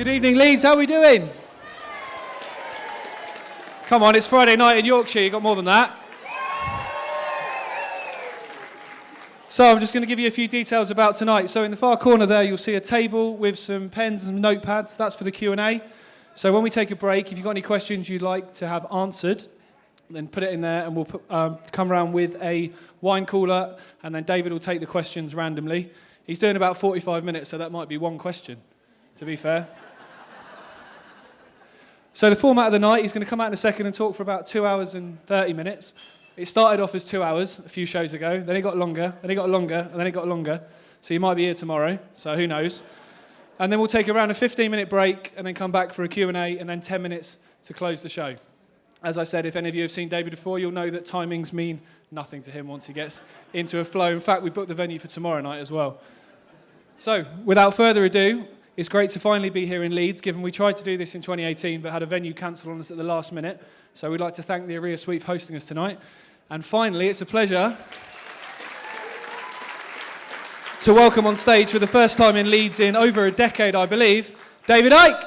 Good evening, Leeds. How are we doing? Come on, it's Friday night in Yorkshire. You got more than that. So I'm just going to give you a few details about tonight. So in the far corner there, you'll see a table with some pens and notepads. That's for the Q&A. So when we take a break, if you've got any questions you'd like to have answered, then put it in there and we'll come around with a wine cooler, and then David will take the questions randomly. He's doing about 45 minutes, so that might be one question, to be fair. So the format of the night, he's going to come out in a second and talk for about 2 hours and 30 minutes. It started off as 2 hours a few shows ago, then it got longer, then it got longer, and then it got longer. So you might be here tomorrow, so who knows. And then we'll take around a 15-minute break and then come back for a Q&A and then 10 minutes to close the show. As I said, if any of you have seen David before, you'll know that timings mean nothing to him once he gets into a flow. In fact, we booked the venue for tomorrow night as well. So, without further ado, it's great to finally be here in Leeds, given we tried to do this in 2018 but had a venue cancel on us at the last minute. So we'd like to thank the Area Suite for hosting us tonight. And finally, it's a pleasure to welcome on stage for the first time in Leeds in over a decade, I believe, David Icke.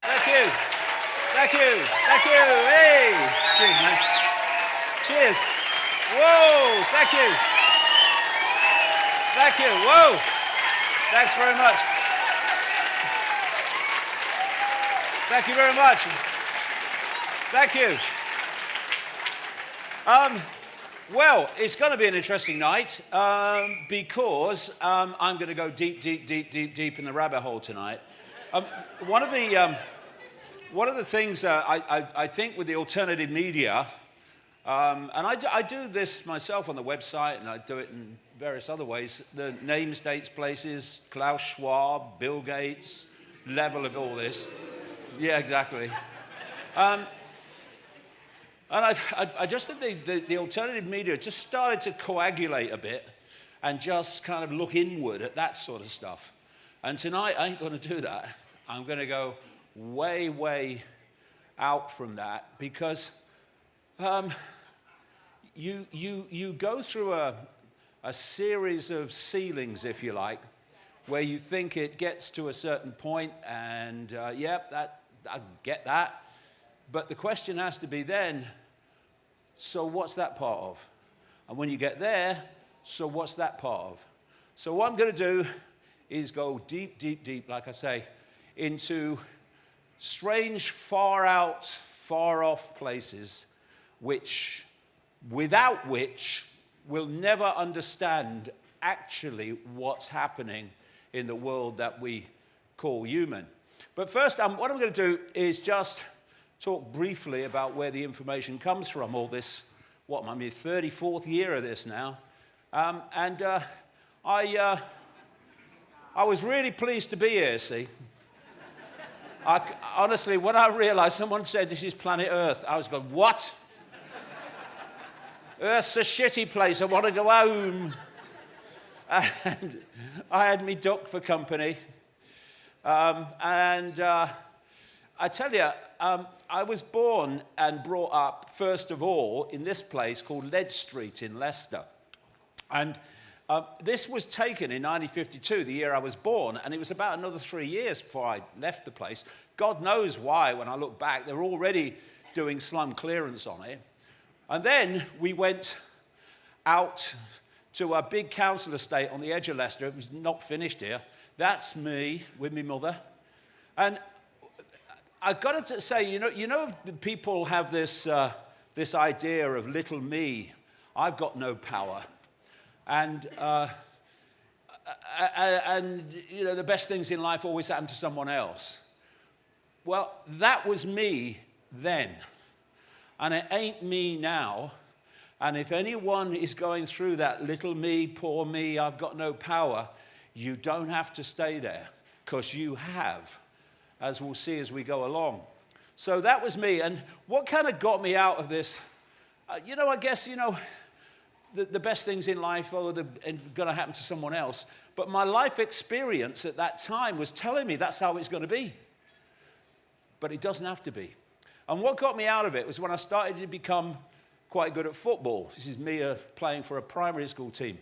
Thank you. Thank you. Thank you. Hey. Cheers, man. Cheers. Whoa. Thank you. Thank you. Whoa. Thanks very much. Thank you very much. Thank you. Well, it's going to be an interesting night because I'm going to go deep in the rabbit hole tonight. One of the things I think with the alternative media, and I do this myself on the website, and I do it in various other ways. The names, dates, places, Klaus Schwab, Bill Gates, level of all this. Yeah, exactly. And I just think the alternative media just started to coagulate a bit and just kind of look inward at that sort of stuff. And tonight, I ain't going to do that. I'm going to go way out from that because you go through a series of ceilings, if you like, where you think it gets to a certain point and, yep, I get that. But the question has to be then, so what's that part of? And when you get there, so what's that part of? So what I'm going to do is go deep, like I say, into strange, far out, far off places without which we'll never understand actually what's happening in the world that we call human. But first, what I'm going to do is just talk briefly about where the information comes from, all this, what, I'm in the 34th year of this now. I was really pleased to be here, see. Honestly, when I realized someone said this is planet Earth, I was going, what? Earth's a shitty place, I want to go home. And I had me duck for company. I tell you, I was born and brought up, first of all, in this place called Leeds Street in Leicester. And this was taken in 1952, the year I was born, and it was about another 3 years before I left the place. God knows why, when I look back, they were already doing slum clearance on it. And then we went out to a big council estate on the edge of Leicester. It was not finished here. That's me with my mother. And I've got to say, you know, people have this idea of little me. I've got no power. And you know, the best things in life always happen to someone else. Well, that was me then. And it ain't me now. And if anyone is going through that little me, poor me, I've got no power, you don't have to stay there, because you have, as we'll see as we go along. So that was me. And what kind of got me out of this? I guess, the best things in life are going to happen to someone else. But my life experience at that time was telling me that's how it's going to be. But it doesn't have to be. And what got me out of it was when I started to become quite good at football. This is me playing for a primary school team.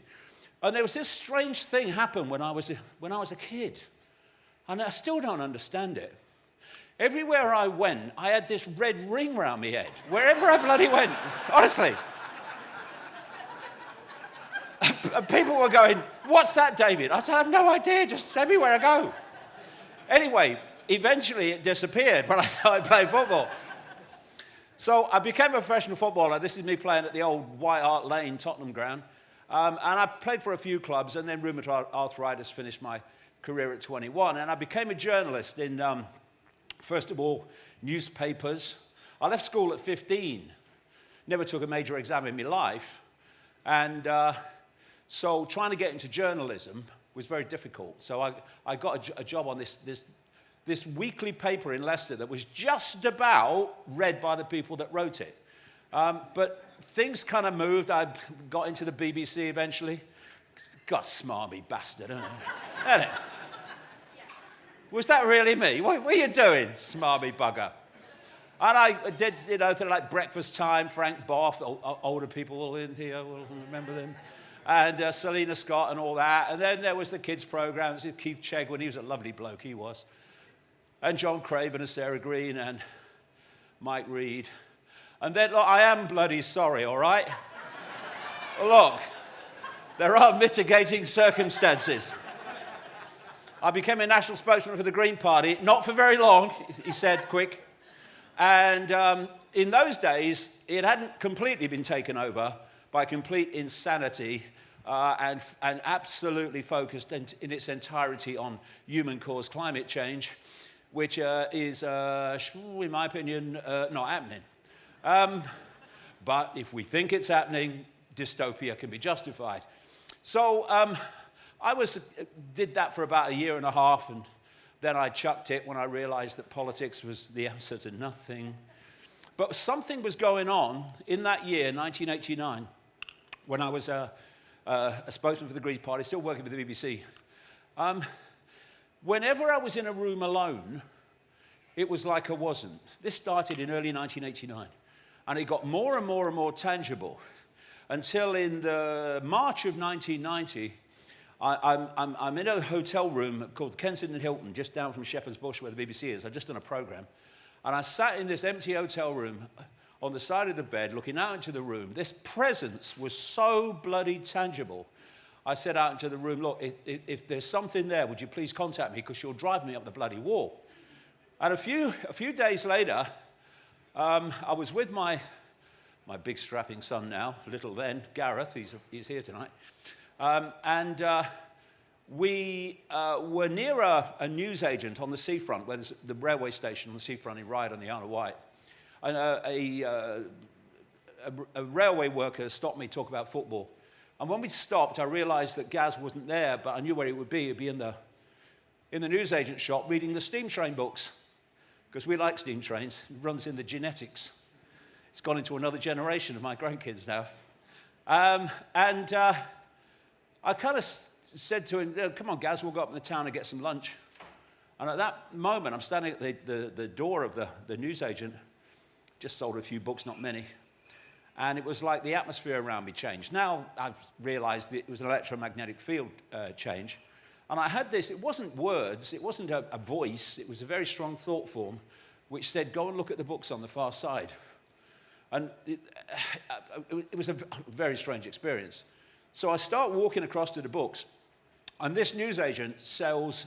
And there was this strange thing happen when I was a kid. And I still don't understand it. Everywhere I went, I had this red ring round my head. Wherever I bloody went, honestly. And people were going, "What's that, David?" I said, "I have no idea, just everywhere I go." Anyway, eventually it disappeared when I started playing football. So I became a professional footballer. This is me playing at the old White Hart Lane Tottenham ground. And I played for a few clubs, and then rheumatoid arthritis finished my career at 21. And I became a journalist in, first of all, newspapers. I left school at 15. Never took a major exam in my life. And so trying to get into journalism was very difficult. So I got a job on this weekly paper in Leicester that was just about read by the people that wrote it. But things kind of moved. I got into the BBC eventually. God, smarmy bastard, isn't it? Was that really me? What were you doing, smarmy bugger? And I did, things like Breakfast Time, Frank Boff, older people in here will remember them, and Selena Scott and all that. And then there was the kids' programs with Keith Chegwin. He was a lovely bloke, he was. And John Craven and Sarah Green and Mike Reed. And then, look, I am bloody sorry, all right? Look, there are mitigating circumstances. I became a national spokesman for the Green Party, not for very long, he said, quick. And in those days, it hadn't completely been taken over by complete insanity and absolutely focused in its entirety on human-caused climate change, which is, in my opinion, not happening. But if we think it's happening, dystopia can be justified. So I did that for about a year and a half, and then I chucked it when I realized that politics was the answer to nothing. But something was going on in that year, 1989, when I was a spokesman for the Green Party, still working with the BBC. Whenever I was in a room alone, it was like I wasn't. This started in early 1989, and it got more and more and more tangible until in the March of 1990, I'm in a hotel room called Kensington Hilton, just down from Shepherd's Bush, where the BBC is. I've just done a program. And I sat in this empty hotel room on the side of the bed, looking out into the room. This presence was so bloody tangible. I said out into the room, "Look, if there's something there, would you please contact me, because you'll drive me up the bloody wall." And a few days later, I was with my big strapping son now, little then, Gareth, he's here tonight. We were near a newsagent on the seafront, where there's the railway station on the seafront in Ryde on the Isle of Wight. And a railway worker stopped me to talk about football. And when we stopped, I realized that Gaz wasn't there, but I knew where he would be. He'd be in the newsagent shop reading the steam train books, because we like steam trains. It runs in the genetics. It's gone into another generation of my grandkids now. I kind of said to him, "Come on, Gaz, we'll go up in the town and get some lunch." And at that moment, I'm standing at the door of the newsagent. Just sold a few books, not many. And it was like the atmosphere around me changed. Now I've realized that it was an electromagnetic field change. And I had this, it wasn't words, it wasn't a voice, it was a very strong thought form, which said, "Go and look at the books on the far side." And it was a very strange experience. So I start walking across to the books, and this newsagent sells,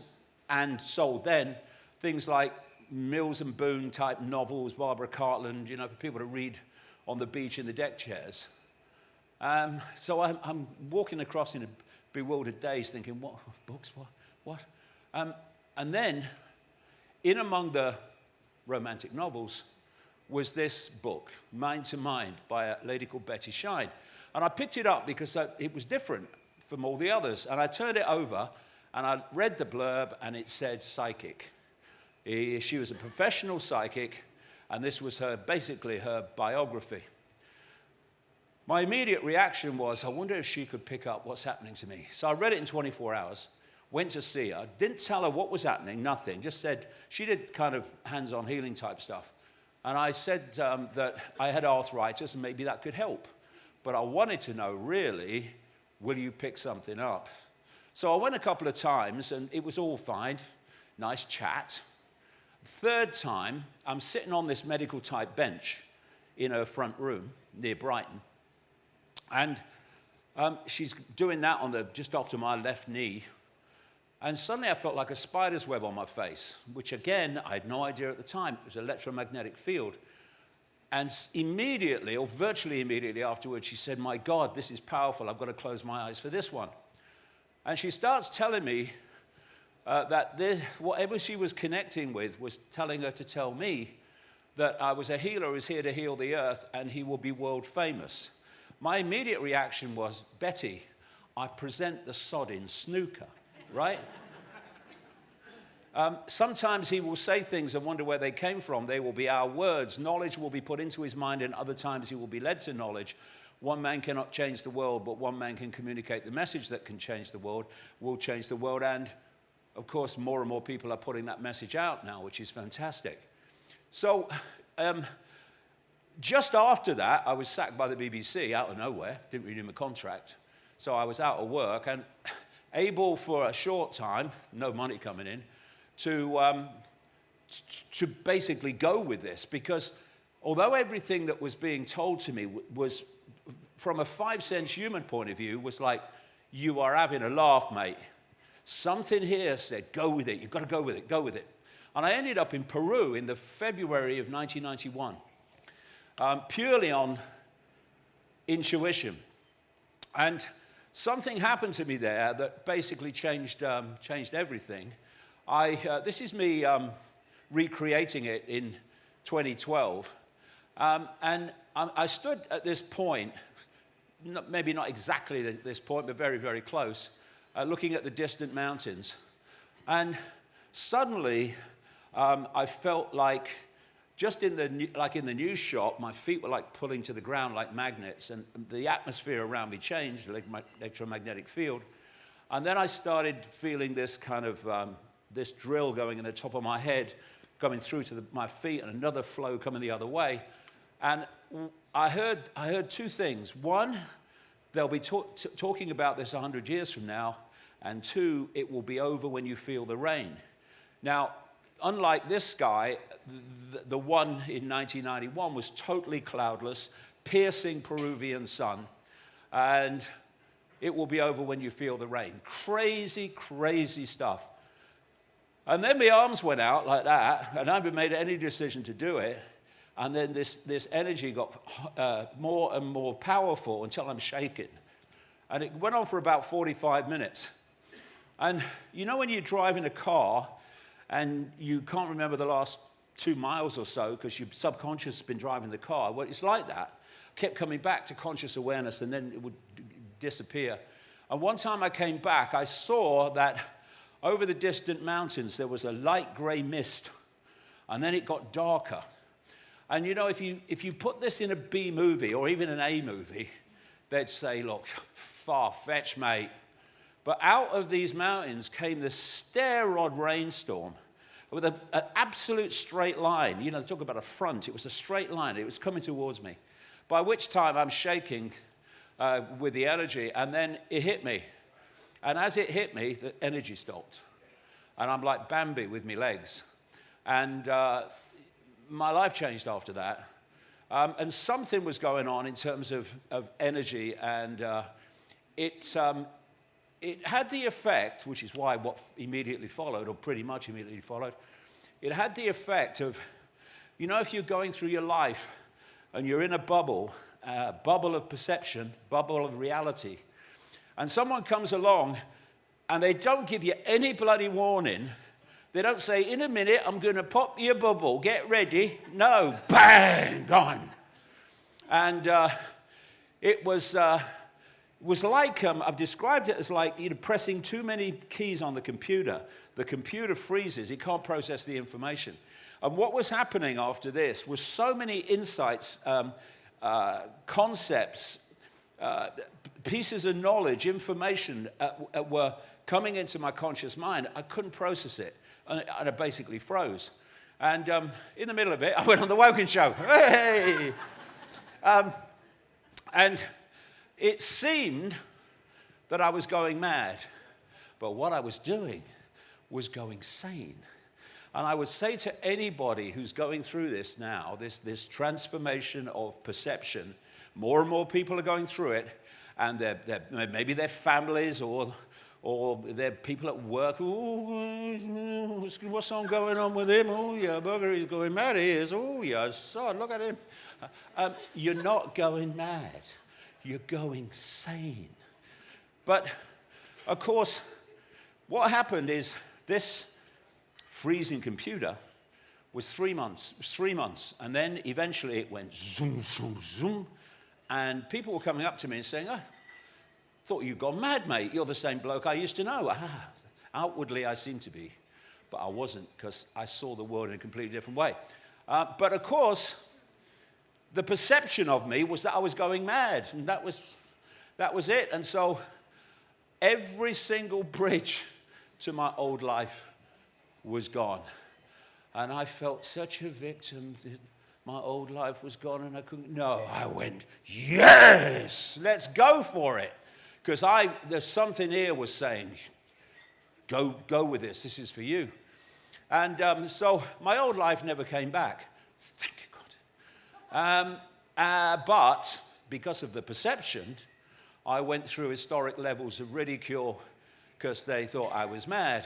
and sold then, things like Mills and Boon type novels, Barbara Cartland, for people to read on the beach in the deck chairs. So I'm walking across in a bewildered daze, thinking, what books, what? And then, in among the romantic novels, was this book, Mind to Mind, by a lady called Betty Shine. And I picked it up because it was different from all the others. And I turned it over, and I read the blurb, and it said psychic. She was a professional psychic, and this was basically her biography. My immediate reaction was, I wonder if she could pick up what's happening to me. So I read it in 24 hours, went to see her, didn't tell her what was happening, nothing, just said, she did kind of hands-on healing type stuff. And I said that I had arthritis, and maybe that could help. But I wanted to know, really, will you pick something up? So I went a couple of times, and it was all fine. nice chat. Third time, I'm sitting on this medical type bench in her front room near Brighton. And she's doing that on just after my left knee. And suddenly I felt like a spider's web on my face, which again, I had no idea at the time. It was an electromagnetic field. And immediately, or virtually immediately afterwards, she said, my God, this is powerful. I've got to close my eyes for this one. And she starts telling me that whatever she was connecting with was telling her to tell me that I was a healer who was here to heal the earth and he will be world famous. My immediate reaction was, Betty, I present the sod in snooker, right? Sometimes he will say things and wonder where they came from. They will be our words. Knowledge will be put into his mind, and other times he will be led to knowledge. One man cannot change the world, but one man can communicate the message that can change the world, will change the world. And, of course, more and more people are putting that message out now, which is fantastic. So just after that, I was sacked by the BBC out of nowhere. Didn't renew my contract. So I was out of work and able for a short time, no money coming in, to basically go with this, because although everything that was being told to me was, from a 5-sense human point of view, was like, you are having a laugh, mate. Something here said, go with it, you've got to go with it, go with it. And I ended up in Peru in the February of 1991, purely on intuition. And something happened to me there that basically changed everything. This is me recreating it in 2012. And I stood at this point, maybe not exactly this point, but very, very close, looking at the distant mountains. And suddenly, I felt like, just in the news shop, my feet were like pulling to the ground like magnets, and the atmosphere around me changed, like my electromagnetic field. And then I started feeling this kind of this drill going in the top of my head, coming through to my feet, and another flow coming the other way. And I heard two things. One, they'll be talking about this 100 years from now, and two, it will be over when you feel the rain. Now, unlike this sky, the one in 1991 was totally cloudless, piercing Peruvian sun, and it will be over when you feel the rain. Crazy, crazy stuff. And then my arms went out like that, and I haven't made any decision to do it. And then this energy got more and more powerful until I'm shaking. And it went on for about 45 minutes. And you know when you drive in a car and you can't remember the last 2 miles or so because your subconscious has been driving the car? Well, it's like that. I kept coming back to conscious awareness, and then it would disappear. And one time I came back, I saw that over the distant mountains, there was a light gray mist, and then it got darker. And you know, if you put this in a B movie or even an A movie, they'd say, look, far-fetched, mate. But out of these mountains came this stair-rod rainstorm with an absolute straight line. You know, they talk about a front. It was a straight line. It was coming towards me, by which time I'm shaking with the energy, and then it hit me. And as it hit me, the energy stopped. And I'm like Bambi with my legs. And my life changed after that. And something was going on in terms of energy. And it had the effect, which is why what immediately followed, or pretty much immediately followed, it had the effect of, you know, if you're going through your life and you're in a bubble of perception, bubble of reality, and someone comes along and they don't give you any bloody warning. They don't say, in a minute, I'm going to pop your bubble, get ready. No, bang, gone. And it was like, I've described it as like, you know, pressing too many keys on the computer. The computer freezes, it can't process the information. And what was happening after this was so many insights, concepts, pieces of knowledge, information were coming into my conscious mind. I couldn't process it, and I basically froze. And in the middle of it, I went on the Woken Show. Hey! And it seemed that I was going mad, but what I was doing was going sane. And I would say to anybody who's going through this now, this transformation of perception, more and more people are going through it, and maybe their families or their people at work. Oh, what's on going on with him? Oh, yeah, bugger, he's going mad. He is. Oh, yeah, son, look at him. You're not going mad. You're going sane. But, of course, what happened is this freezing computer was 3 months. It was 3 months. And then eventually it went zoom, zoom, zoom. And people were coming up to me and saying, "I thought you'd gone mad, mate. You're the same bloke I used to know." Outwardly, I seemed to be. But I wasn't, because I saw the world in a completely different way. But, of course, the perception of me was that I was going mad. And that was it. And so every single bridge to my old life was gone. And I felt such a victim that my old life was gone and I couldn't. No, I went, yes, let's go for it. Because there's something here was saying, go with this is for you. And so my old life never came back. Thank you, God. But because of the perception, I went through historic levels of ridicule because they thought I was mad.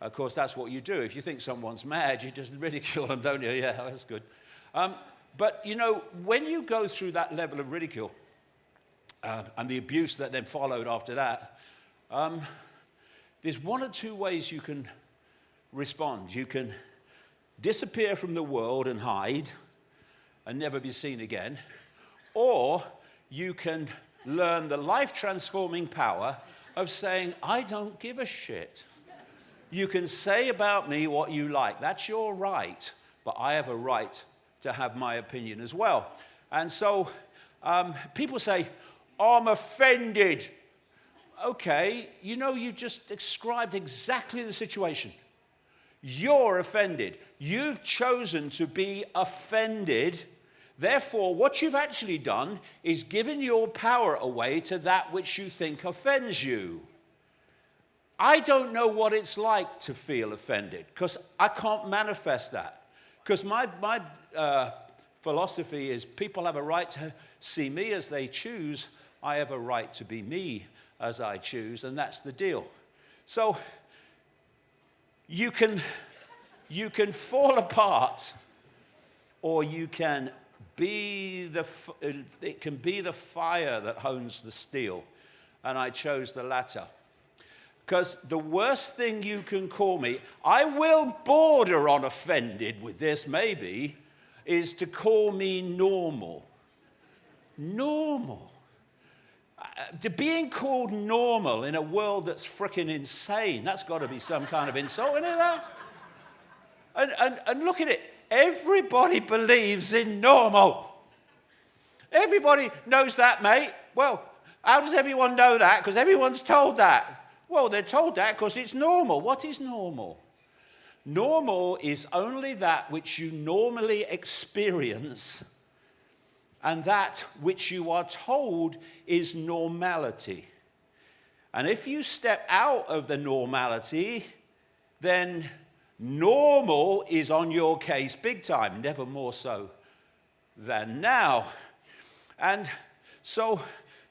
Of course, that's what you do. If you think someone's mad, you just ridicule them, don't you? Yeah, that's good. But, you know, when you go through that level of ridicule and the abuse that then followed after that, there's one or two ways you can respond. You can disappear from the world and hide and never be seen again, or you can learn the life-transforming power of saying, I don't give a shit. You can say about me what you like. That's your right, but I have a right to have my opinion as well. And so people say, I'm offended. Okay, you know, you just described exactly the situation. You're offended. You've chosen to be offended. Therefore, what you've actually done is given your power away to that which you think offends you. I don't know what it's like to feel offended because I can't manifest that. Because my philosophy is people have a right to see me as they choose. I have a right to be me as I choose, and that's the deal. So you can fall apart, or you can it can be the fire that hones the steel, and I chose the latter. Because the worst thing you can call me, I will border on offended with this maybe, is to call me normal. Normal. Being called normal in a world that's frickin' insane, that's got to be some kind of insult, isn't it? And look at it. Everybody believes in normal. Everybody knows that, mate. Well, how does everyone know that? Because everyone's told that. Well, they're told that because it's normal. What is normal? Normal is only that which you normally experience and that which you are told is normality. And if you step out of the normality, then normal is on your case big time, never more so than now. And so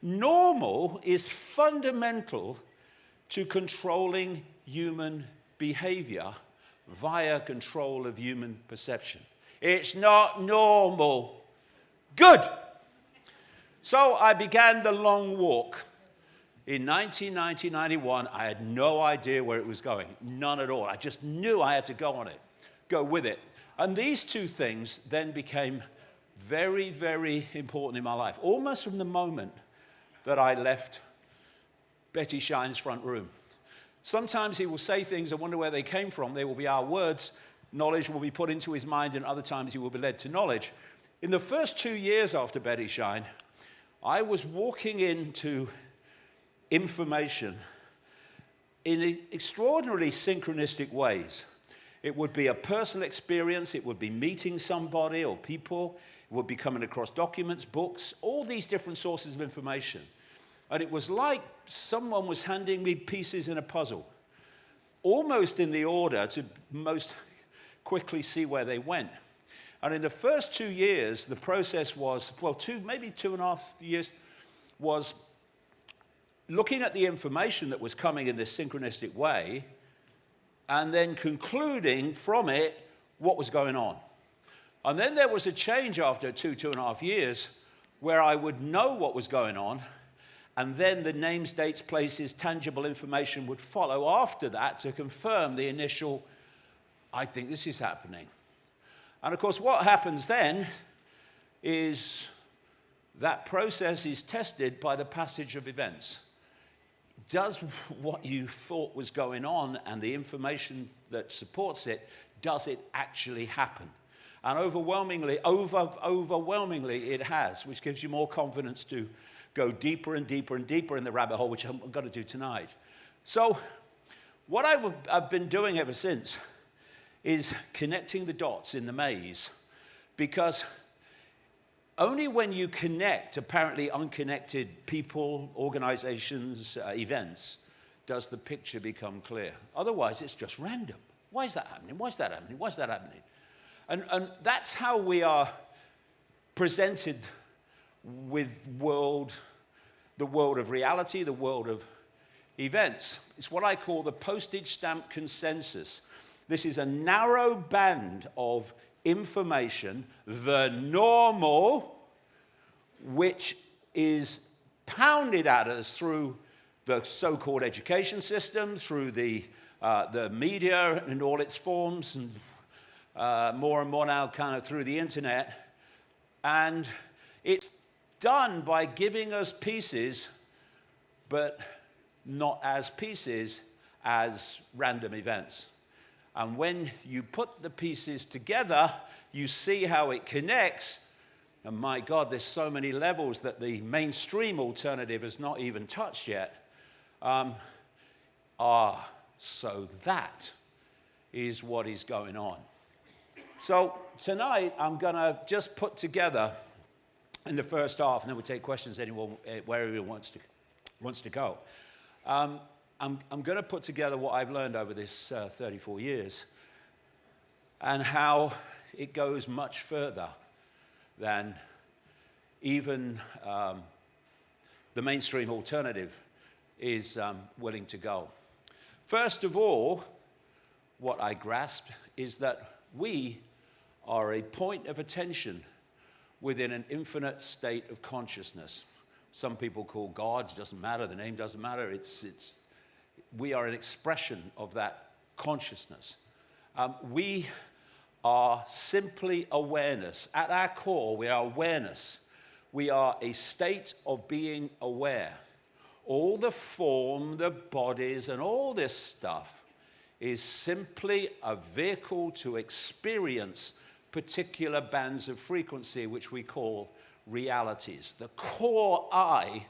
normal is fundamental to controlling human behavior via control of human perception. It's not normal. Good. So I began the long walk. In 1991, I had no idea where it was going, none at all. I just knew I had to go on it, go with it. And these two things then became very, very important in my life, almost from the moment that I left Betty Shine's front room. Sometimes he will say things, I wonder where they came from. They will be our words. Knowledge will be put into his mind, and other times he will be led to knowledge. In the first 2 years after Betty Shine, I was walking into information in extraordinarily synchronistic ways. It would be a personal experience, it would be meeting somebody or people, it would be coming across documents, books, all these different sources of information. And it was like someone was handing me pieces in a puzzle. almost in the order to most quickly see where they went. And in the first 2 years, the process was, well, maybe 2.5 years, was looking at the information that was coming in this synchronistic way and then concluding from it what was going on. And then there was a change after 2.5 years where I would know what was going on, and then the names, dates, places, tangible information would follow after that to confirm the initial, I think this is happening. And of course, what happens then is that process is tested by the passage of events. Does what you thought was going on and the information that supports it, does it actually happen? And overwhelmingly it has, which gives you more confidence to go deeper and deeper and deeper in the rabbit hole, which I'm going to do tonight. So what I've been doing ever since is connecting the dots in the maze, because only when you connect apparently unconnected people, organizations, events, does the picture become clear. Otherwise, it's just random. Why is that happening? Why is that happening? Why is that happening? And that's how we are presented with the world of reality, the world of events. It's what I call the postage stamp consensus. This is a narrow band of information, the normal, which is pounded at us through the so-called education system, through the media in all its forms, and more and more now kind of through the internet. And it's done by giving us pieces, but not as pieces, as random events. And when you put the pieces together, you see how it connects. And my God, there's so many levels that the mainstream alternative has not even touched yet. So that is what is going on. So tonight, I'm going to just put together in the first half, and then we'll take questions wherever anyone wants to go. I'm going to put together what I've learned over this 34 years and how it goes much further than even the mainstream alternative is willing to go. First of all, what I grasped is that we are a point of attention within an infinite state of consciousness. Some people call God, it doesn't matter, the name doesn't matter. We are an expression of that consciousness. We are simply awareness. At our core, we are awareness. We are a state of being aware. All the form, the bodies, and all this stuff is simply a vehicle to experience particular bands of frequency, which we call realities. The core I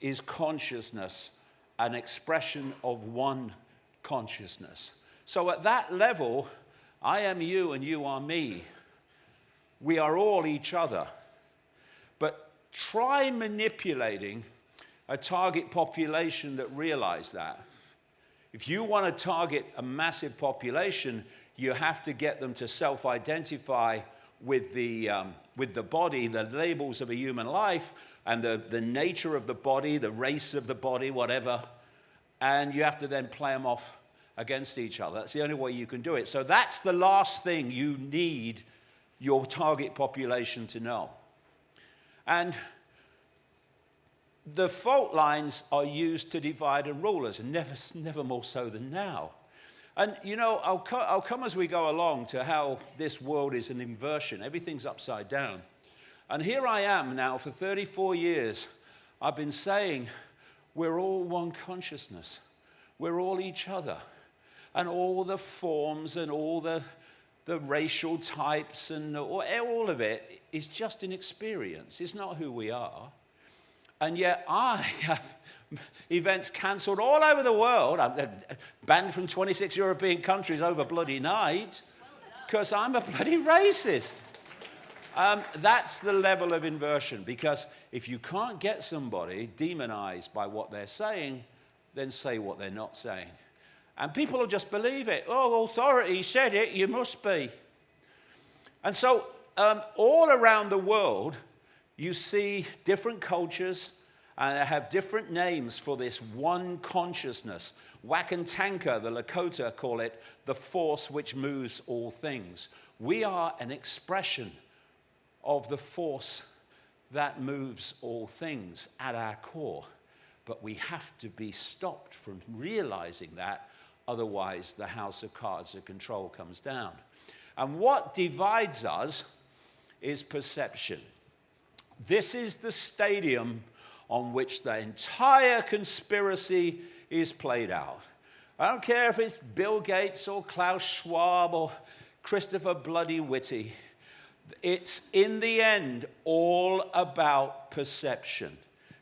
is consciousness, an expression of one consciousness. So at that level, I am you and you are me. We are all each other. But try manipulating a target population that realize that. If you want to target a massive population, you have to get them to self-identify with the body, the labels of a human life, and the nature of the body, the race of the body, whatever. And you have to then play them off against each other. That's the only way you can do it. So that's the last thing you need your target population to know. And the fault lines are used to divide and rule us, and never more so than now. And, you know, I'll come as we go along to how this world is an inversion. Everything's upside down. And here I am now for 34 years. I've been saying we're all one consciousness. We're all each other. And all the forms and all the racial types and all of it is just an experience. It's not who we are. And yet I have events cancelled all over the world. I'm banned from 26 European countries over bloody night because I'm a bloody racist. That's the level of inversion, because if you can't get somebody demonized by what they're saying, then say what they're not saying. And people will just believe it. Oh, authority said it, you must be. And so all around the world, you see different cultures, and they have different names for this one consciousness. Wakantanka, the Lakota, call it the force which moves all things. We are an expression of the force that moves all things at our core. But we have to be stopped from realizing that, otherwise the house of cards of control comes down. And what divides us is perception. This is the stadium on which the entire conspiracy is played out. I don't care if it's Bill Gates or Klaus Schwab or Christopher Bloody Whitty. It's, in the end, all about perception.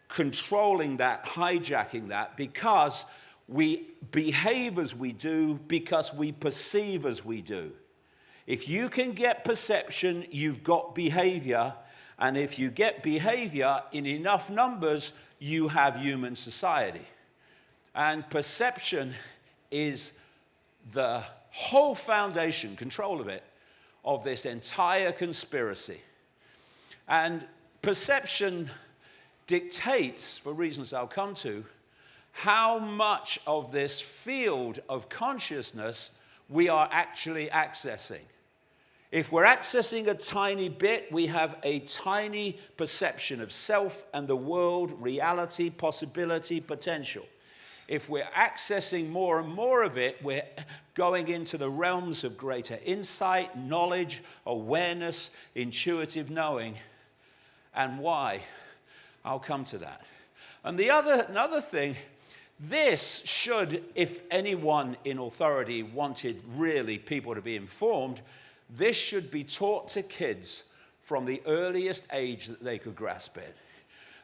Controlling that, hijacking that, because we behave as we do, because we perceive as we do. If you can get perception, you've got behavior. And if you get behavior in enough numbers, you have human society. And perception is the whole foundation, control of it, of this entire conspiracy. And perception dictates, for reasons I'll come to, how much of this field of consciousness we are actually accessing. If we're accessing a tiny bit, we have a tiny perception of self and the world, reality, possibility, potential. If we're accessing more and more of it, we're going into the realms of greater insight, knowledge, awareness, intuitive knowing. And why? I'll come to that. And another thing, this should, if anyone in authority wanted really people to be informed, this should be taught to kids from the earliest age that they could grasp it.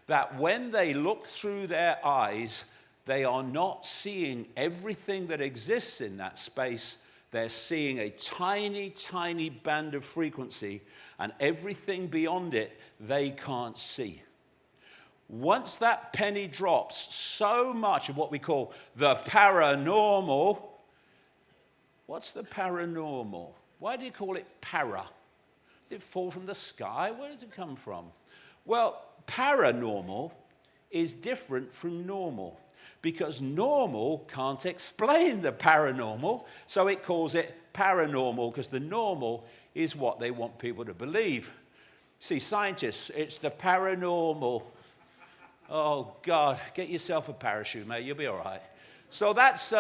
That when they look through their eyes, they are not seeing everything that exists in that space. They're seeing a tiny, tiny band of frequency, and everything beyond it they can't see. Once that penny drops, so much of what we call the paranormal. What's the paranormal? Why do you call it para? Did it fall from the sky? Where did it come from? Well, paranormal is different from normal, because normal can't explain the paranormal, so it calls it paranormal, because the normal is what they want people to believe. See, scientists, it's the paranormal. Oh, God, get yourself a parachute, mate. You'll be all right. So that's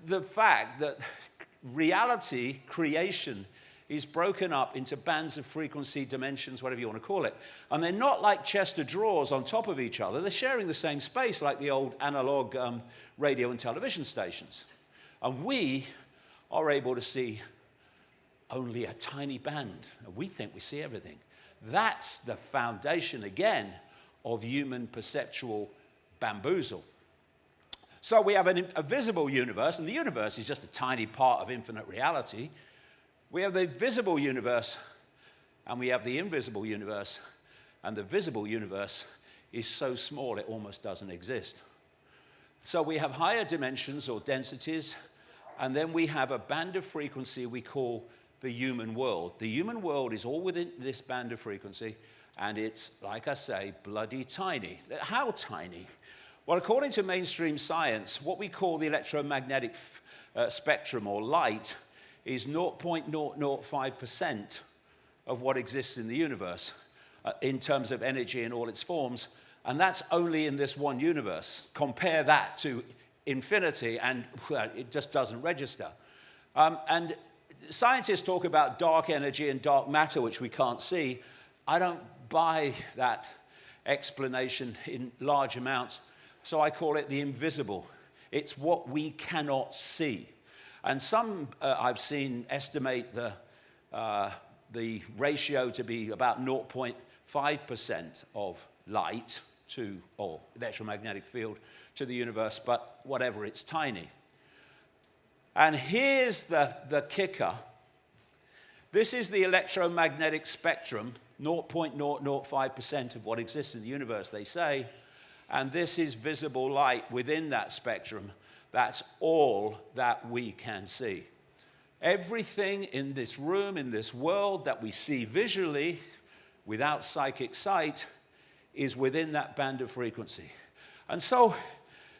the fact that reality, creation, is broken up into bands of frequency, dimensions, whatever you want to call it. And they're not like chest of drawers on top of each other. They're sharing the same space like the old analog radio and television stations. And we are able to see only a tiny band. We think we see everything. That's the foundation, again, of human perceptual bamboozle. So we have a visible universe, and the universe is just a tiny part of infinite reality. We have the visible universe, and we have the invisible universe, and the visible universe is so small it almost doesn't exist. So we have higher dimensions or densities, and then we have a band of frequency we call the human world. The human world is all within this band of frequency, and it's, like I say, bloody tiny. How tiny? Well, according to mainstream science, what we call the electromagnetic spectrum or light is 0.005% of what exists in the universe in terms of energy in all its forms. And that's only in this one universe. Compare that to infinity, and well, it just doesn't register. And scientists talk about dark energy and dark matter, which we can't see. I don't buy that explanation in large amounts. So I call it the invisible. It's what we cannot see. And some I've seen estimate the ratio to be about 0.5% of light to, or electromagnetic field to the universe, but whatever, it's tiny. And here's the kicker. This is the electromagnetic spectrum, 0.005% of what exists in the universe, they say. And this is visible light within that spectrum. That's all that we can see. Everything in this room, in this world that we see visually without psychic sight is within that band of frequency. And so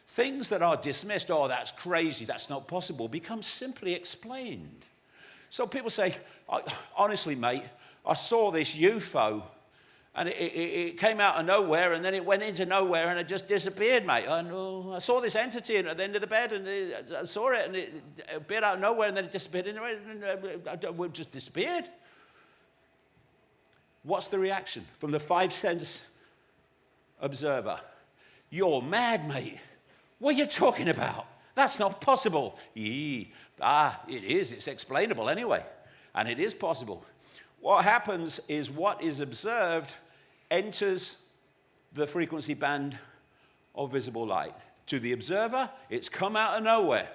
things that are dismissed, oh, that's crazy, that's not possible, become simply explained. So people say, honestly, mate, I saw this UFO, and it came out of nowhere, and then it went into nowhere, and it just disappeared, mate. I saw this entity at the end of the bed, and I saw it, and it appeared out of nowhere, and then it disappeared, and it just disappeared. What's the reaction from the five-sense observer? You're mad, mate. What are you talking about? That's not possible. It is. It's explainable anyway, and it is possible. What happens is what is observed enters the frequency band of visible light. To the observer, it's come out of nowhere.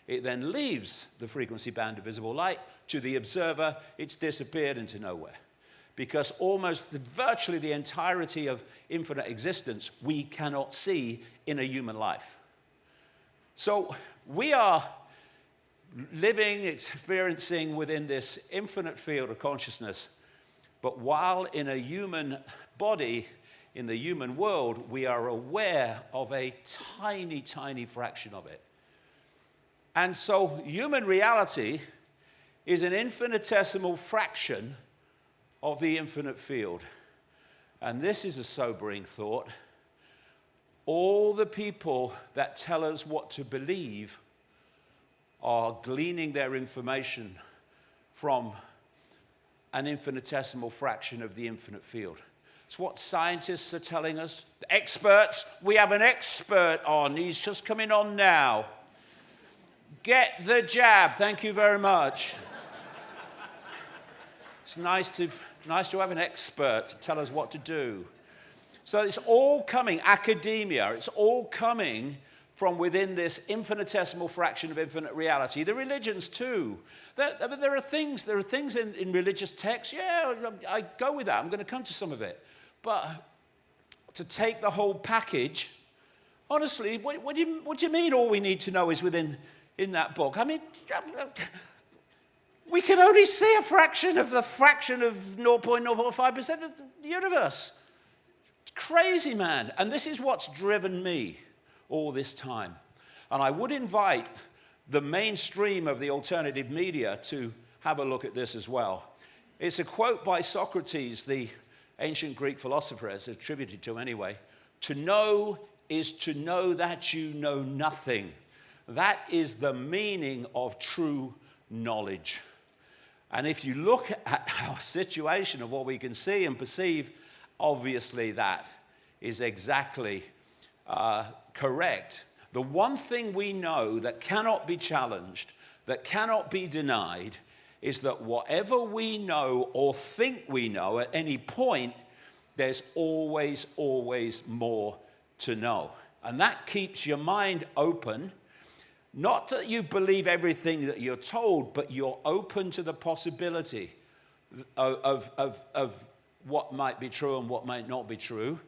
It then leaves the frequency band of visible light. To the observer, it's disappeared into nowhere. Because virtually the entirety of infinite existence we cannot see in a human life. So we are living, experiencing within this infinite field of consciousness, but while in a human body, in the human world, we are aware of a tiny, tiny fraction of it. And so human reality is an infinitesimal fraction of the infinite field. And this is a sobering thought. All the people that tell us what to believe are gleaning their information from an infinitesimal fraction of the infinite field. It's what scientists are telling us. The experts, we have an expert on. He's just coming on now. Get the jab. Thank you very much. It's nice to have an expert to tell us what to do. So it's all coming, academia, it's all coming from within this infinitesimal fraction of infinite reality. The religions too. There are things in religious texts, yeah, I go with that. I'm going to come to some of it. But to take the whole package, honestly, what do you mean all we need to know is in that book? I mean, we can only see a fraction of 0.05% of the universe. It's crazy, man. And this is what's driven me all this time. And I would invite the mainstream of the alternative media to have a look at this as well. It's a quote by Socrates, the ancient Greek philosopher, as attributed to anyway. To know is to know that you know nothing. That is the meaning of true knowledge. And if you look at our situation of what we can see and perceive, obviously that is exactly correct. The one thing we know that cannot be challenged, that cannot be denied, is that whatever we know or think we know at any point, there's always, always more to know. And that keeps your mind open. Not that you believe everything that you're told, but you're open to the possibility of what might be true and what might not be true.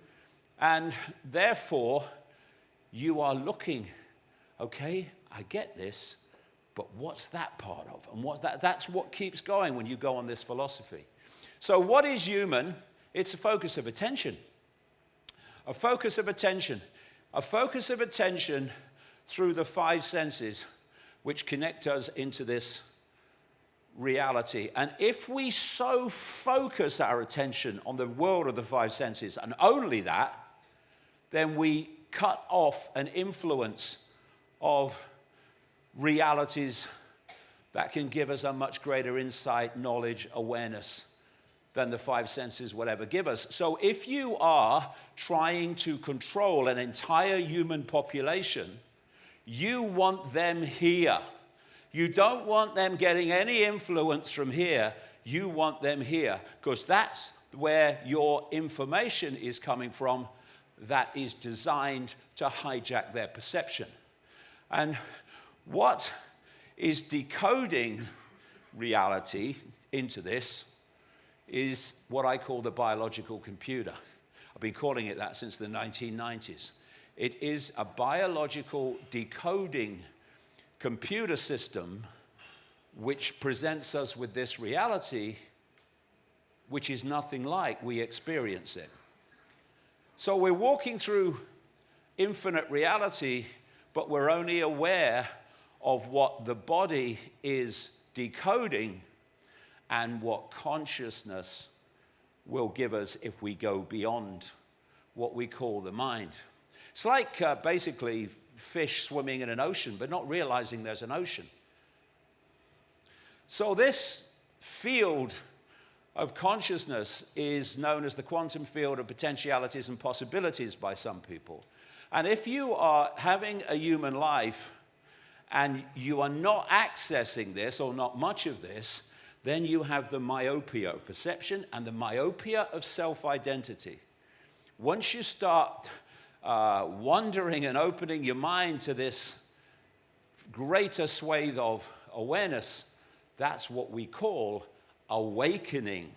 And therefore, you are looking, okay, I get this, but what's that part of? And what's that? That's what keeps going when you go on this philosophy. So what is human? It's a focus of attention. A focus of attention. A focus of attention through the five senses, which connect us into this reality. And if we so focus our attention on the world of the five senses, and only that, then we cut off an influence of realities that can give us a much greater insight, knowledge, awareness than the five senses will ever give us. So if you are trying to control an entire human population, you want them here. You don't want them getting any influence from here. You want them here, because that's where your information is coming from that is designed to hijack their perception. And what is decoding reality into this is what I call the biological computer. I've been calling it that since the 1990s. It is a biological decoding computer system which presents us with this reality which is nothing like we experience it. So we're walking through infinite reality, but we're only aware of what the body is decoding and what consciousness will give us if we go beyond what we call the mind. It's like basically fish swimming in an ocean, but not realizing there's an ocean. So this field of consciousness is known as the quantum field of potentialities and possibilities by some people. And if you are having a human life and you are not accessing this, or not much of this, then you have the myopia of perception and the myopia of self-identity. Once you start wandering and opening your mind to this greater swathe of awareness, that's what we call awakening.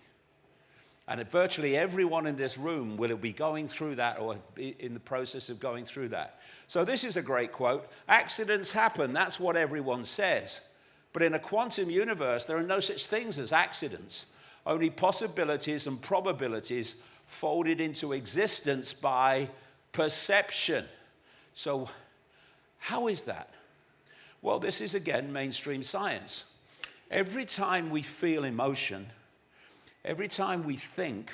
And virtually everyone in this room will be going through that or be in the process of going through that. So this is a great quote. Accidents happen, that's what everyone says. But in a quantum universe, there are no such things as accidents, only possibilities and probabilities folded into existence by perception. So how is that? Well, this is again mainstream science. Every time we feel emotion, every time we think,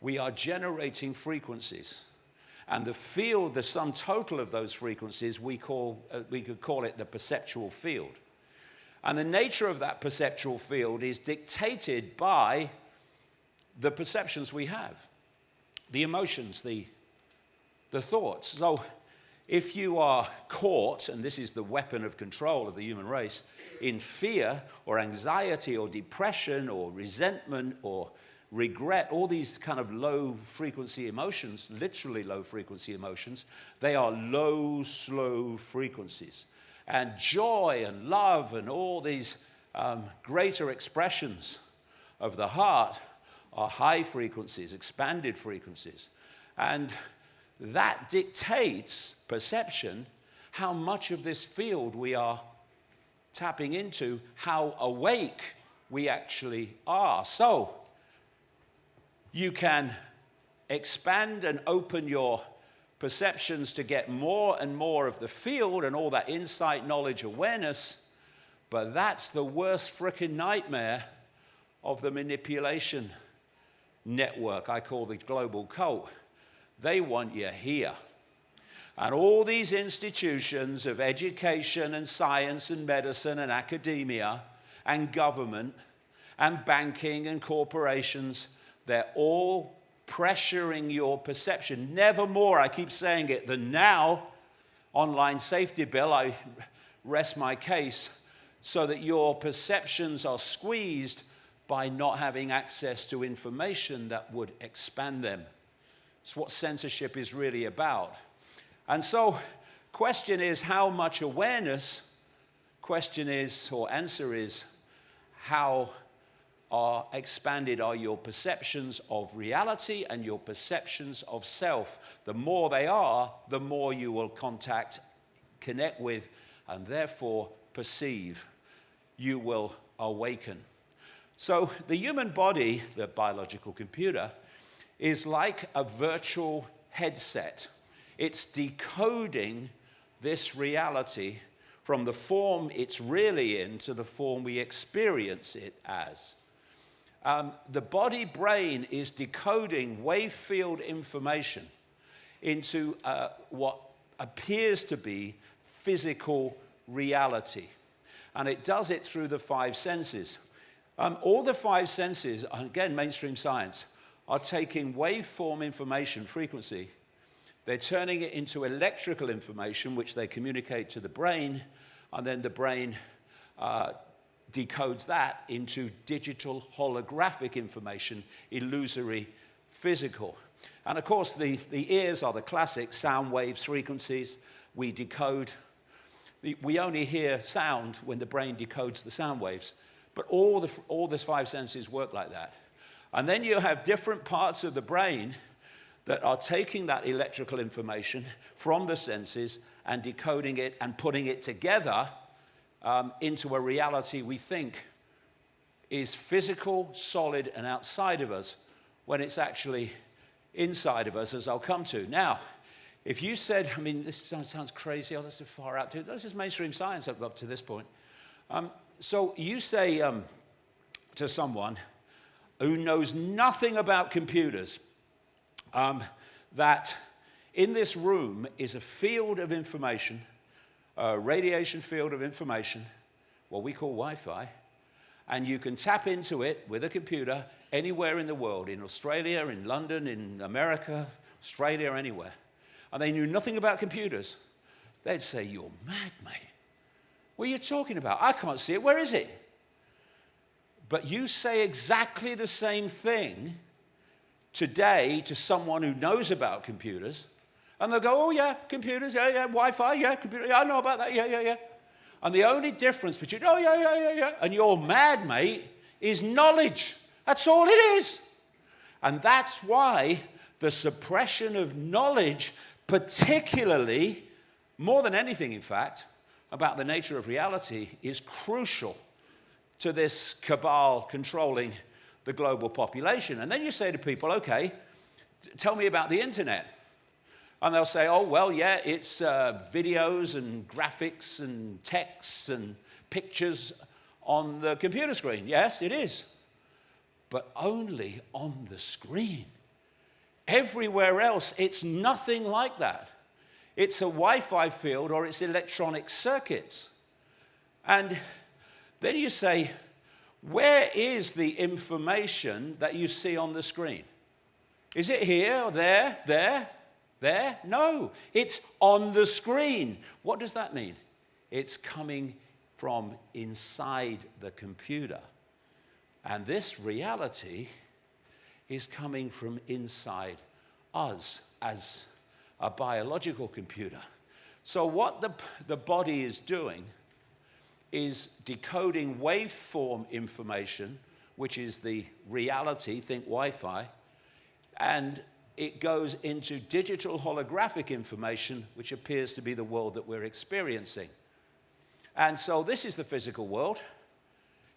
we are generating frequencies. And the field, the sum total of those frequencies, we could call it the perceptual field. And the nature of that perceptual field is dictated by the perceptions we have, the emotions, the thoughts. So if you are caught, and this is the weapon of control of the human race, in fear or anxiety or depression or resentment or regret, all these kind of low frequency emotions, literally low frequency emotions, they are low, slow frequencies. And joy and love and all these greater expressions of the heart are high frequencies, expanded frequencies. And that dictates perception, how much of this field we are tapping into, how awake we actually are. So you can expand and open your perceptions to get more and more of the field and all that insight, knowledge, awareness, but that's the worst frickin' nightmare of the manipulation network I call the global cult. They want you here. And all these institutions of education and science and medicine and academia and government and banking and corporations, they're all pressuring your perception. Never more, I keep saying it, than now, online safety bill, I rest my case, so that your perceptions are squeezed by not having access to information that would expand them. It's what censorship is really about. And so, question is how much awareness, question is, or answer is, how expanded are your perceptions of reality and your perceptions of self. The more they are, the more you will connect with, and therefore perceive. You will awaken. So the human body, the biological computer, is like a virtual headset. It's decoding this reality from the form it's really in to the form we experience it as. The body-brain is decoding wave field information into what appears to be physical reality. And it does it through the five senses. All the five senses, again, mainstream science, are taking waveform information, frequency. They're turning it into electrical information, which they communicate to the brain, and then the brain decodes that into digital holographic information, illusory, physical. And of course, the ears are the classic sound waves, frequencies. We decode. We only hear sound when the brain decodes the sound waves. But all the five senses work like that. And then you have different parts of the brain that are taking that electrical information from the senses and decoding it and putting it together into a reality we think is physical, solid, and outside of us, when it's actually inside of us, as I'll come to. Now, if you said, I mean, this sounds crazy, oh, that's a far out, dude. This is mainstream science up to this point. So you say to someone who knows nothing about computers, that in this room is a field of information, a radiation field of information, what we call Wi-Fi, and you can tap into it with a computer anywhere in the world, in Australia, in London, in America, Australia, anywhere. And they knew nothing about computers. They'd say, "You're mad, mate. What are you talking about? I can't see it. Where is it?" But you say exactly the same thing today to someone who knows about computers, and they'll go, "Oh, yeah, computers, yeah, Wi-Fi, yeah, computer, yeah, I know about that, yeah. And the only difference between, "Oh, yeah, and "You're mad, mate," is knowledge. That's all it is. And that's why the suppression of knowledge, particularly, more than anything, in fact, about the nature of reality, is crucial to this cabal controlling the global population. And then you say to people, "Okay, tell me about the internet." And they'll say, "Oh, well, yeah, it's videos and graphics and texts and pictures on the computer screen." Yes, it is. But only on the screen. Everywhere else, it's nothing like that. It's a Wi-Fi field or it's electronic circuits. And then you say, where is the information that you see on the screen? Is it here or there? No, it's on the screen. What does that mean? It's coming from inside the computer. And this reality is coming from inside us as a biological computer. So what the body is doing is decoding waveform information, which is the reality, think Wi-Fi, and it goes into digital holographic information, which appears to be the world that we're experiencing. And so this is the physical world.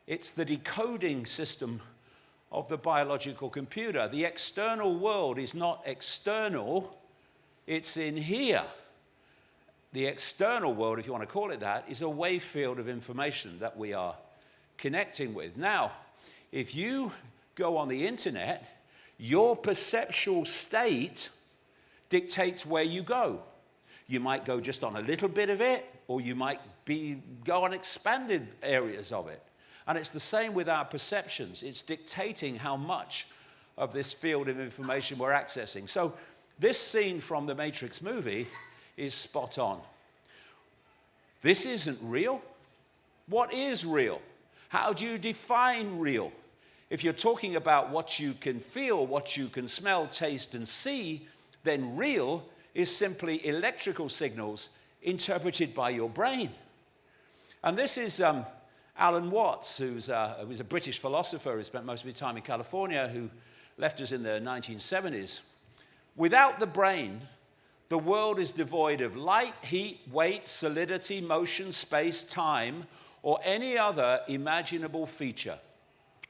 It's the decoding system of the biological computer. The external world is not external, it's in here. The external world, if you want to call it that, is a wave field of information that we are connecting with. Now, if you go on the internet, your perceptual state dictates where you go. You might go just on a little bit of it, or you might go on expanded areas of it. And it's the same with our perceptions. It's dictating how much of this field of information we're accessing. So this scene from the Matrix movie is spot on. This isn't real. What is real? How do you define real? If you're talking about what you can feel, what you can smell, taste, and see, then real is simply electrical signals interpreted by your brain. And this is Alan Watts, who was a British philosopher who spent most of his time in California, who left us in the 1970s. Without the brain, the world is devoid of light, heat, weight, solidity, motion, space, time, or any other imaginable feature.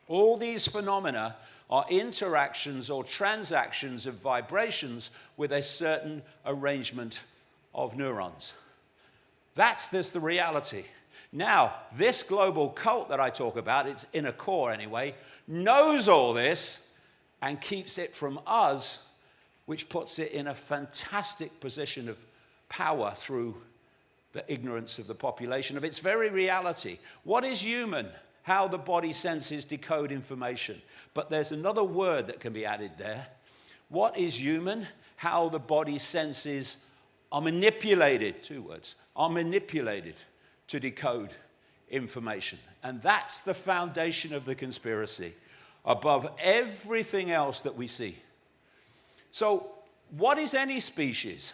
All these phenomena are interactions or transactions of vibrations with a certain arrangement of neurons. That's the reality. Now, this global cult that I talk about, its inner core anyway, knows all this and keeps it from us, which puts it in a fantastic position of power through the ignorance of the population of its very reality. What is human? How the body senses decode information. But there's another word that can be added there. What is human? How the body senses are manipulated, 2 words, are manipulated to decode information. And that's the foundation of the conspiracy, above everything else that we see. So what is any species?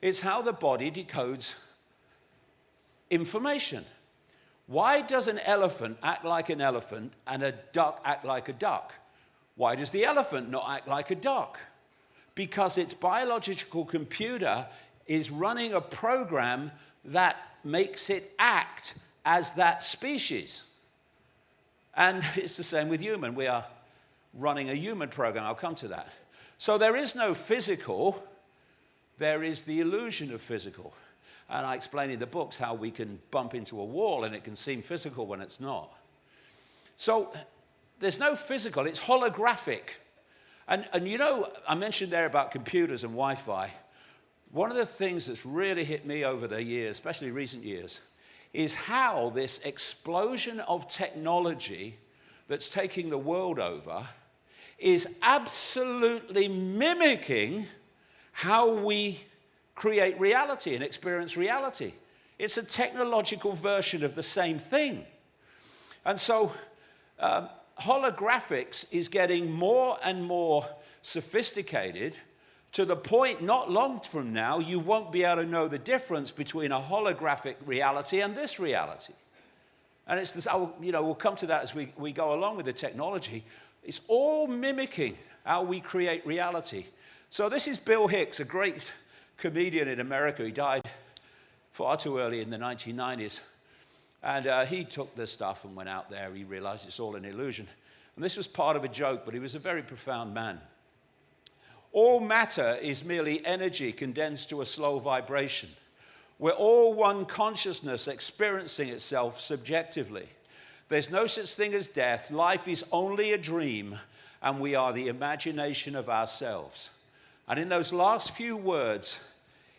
It's how the body decodes information. Why does an elephant act like an elephant and a duck act like a duck? Why does the elephant not act like a duck? because its biological computer is running a program that makes it act as that species. And it's the same with human. We are running a human program. I'll come to that. So there is no physical, there is the illusion of physical. And I explain in the books how we can bump into a wall and it can seem physical when it's not. So there's no physical, it's holographic. And you know, I mentioned there about computers and Wi-Fi. One of the things that's really hit me over the years, especially recent years, is how this explosion of technology that's taking the world over is absolutely mimicking how we create reality and experience reality. It's a technological version of the same thing. And so holographics is getting more and more sophisticated to the point not long from now you won't be able to know the difference between a holographic reality and this reality. And it's this, you know, we'll come to that as we go along with the technology. It's all mimicking how we create reality. So this is Bill Hicks, a great comedian in America. He died far too early in the 1990s. And he took this stuff and went out there. He realized it's all an illusion. And this was part of a joke, but he was a very profound man. All matter is merely energy condensed to a slow vibration. We're all one consciousness experiencing itself subjectively. There's no such thing as death. Life is only a dream, and we are the imagination of ourselves. And in those last few words,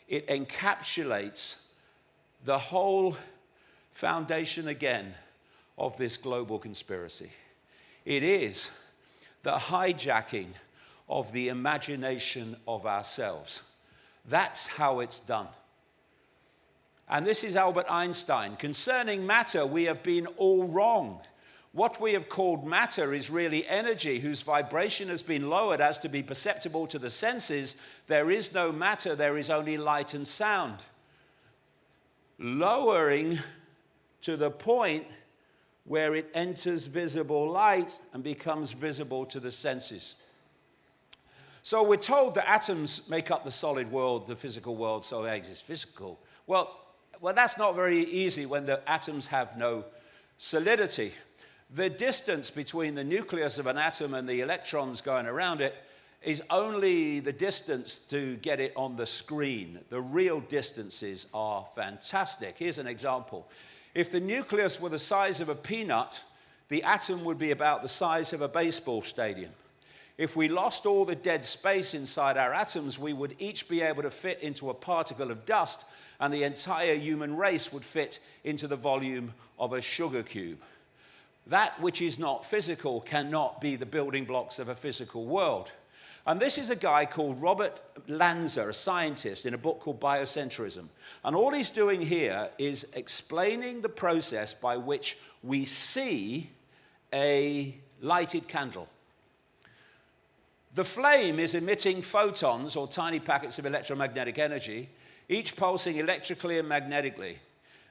it encapsulates the whole foundation again of this global conspiracy. It is the hijacking of the imagination of ourselves. That's how it's done. And this is Albert Einstein. Concerning matter, we have been all wrong. What we have called matter is really energy whose vibration has been lowered as to be perceptible to the senses. There is no matter, there is only light and sound. Lowering to the point where it enters visible light and becomes visible to the senses. So we're told that atoms make up the solid world, the physical world, so eggs is physical. Well, that's not very easy when the atoms have no solidity. The distance between the nucleus of an atom and the electrons going around it is only the distance to get it on the screen. The real distances are fantastic. Here's an example. If the nucleus were the size of a peanut, the atom would be about the size of a baseball stadium. If we lost all the dead space inside our atoms, we would each be able to fit into a particle of dust, and the entire human race would fit into the volume of a sugar cube. That which is not physical cannot be the building blocks of a physical world. And this is a guy called Robert Lanza, a scientist, in a book called Biocentrism. And all he's doing here is explaining the process by which we see a lighted candle. The flame is emitting photons, or tiny packets of electromagnetic energy, each pulsing electrically and magnetically.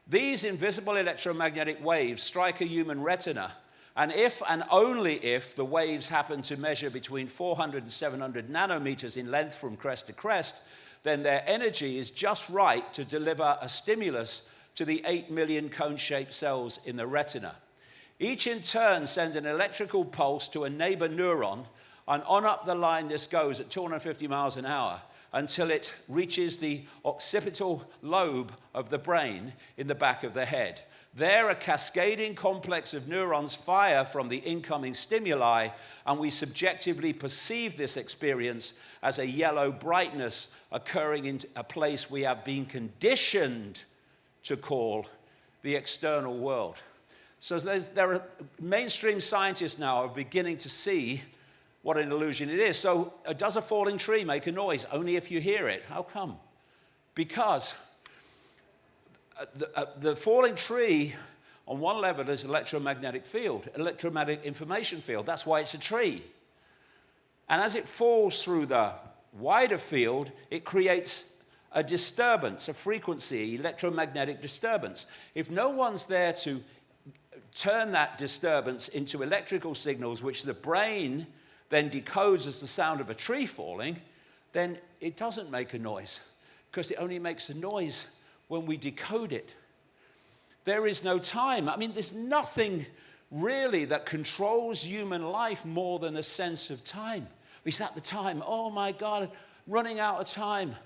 These invisible electromagnetic waves strike a human retina, and if and only if the waves happen to measure between 400 and 700 nanometers in length from crest to crest, then their energy is just right to deliver a stimulus to the 8 million cone-shaped cells in the retina. Each in turn send an electrical pulse to a neighbor neuron, and on up the line this goes at 250 miles an hour until it reaches the occipital lobe of the brain in the back of the head. There, a cascading complex of neurons fire from the incoming stimuli, and we subjectively perceive this experience as a yellow brightness occurring in a place we have been conditioned to call the external world. So there are mainstream scientists now are beginning to see what an illusion it is. So does a falling tree make a noise? Only if you hear it. How come? Because the falling tree, on one level, is electromagnetic field, electromagnetic information field. That's why it's a tree. And as it falls through the wider field, it creates a disturbance, a frequency, electromagnetic disturbance. If no one's there to turn that disturbance into electrical signals, which the brain then decodes as the sound of a tree falling, then it doesn't make a noise, because it only makes a noise when we decode it. There is no time. I mean, there's nothing really that controls human life more than a sense of time. Is that the time? Oh my God, running out of time.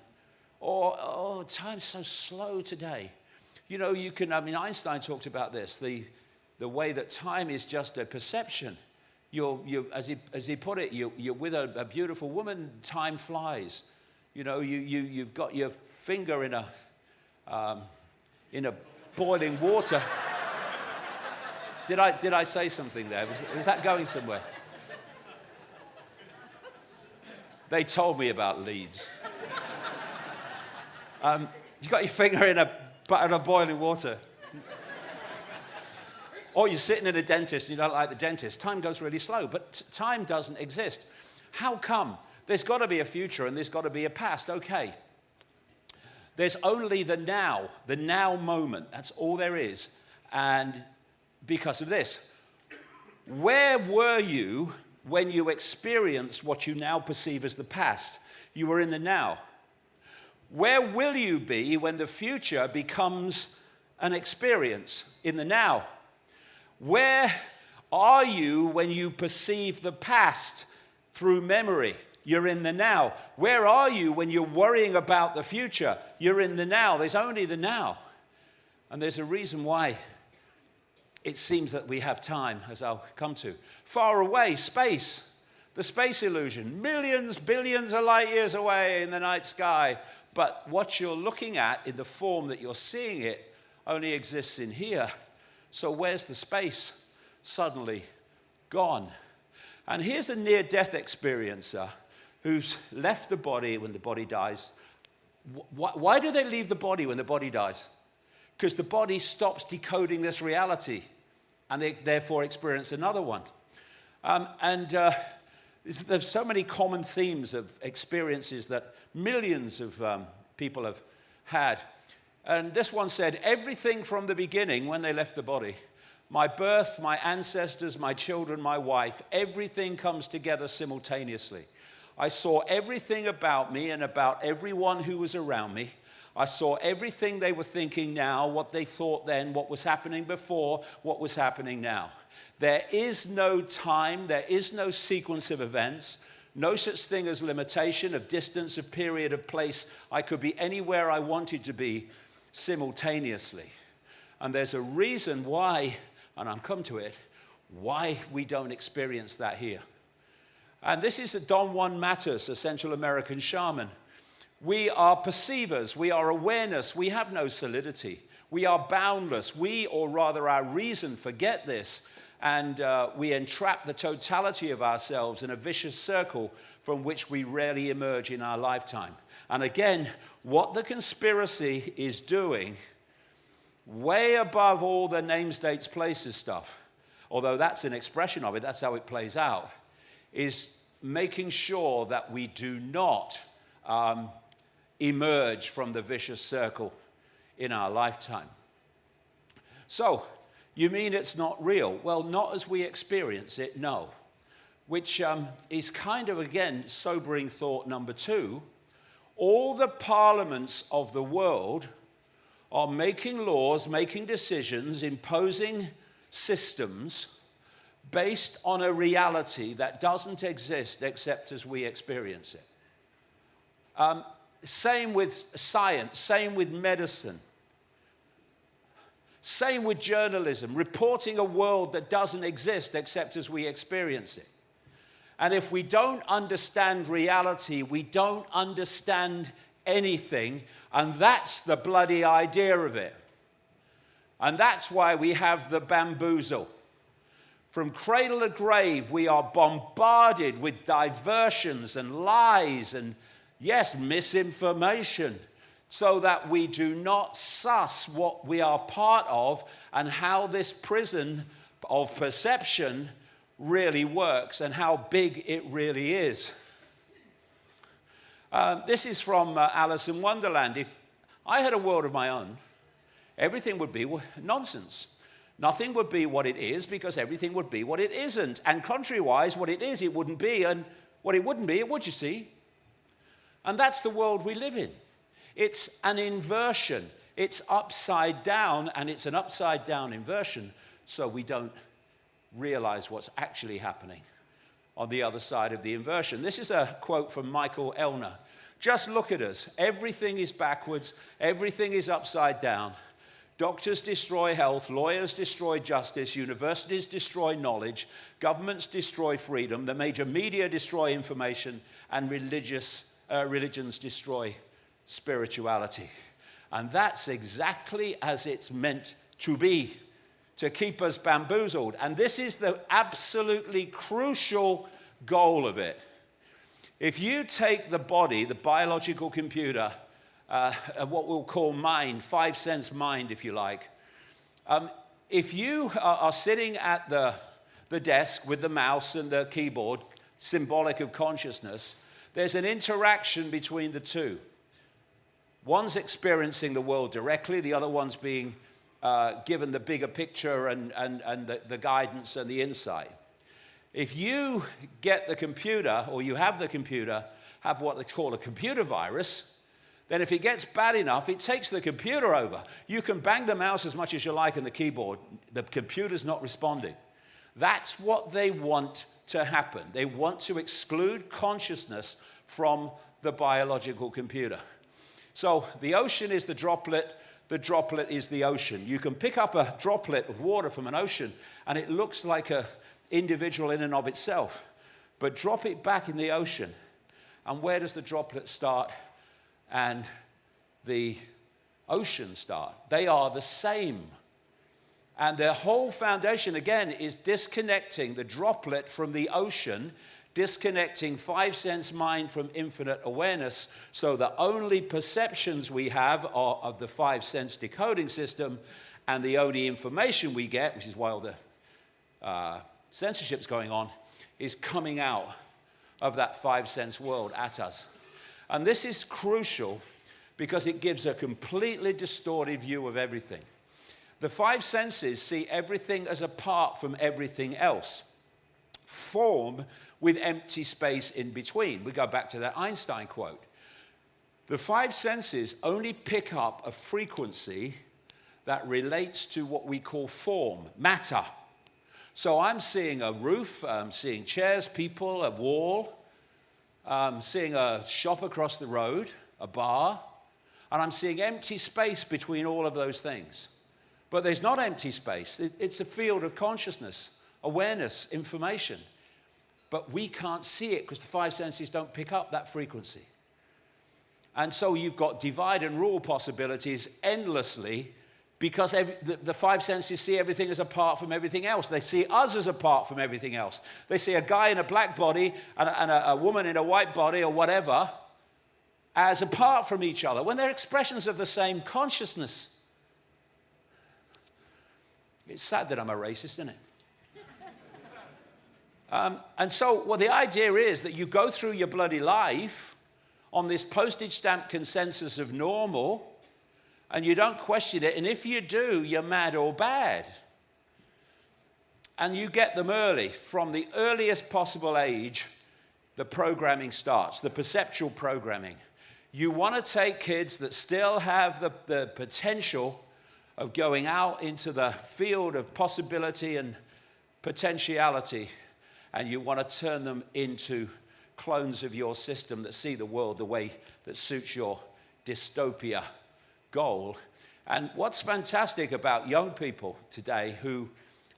Or, oh, time's so slow today. You know, Einstein talked about this, the way that time is just a perception. As he put it, you're with a beautiful woman, time flies. You know, you've got your finger in a boiling water. Did I say something there? Was that going somewhere? They told me about Leeds. You've got your finger in a boiling water. Or you're sitting in a dentist and you don't like the dentist. Time goes really slow, but time doesn't exist. How come? There's got to be a future and there's got to be a past. Okay. There's only the now moment. That's all there is. And because of this, where were you when you experienced what you now perceive as the past? You were in the now. Where will you be when the future becomes an experience? In the now. Where are you when you perceive the past through memory? You're in the now. Where are you when you're worrying about the future? You're in the now. There's only the now. And there's a reason why it seems that we have time, as I'll come to. Far away, space. The space illusion. Millions, billions of light years away in the night sky. But what you're looking at in the form that you're seeing it only exists in here. So where's the space? Suddenly gone. And here's a near-death experiencer who's left the body when the body dies. Why do they leave the body when the body dies? Because the body stops decoding this reality, and they therefore experience another one. There's so many common themes of experiences that millions of people have had. And this one said, everything from the beginning when they left the body, my birth, my ancestors, my children, my wife, everything comes together simultaneously. I saw everything about me and about everyone who was around me. I saw everything they were thinking now, what they thought then, what was happening before, what was happening now. There is no time, there is no sequence of events, no such thing as limitation of distance, of period, of place. I could be anywhere I wanted to be simultaneously. And there's a reason why, and I'll come to it, why we don't experience that here. And this is Don Juan Matus, a Central American shaman. We are perceivers, we are awareness, we have no solidity. We are boundless. We, or rather our reason, forget this, and we entrap the totality of ourselves in a vicious circle from which we rarely emerge in our lifetime. And again, what the conspiracy is doing, way above all the names, dates, places stuff, although that's an expression of it, that's how it plays out, is making sure that we do not emerge from the vicious circle in our lifetime. So, you mean it's not real? Well, not as we experience it, no. Which is kind of, again, sobering thought number two. All the parliaments of the world are making laws, making decisions, imposing systems based on a reality that doesn't exist except as we experience it. Same with science, same with medicine. Same with journalism, reporting a world that doesn't exist except as we experience it. And if we don't understand reality, we don't understand anything, and that's the bloody idea of it. And that's why we have the bamboozle. From cradle to grave, we are bombarded with diversions and lies and, yes, misinformation, so that we do not suss what we are part of and how this prison of perception really works and how big it really is. This is from Alice in Wonderland. If I had a world of my own, everything would be nonsense. Nothing would be what it is because everything would be what it isn't. And contrariwise, what it is, it wouldn't be. And what it wouldn't be, it would, you see. And that's the world we live in. It's an inversion. It's upside down, and it's an upside down inversion, so we don't realize what's actually happening on the other side of the inversion. This is a quote from Michael Elner. Just look at us. Everything is backwards. Everything is upside down. Doctors destroy health. Lawyers destroy justice. Universities destroy knowledge. Governments destroy freedom. The major media destroy information. And religions destroy spirituality. And that's exactly as it's meant to be, to keep us bamboozled. And this is the absolutely crucial goal of it. If you take the body, the biological computer, what we'll call mind, 5 sense mind, if you like, if you are sitting at the desk with the mouse and the keyboard, symbolic of consciousness, there's an interaction between the two. One's experiencing the world directly, the other one's being given the bigger picture and the guidance and the insight. If you get the computer, or you have the computer, have what they call a computer virus, then if it gets bad enough, it takes the computer over. You can bang the mouse as much as you like and the keyboard. The computer's not responding. That's what they want to happen. They want to exclude consciousness from the biological computer. So the ocean is the droplet is the ocean. You can pick up a droplet of water from an ocean, and it looks like an individual in and of itself. But drop it back in the ocean, and where does the droplet start and the ocean start? They are the same. And their whole foundation, again, is disconnecting the droplet from the ocean, disconnecting 5 sense mind from infinite awareness, so the only perceptions we have are of the 5 sense decoding system, and the only information we get, which is why all the censorship's going on, is coming out of that 5 sense world at us. And this is crucial because it gives a completely distorted view of everything. The 5 senses see everything as apart from everything else. Form with empty space in between. We go back to that Einstein quote. The 5 senses only pick up a frequency that relates to what we call form, matter. So I'm seeing a roof, I'm seeing chairs, people, a wall, I'm seeing a shop across the road, a bar, and I'm seeing empty space between all of those things. But there's not empty space. It's a field of consciousness, awareness, information. But we can't see it because the 5 senses don't pick up that frequency. And so you've got divide and rule possibilities endlessly because the 5 senses see everything as apart from everything else. They see us as apart from everything else. They see a guy in a black body and a woman in a white body or whatever as apart from each other when they're expressions of the same consciousness. It's sad that I'm a racist, isn't it? And so, well, the idea is that you go through your bloody life on this postage stamp consensus of normal, and you don't question it, and if you do, you're mad or bad. And you get them early. From the earliest possible age, the programming starts, the perceptual programming. You want to take kids that still have the potential of going out into the field of possibility and potentiality, and you want to turn them into clones of your system that see the world the way that suits your dystopia goal. And what's fantastic about young people today who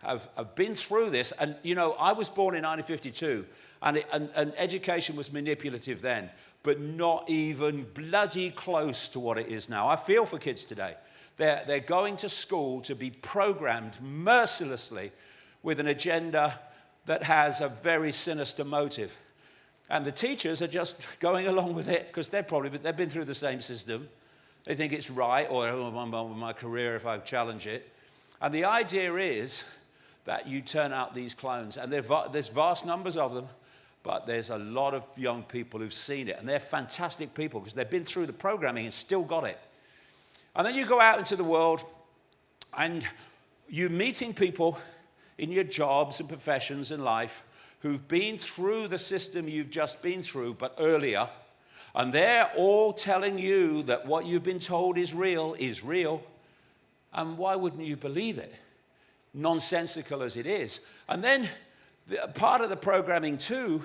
have been through this, and you know, I was born in 1952, and education was manipulative then, but not even bloody close to what it is now. I feel for kids today. They're going to school to be programmed mercilessly with an agenda that has a very sinister motive. And the teachers are just going along with it because they've been through the same system. They think it's right, or my career if I challenge it. And the idea is that you turn out these clones, and there's vast numbers of them, but there's a lot of young people who've seen it, and they're fantastic people because they've been through the programming and still got it. And then you go out into the world, and you're meeting people in your jobs and professions in life who've been through the system you've just been through, but earlier, And they're all telling you that what you've been told is real is real. And why wouldn't you believe it? Nonsensical as it is. And then part of the programming too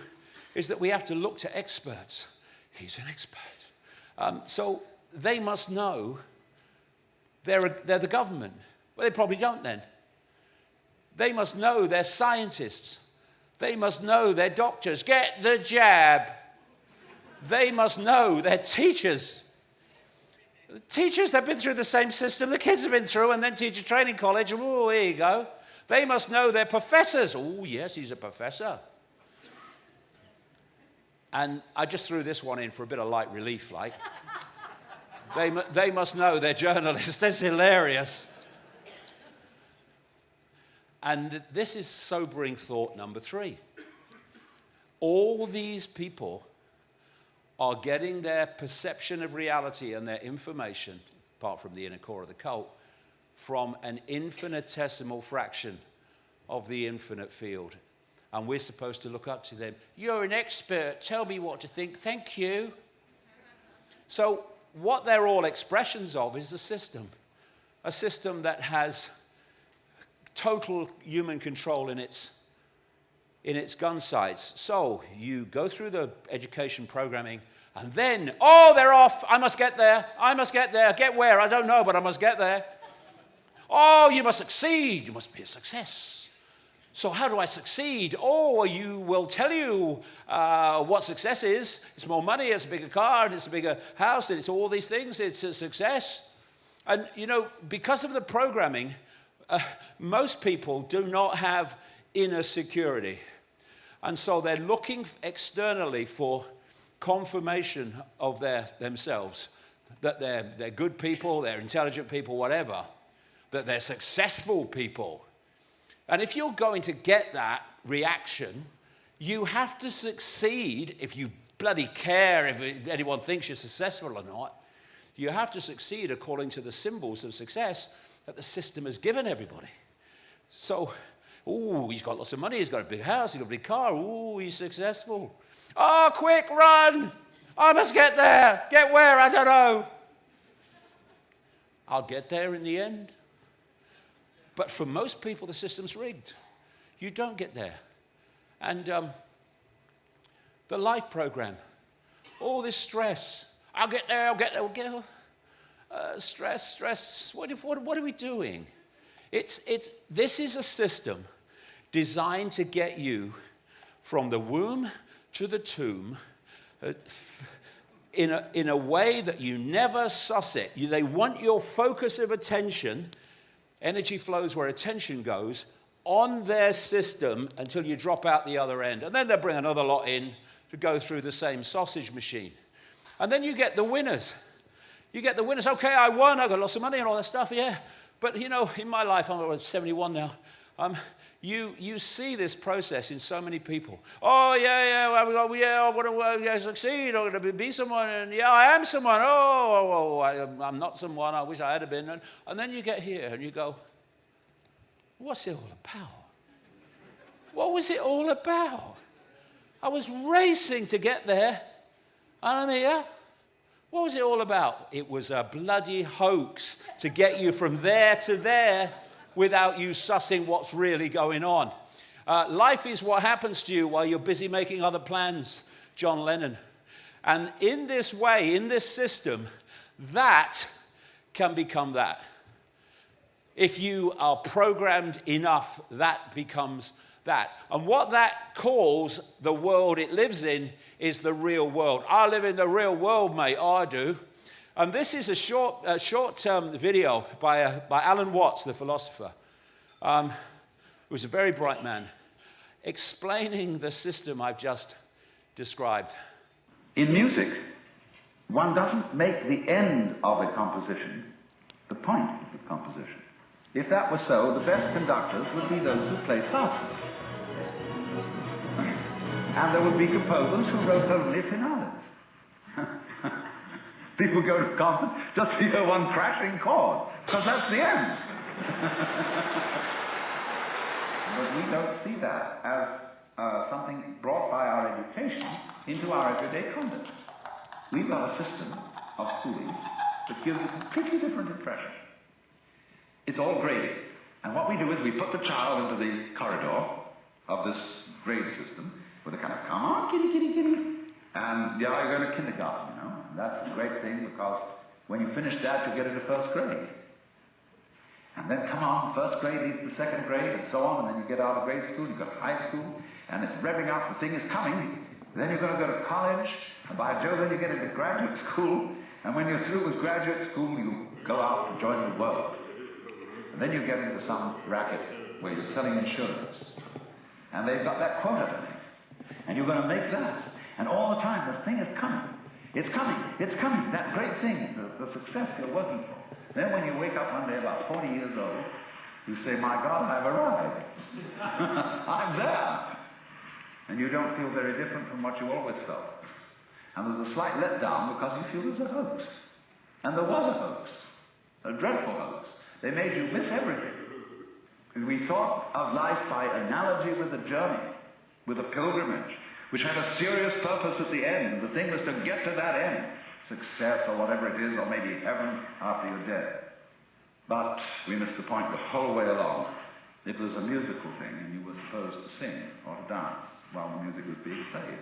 is that we have to look to experts. He's an expert. So they must know they're the government. Well, they probably don't then. They must know they're scientists. They must know they're doctors. Get the jab. They must know they're teachers. The teachers, they've been through the same system the kids have been through, and then teacher training college, and oh, here you go. They must know they're professors. Oh, yes, he's a professor. And I just threw this one in for a bit of light relief, like. They must know they're journalists. That's hilarious. And this is sobering thought number 3. All these people are getting their perception of reality and their information, apart from the inner core of the cult, from an infinitesimal fraction of the infinite field. And we're supposed to look up to them. You're an expert. Tell me what to think. Thank you. So what they're all expressions of is a system that has total human control in its gun sights. So you go through the education programming, and then, oh, they're off. I must get there. I must get there. Get where? I don't know, but I must get there. Oh, you must succeed. You must be a success. So how do I succeed? Oh, you will tell you what success is. It's more money, it's a bigger car, and it's a bigger house, and it's all these things. It's a success. And, you know, because of the programming, most people do not have inner security. And so they're looking externally for confirmation of themselves, that they're good people, they're intelligent people, whatever, that they're successful people. And if you're going to get that reaction, you have to succeed. If you bloody care if anyone thinks you're successful or not, you have to succeed according to the symbols of success that the system has given everybody. So, ooh, he's got lots of money, he's got a big house, he's got a big car, ooh, he's successful. Oh, quick, run! I must get there. Get where? I don't know. I'll get there in the end. But for most people, the system's rigged. You don't get there. And the life program, all this stress. I'll get there, I'll get there, stress. What are we doing? This is a system designed to get you from the womb to the tomb in a way that you never suss it. They want your focus of attention. Energy flows where attention goes on their system until you drop out the other end. And then they'll bring another lot in to go through the same sausage machine. And then you get the winners. You get the winners. Okay, I won. I got lots of money and all that stuff, yeah. But, you know, in my life, I'm 71 now, you see this process in so many people. Oh, yeah, I want to succeed. I'm going to be someone. And, yeah, I am someone. I'm not someone. I wish I had been. And then you get here and you go, what's it all about? What was it all about? I was racing to get there, and I'm here. What was it all about? It was a bloody hoax to get you from there to there without you sussing what's really going on. Life is what happens to you while you're busy making other plans, John Lennon. And in this way, in this system, that can become that. If you are programmed enough, that becomes that. And what that calls the world it lives in is the real world. I live in the real world, mate. I do. And this is a short-term video by Alan Watts, the philosopher, who was a very bright man, explaining the system I've just described. In music, one doesn't make the end of a composition the point of the composition. If that were so, the best conductors would be those who play fastest. And there would be composers who wrote only finales. People go to concert just to hear one crashing chord, because that's the end. But we don't see that as something brought by our education into our everyday conduct. we've got a system of schooling that gives a completely different impression. It's all graded. And what we do is we put the child into the corridor of this grade system with a kind of, come on, kitty, kitty, kitty. And yeah, you're going to kindergarten, you know. And that's a great thing because when you finish that, you get into first grade. And then come on, first grade leads to second grade and so on, and then you get out of grade school, you've got high school, and it's revving up, the thing is coming. Then you're going to go to college, and by Jove, then you get into graduate school, and when you're through with graduate school, you go out and join the world. And then you get into some racket where you're selling insurance. And they've got that quota to make. And you're going to make that. And all the time, the thing is coming. It's coming. It's coming. That great thing, the success you're working for. Then when you wake up one day about 40 years old, you say, my God, I've arrived. I'm there. And you don't feel very different from what you always felt. And there's a slight letdown because you feel there's a hoax. And there was a hoax. A dreadful hoax. They made you miss everything. Because we thought of life by analogy with a journey, with a pilgrimage, which had a serious purpose at the end. The thing was to get to that end. Success or whatever it is, or maybe heaven after you're dead. But we missed the point the whole way along. It was a musical thing, and you were supposed to sing or to dance while the music was being played.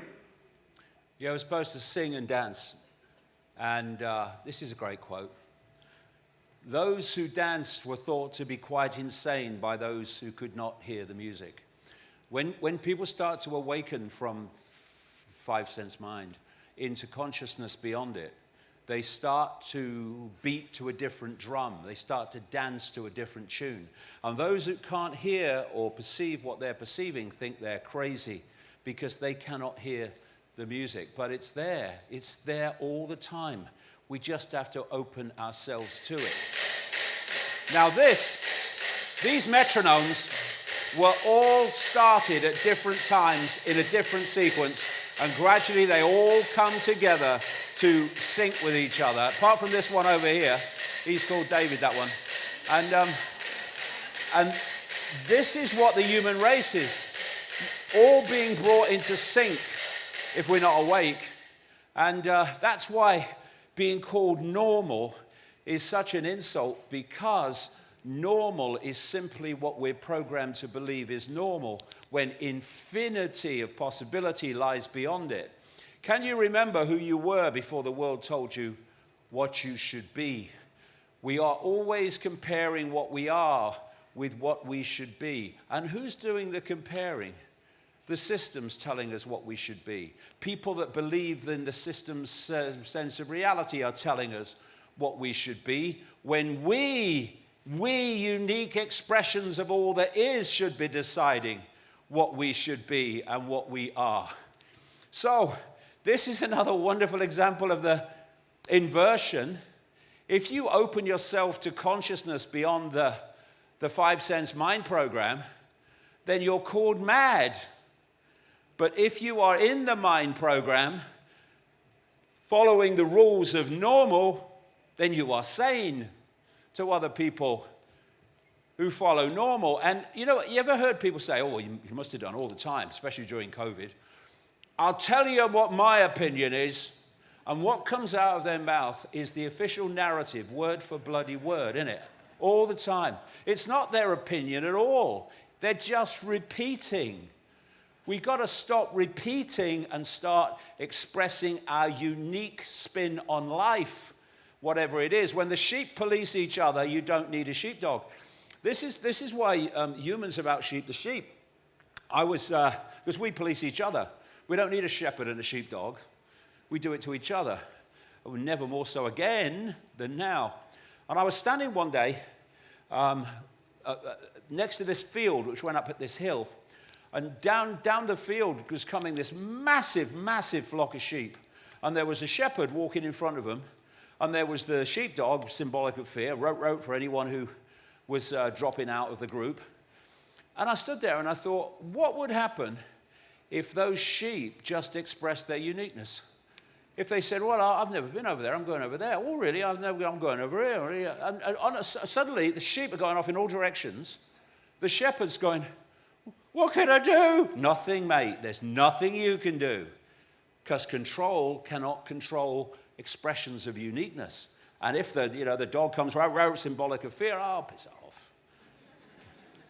You were supposed to sing and dance. And this is a great quote. Those who danced were thought to be quite insane by those who could not hear the music. When people start to awaken from five-sense mind into consciousness beyond it, they start to beat to a different drum. They start to dance to a different tune. And those who can't hear or perceive what they're perceiving think they're crazy because they cannot hear the music. But it's there. It's there all the time. We just have to open ourselves to it. Now these metronomes were all started at different times in a different sequence, and gradually they all come together to sync with each other. Apart from this one over here, he's called David, that one. And this is what the human race is, all being brought into sync if we're not awake. And that's why being called normal is such an insult, because normal is simply what we're programmed to believe is normal, when infinity of possibility lies beyond it. Can you remember who you were before the world told you what you should be? We are always comparing what we are with what we should be. And who's doing the comparing? The system's telling us what we should be. People that believe in the system's sense of reality are telling us what we should be, when we unique expressions of all that is should be deciding what we should be and what we are. So this is another wonderful example of the inversion. If you open yourself to consciousness beyond the five-sense mind program, then you're called mad. But if you are in the mind program, following the rules of normal, then you are sane to other people who follow normal. And you know, you ever heard people say, oh, you must have done all the time, especially during COVID. I'll tell you what my opinion is, and what comes out of their mouth is the official narrative, word for bloody word, isn't it? All the time. It's not their opinion at all. They're just repeating. We've got to stop repeating and start expressing our unique spin on life, whatever it is. When the sheep police each other, you don't need a sheepdog. This is why humans have out-sheep the sheep. Because we police each other. We don't need a shepherd and a sheepdog. We do it to each other. And never more so again than now. And I was standing one day next to this field, which went up at this hill. And down the field was coming this massive, massive flock of sheep. And there was a shepherd walking in front of them. And there was the sheepdog, symbolic of fear, wrote for anyone who was dropping out of the group. And I stood there and I thought, what would happen if those sheep just expressed their uniqueness? If they said, well, I've never been over there, I'm going over there. Oh, really? I'm going over here. And suddenly, the sheep are going off in all directions. The shepherd's going, what can I do? Nothing, mate. There's nothing you can do. because control cannot control expressions of uniqueness. And if the dog comes right, symbolic of fear, oh, piss off.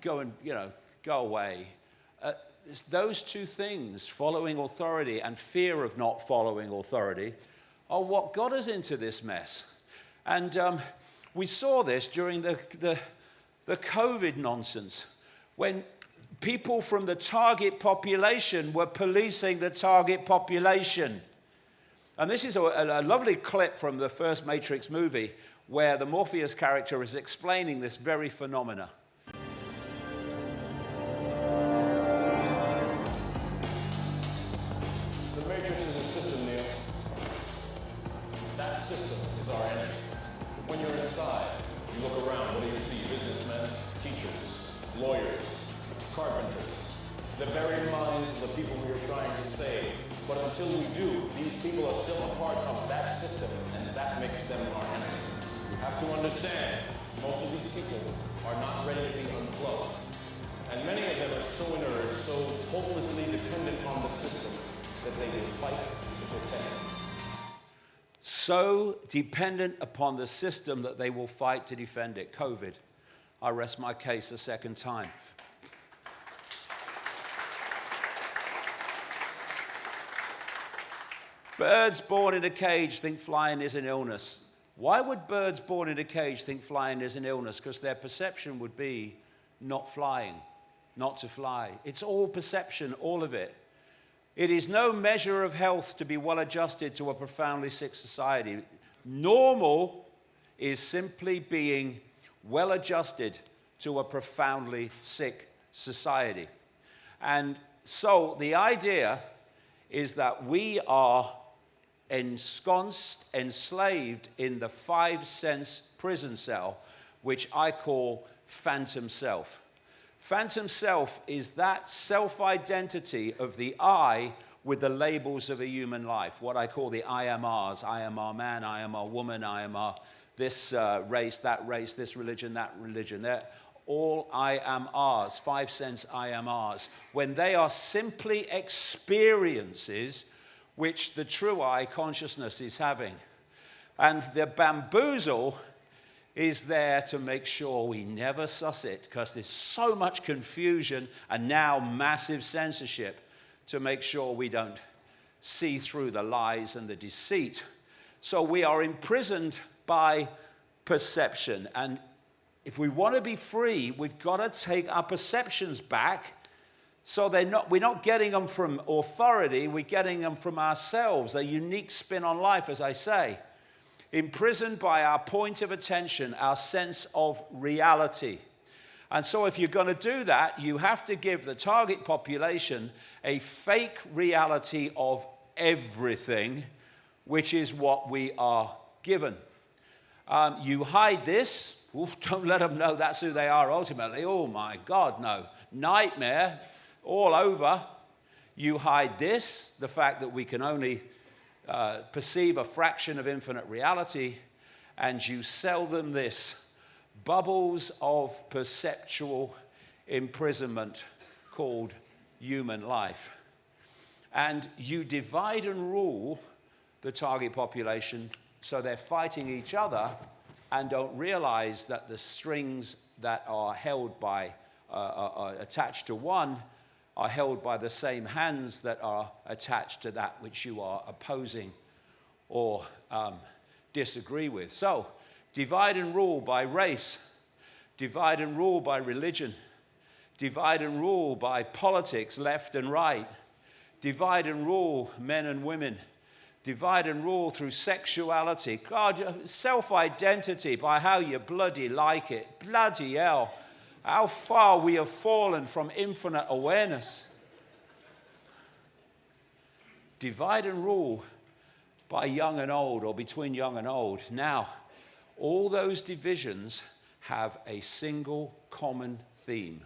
Go and, go away. Those two things, following authority and fear of not following authority, are what got us into this mess. And we saw this during the COVID nonsense, when people from the target population were policing the target population. And this is a lovely clip from the first Matrix movie where the Morpheus character is explaining this very phenomena. The Matrix is a system, Neil. That system is our enemy. When you're inside, you look around, what do you see? Businessmen, teachers, lawyers, carpenters, the very minds of the people we are trying to save. But until we do, these people are still a part of that system, and that makes them our enemy. You have to understand, most of these people are not ready to be unplugged. And many of them are so inert, so hopelessly dependent on the system, that they will fight to protect it. So dependent upon the system that they will fight to defend it. COVID. I rest my case a second time. Birds born in a cage think flying is an illness. Why would birds born in a cage think flying is an illness? Because their perception would be not flying, not to fly. It's all perception, all of it. It is no measure of health to be well adjusted to a profoundly sick society. Normal is simply being well adjusted to a profoundly sick society. And so the idea is that we are ensconced, enslaved in the 5-sense prison cell, which I call phantom self. Phantom self is that self-identity of the I with the labels of a human life, what I call the I am Rs. I am our man, I am our woman, I am our this race, this religion, that religion. They're all I am Rs, 5-sense I am Rs, when they are simply experiences which the true I consciousness is having. And the bamboozle is there to make sure we never suss it, because there's so much confusion and now massive censorship to make sure we don't see through the lies and the deceit. So we are imprisoned by perception. And if we want to be free, we've got to take our perceptions back. So we're not getting them from authority, we're getting them from ourselves, a unique spin on life, as I say. Imprisoned by our point of attention, our sense of reality. And so if you're going to do that, you have to give the target population a fake reality of everything, which is what we are given. You hide this. Ooh, don't let them know that's who they are ultimately. Oh my God, no. Nightmare all over. You hide this, the fact that we can only perceive a fraction of infinite reality, and you sell them this. Bubbles of perceptual imprisonment called human life. And you divide and rule the target population so they're fighting each other and don't realize that the strings that are held by, are attached to one, are held by the same hands that are attached to that which you are opposing or disagree with. So, divide and rule by race, divide and rule by religion, divide and rule by politics, left and right, divide and rule men and women, divide and rule through sexuality, God, self-identity by how you bloody like it. Bloody hell, how far we have fallen from infinite awareness. Divide and rule by young and old, or between young and old. Now, all those divisions have a single common theme.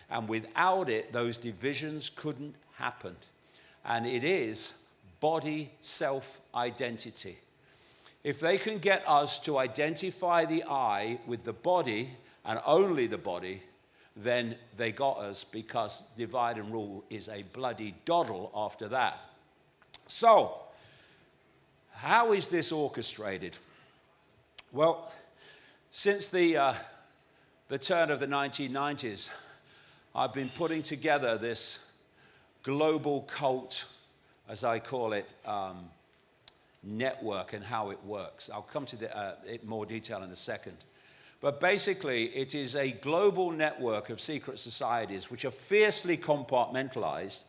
And without it, those divisions couldn't happen. And it is body self-identity. If they can get us to identify the I with the body, and only the body, then they got us, because divide and rule is a bloody doddle after that. So, how is this orchestrated? Well, since the turn of the 1990s, I've been putting together this global cult, as I call it, network and how it works. I'll come to it in more detail in a second. But basically, it is a global network of secret societies which are fiercely compartmentalized.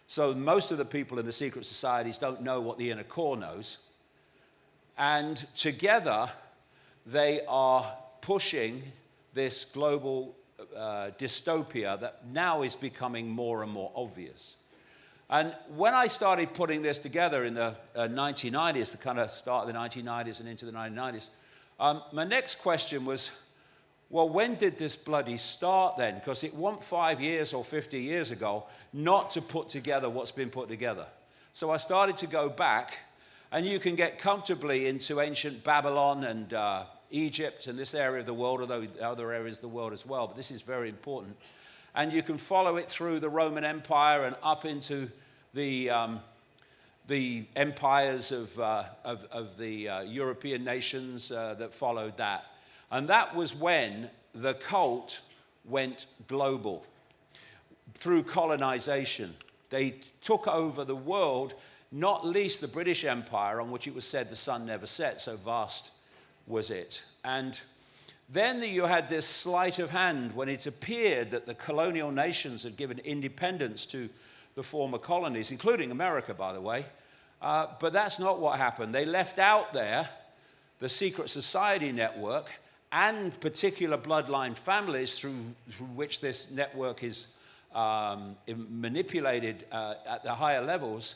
So most of the people in the secret societies don't know what the inner core knows. And together, they are pushing this global dystopia that now is becoming more and more obvious. And when I started putting this together in the 1990s, the kind of start of the 1990s and into the 1990s, my next question was, well, when did this bloody start then? Because it wasn't 5 years or 50 years ago not to put together what's been put together. So I started to go back, and you can get comfortably into ancient Babylon and Egypt and this area of the world, although other areas of the world as well, but this is very important. And you can follow it through the Roman Empire and up into the empires of the European nations that followed that. And that was when the cult went global through colonization. They took over the world, not least the British Empire, on which it was said the sun never set, so vast was it. And then you had this sleight of hand when it appeared that the colonial nations had given independence to the former colonies, including America, by the way. But that's not what happened. They left out there the secret society network and particular bloodline families through which this network is manipulated at the higher levels.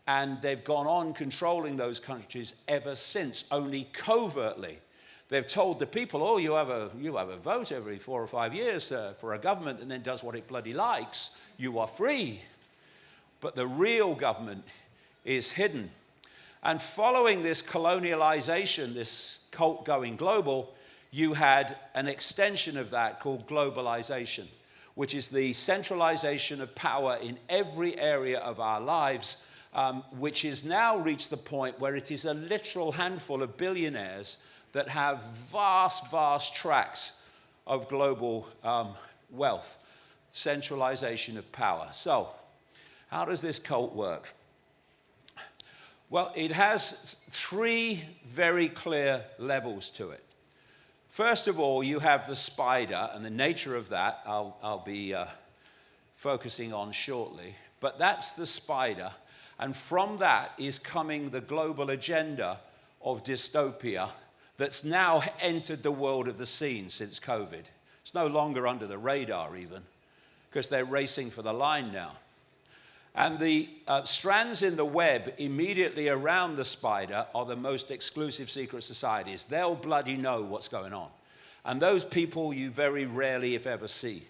And they've gone on controlling those countries ever since, only covertly. They've told the people, oh, you have a vote every 4 or 5 years for a government and then does what it bloody likes. You are free. But the real government is hidden. And following this colonialization, this cult going global, you had an extension of that called globalization, which is the centralization of power in every area of our lives, which has now reached the point where it is a literal handful of billionaires that have vast, vast tracts of global wealth. Centralization of power. So, how does this cult work? Well, it has 3 very clear levels to it. First of all, you have the spider, and the nature of that I'll be focusing on shortly. But that's the spider, and from that is coming the global agenda of dystopia that's now entered the world of the scene since COVID. It's no longer under the radar even, because they're racing for the line now. And the strands in the web immediately around the spider are the most exclusive secret societies. They'll bloody know what's going on. And those people you very rarely, if ever, see.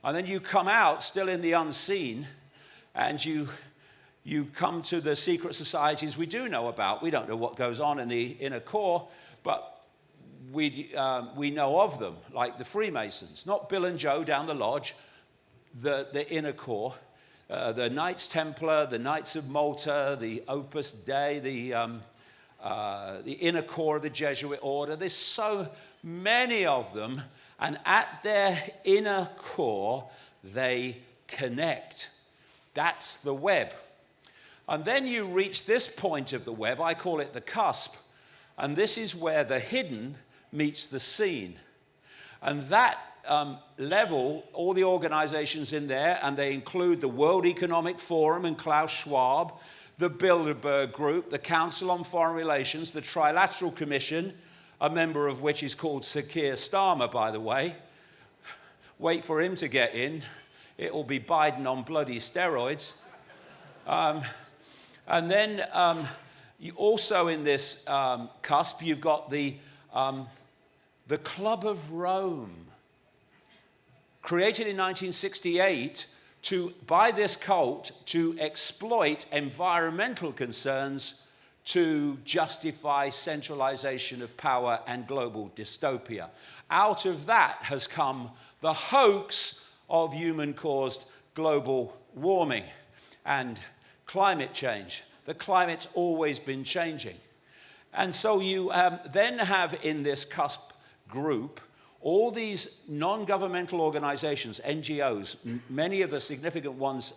And then you come out, still in the unseen, and you come to the secret societies we do know about. We don't know what goes on in the inner core, but we know of them, like the Freemasons. Not Bill and Joe down the lodge, the inner core. The Knights Templar, the Knights of Malta, the Opus Dei, the inner core of the Jesuit order. There's so many of them, and at their inner core, they connect. That's the web. And then you reach this point of the web, I call it the cusp, and this is where the hidden meets the seen. And that level, all the organizations in there, and they include the World Economic Forum and Klaus Schwab, the Bilderberg Group, the Council on Foreign Relations, the Trilateral Commission, a member of which is called Sir Keir Starmer, by the way. Wait for him to get in. It will be Biden on bloody steroids. And then you also in this cusp, you've got the Club of Rome, created in 1968 by this cult to exploit environmental concerns to justify centralization of power and global dystopia. Out of that has come the hoax of human-caused global warming and climate change. the climate's always been changing. And so you then have in this cusp group all these non-governmental organizations, NGOs, many of the significant ones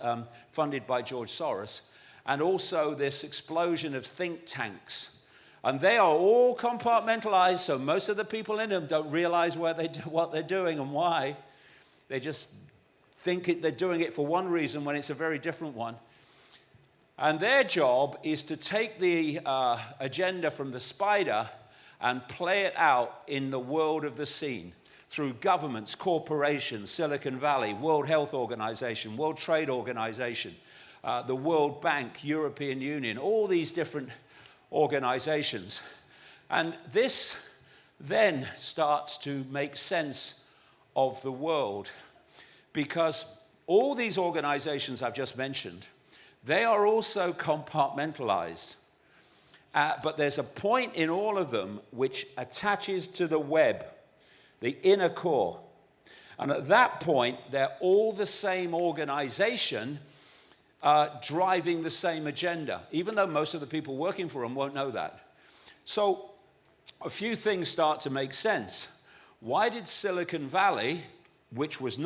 funded by George Soros, and also this explosion of think tanks. And they are all compartmentalized, so most of the people in them don't realize what they're doing and why. They just think they're doing it for one reason when it's a very different one. And their job is to take the agenda from the spider and play it out in the world of the scene through governments, corporations, Silicon Valley, World Health Organization, World Trade Organization, the World Bank, European Union, all these different organizations. And this then starts to make sense of the world, because all these organizations I've just mentioned, they are also compartmentalized. But there's a point in all of them which attaches to the web, the inner core. And at that point, they're all the same organization driving the same agenda, even though most of the people working for them won't know that. So a few things start to make sense. Why did Silicon Valley, which was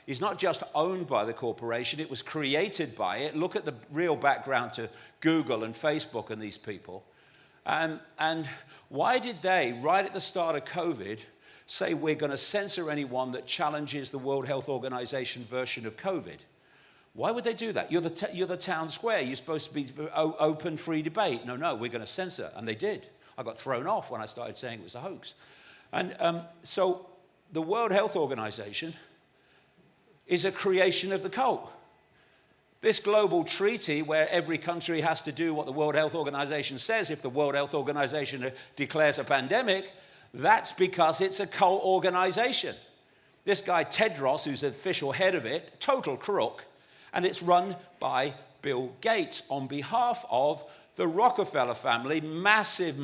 is not just owned by the corporation, it was created by it. Look at the real background to Google and Facebook and these people. And why did they, right at the start of COVID, say we're going to censor anyone that challenges the World Health Organization version of COVID? Why would they do that? You're the town square. You're supposed to be open, free debate. No, we're going to censor. And they did. I got thrown off when I started saying it was a hoax. And so the World Health Organization is a creation of the cult. This global treaty where every country has to do what the World Health Organization says if the World Health Organization declares a pandemic, that's because it's a cult organization. This guy Tedros, who's the official head of it, total crook, and it's run by Bill Gates on behalf of the Rockefeller family, massive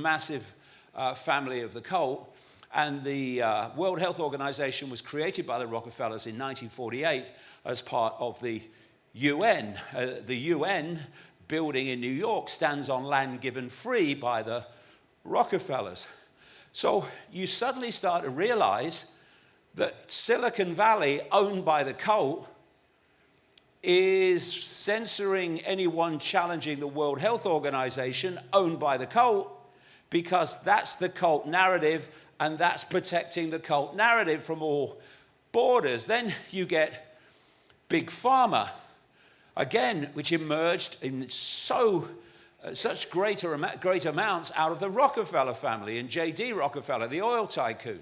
family of the cult. And the World Health Organization was created by the Rockefellers in 1948 as part of the UN. The UN building in New York stands on land given free by the Rockefellers. So you suddenly start to realize that Silicon Valley, owned by the cult, is censoring anyone challenging the World Health Organization, owned by the cult, because that's the cult narrative, and that's protecting the cult narrative from all borders. Then you get Big Pharma, again, which emerged in such great amounts out of the Rockefeller family and J.D. Rockefeller, the oil tycoon.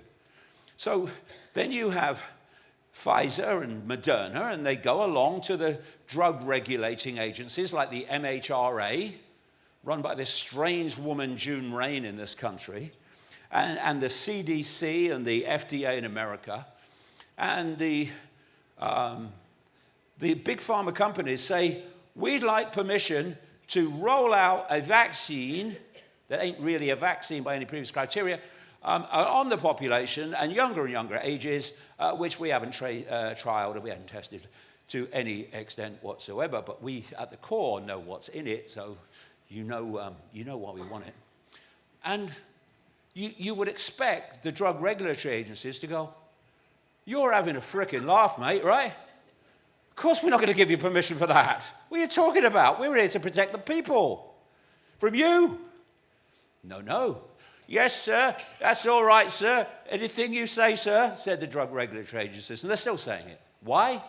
So then you have Pfizer and Moderna, and they go along to the drug regulating agencies like the MHRA, run by this strange woman, June Rain, in this country, and the CDC and the FDA in America. And the big pharma companies say, we'd like permission to roll out a vaccine that ain't really a vaccine by any previous criteria on the population and younger ages, which we haven't trialed and we haven't tested to any extent whatsoever. But we, at the core, know what's in it, so you know why we want it. And you would expect the drug regulatory agencies to go, you're having a frickin' laugh, mate, right? Of course we're not going to give you permission for that. What are you talking about? We're here to protect the people. From you? No. Yes, sir. That's all right, sir. Anything you say, sir, said the drug regulatory agencies. And they're still saying it. Why?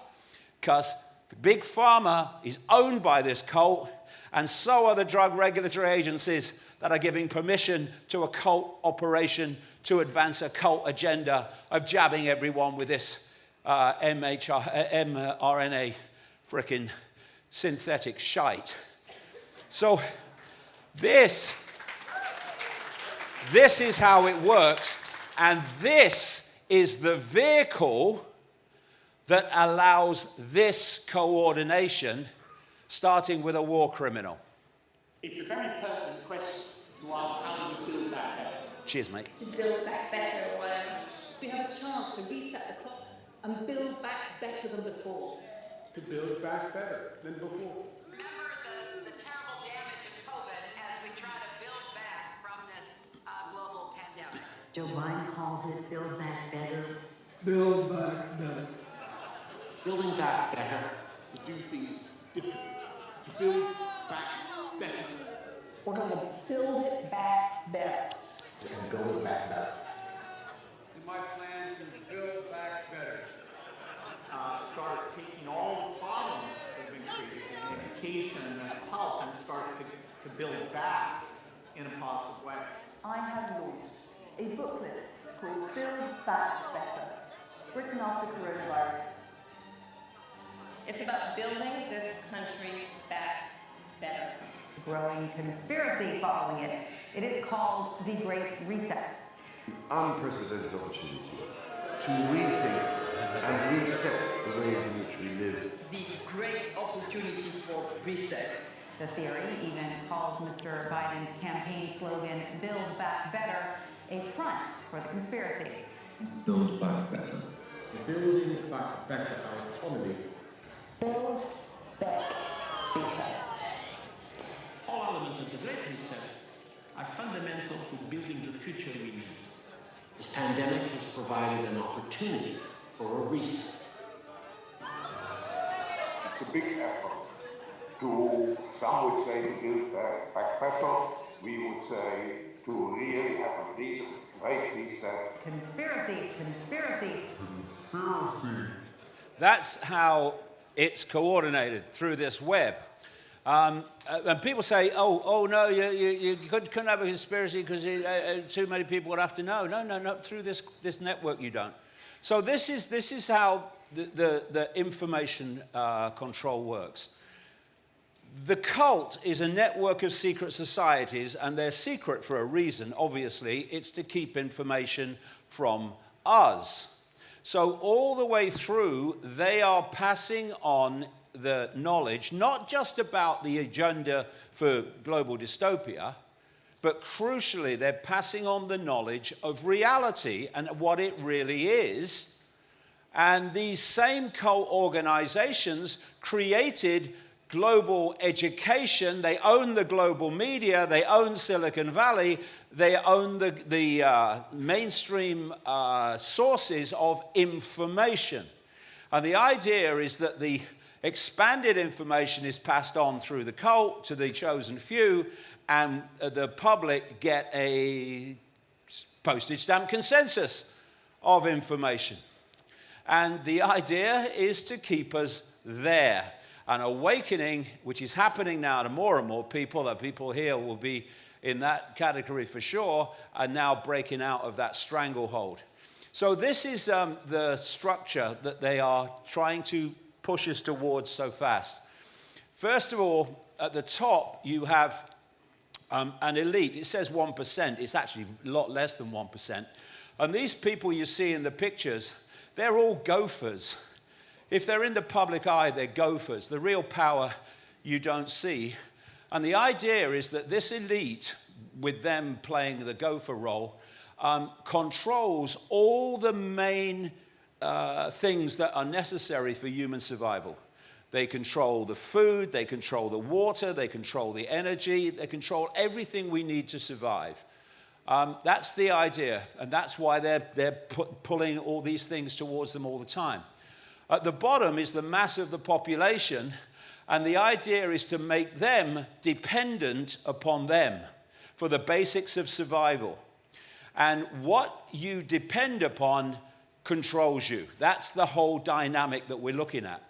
Because Big Pharma is owned by this cult, and so are the drug regulatory agencies that are giving permission to a cult operation to advance a cult agenda of jabbing everyone with this mRNA frickin' synthetic shite. So this is how it works, and this is the vehicle that allows this coordination, starting with a war criminal. It's a very pertinent question to ask how you build back better. Cheers, mate. To build back better or whatever. We have a chance to reset the clock and build back better than before. To build back better than before. Remember the terrible damage Joe Biden calls it Build Back Better. Build back better. Building back better. To do things differently. To build back better. We're going to build it back better. And build it back better. My plan to build back better. Start taking all the problems that have been created in education and health and start to build back in a positive way. I have launched a booklet called Build Back Better, written after coronavirus. It's about building this country back better. Growing conspiracy following it. It is called the Great Reset. Unprecedented opportunity to rethink and reset the ways in which we live. The great opportunity for reset. The theory even calls Mr. Biden's campaign slogan, Build Back Better, a front for the conspiracy. Build back better. Building back better our economy. Build back better. All elements of the Great Reset are fundamental to building the future we need. This pandemic has provided an opportunity for a reset. It's a big effort to, some would say, to build back better. We would say to really have a reset, great reset. Conspiracy, conspiracy. That's how it's coordinated through this web. And people say, oh no, you couldn't have a conspiracy because too many people would have to know. No, through this network you don't. So this is how the information control works. The cult is a network of secret societies, and they're secret for a reason, obviously. It's to keep information from us. So all the way through, they are passing on the knowledge, not just about the agenda for global dystopia, but crucially, they're passing on the knowledge of reality and what it really is. And these same cult organizations created global education. They own the global media. They own Silicon Valley. They own the mainstream sources of information. And the idea is that the expanded information is passed on through the cult to the chosen few, and the public get a postage stamp consensus of information. And the idea is to keep us there. An awakening, which is happening now to more and more people, that people here will be in that category for sure, are now breaking out of that stranglehold. So this is the structure that they are trying to push us towards so fast. First of all, at the top, you have an elite. It says 1%. It's actually a lot less than 1%. And these people you see in the pictures, they're all gophers. If they're in the public eye, they're gophers. The real power you don't see. And the idea is that this elite, with them playing the gopher role, controls all the main things that are necessary for human survival. They control the food, they control the water, they control the energy, they control everything we need to survive. That's the idea, and that's why they're pulling all these things towards them all the time. At the bottom is the mass of the population, and the idea is to make them dependent upon them for the basics of survival. And what you depend upon controls you. That's the whole dynamic that we're looking at.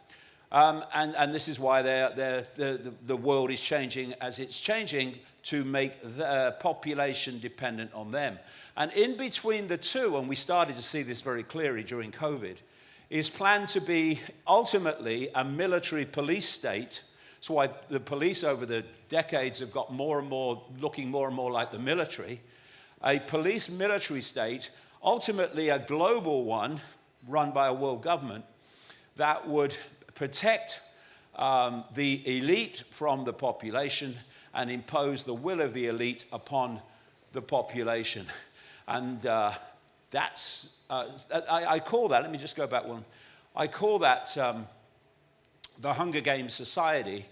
And this is why the world is changing as it's changing, to make the population dependent on them. And in between the two, and we started to see this very clearly during COVID, is planned to be ultimately a military police state. That's why the police over the decades have got more and more, looking more and more like the military. A police military state, ultimately a global one, run by a world government, that would protect the elite from the population and impose the will of the elite upon the population. And that's, I call that, let me just go back one, I call that the Hunger Games Society.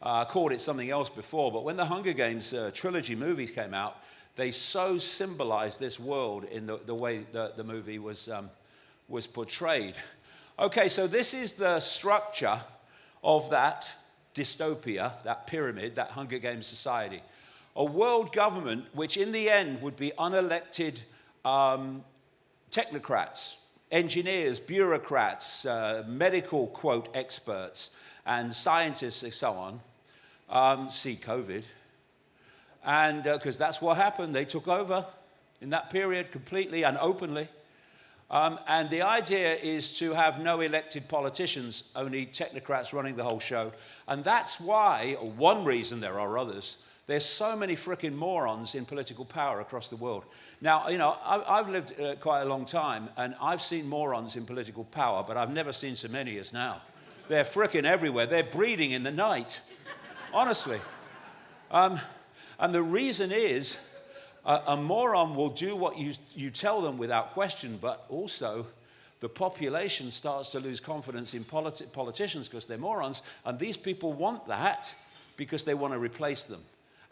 I called it something else before, but when the Hunger Games trilogy movies came out, They so symbolize this world in the way the movie was portrayed. Okay, so this is the structure of that dystopia, that pyramid, that Hunger Games society. A world government which in the end would be unelected technocrats, engineers, bureaucrats, medical, quote, experts, and scientists and so on. See COVID. And because that's what happened. They took over in that period completely and openly. And the idea is to have no elected politicians, only technocrats running the whole show. And that's why, or one reason, there are others, there's so many frickin' morons in political power across the world. Now, you know, I've lived quite a long time, and I've seen morons in political power, but I've never seen so many as now. They're frickin' everywhere. They're breeding in the night, honestly. And the reason is, a moron will do what you tell them without question, but also the population starts to lose confidence in politicians because they're morons, and these people want that because they want to replace them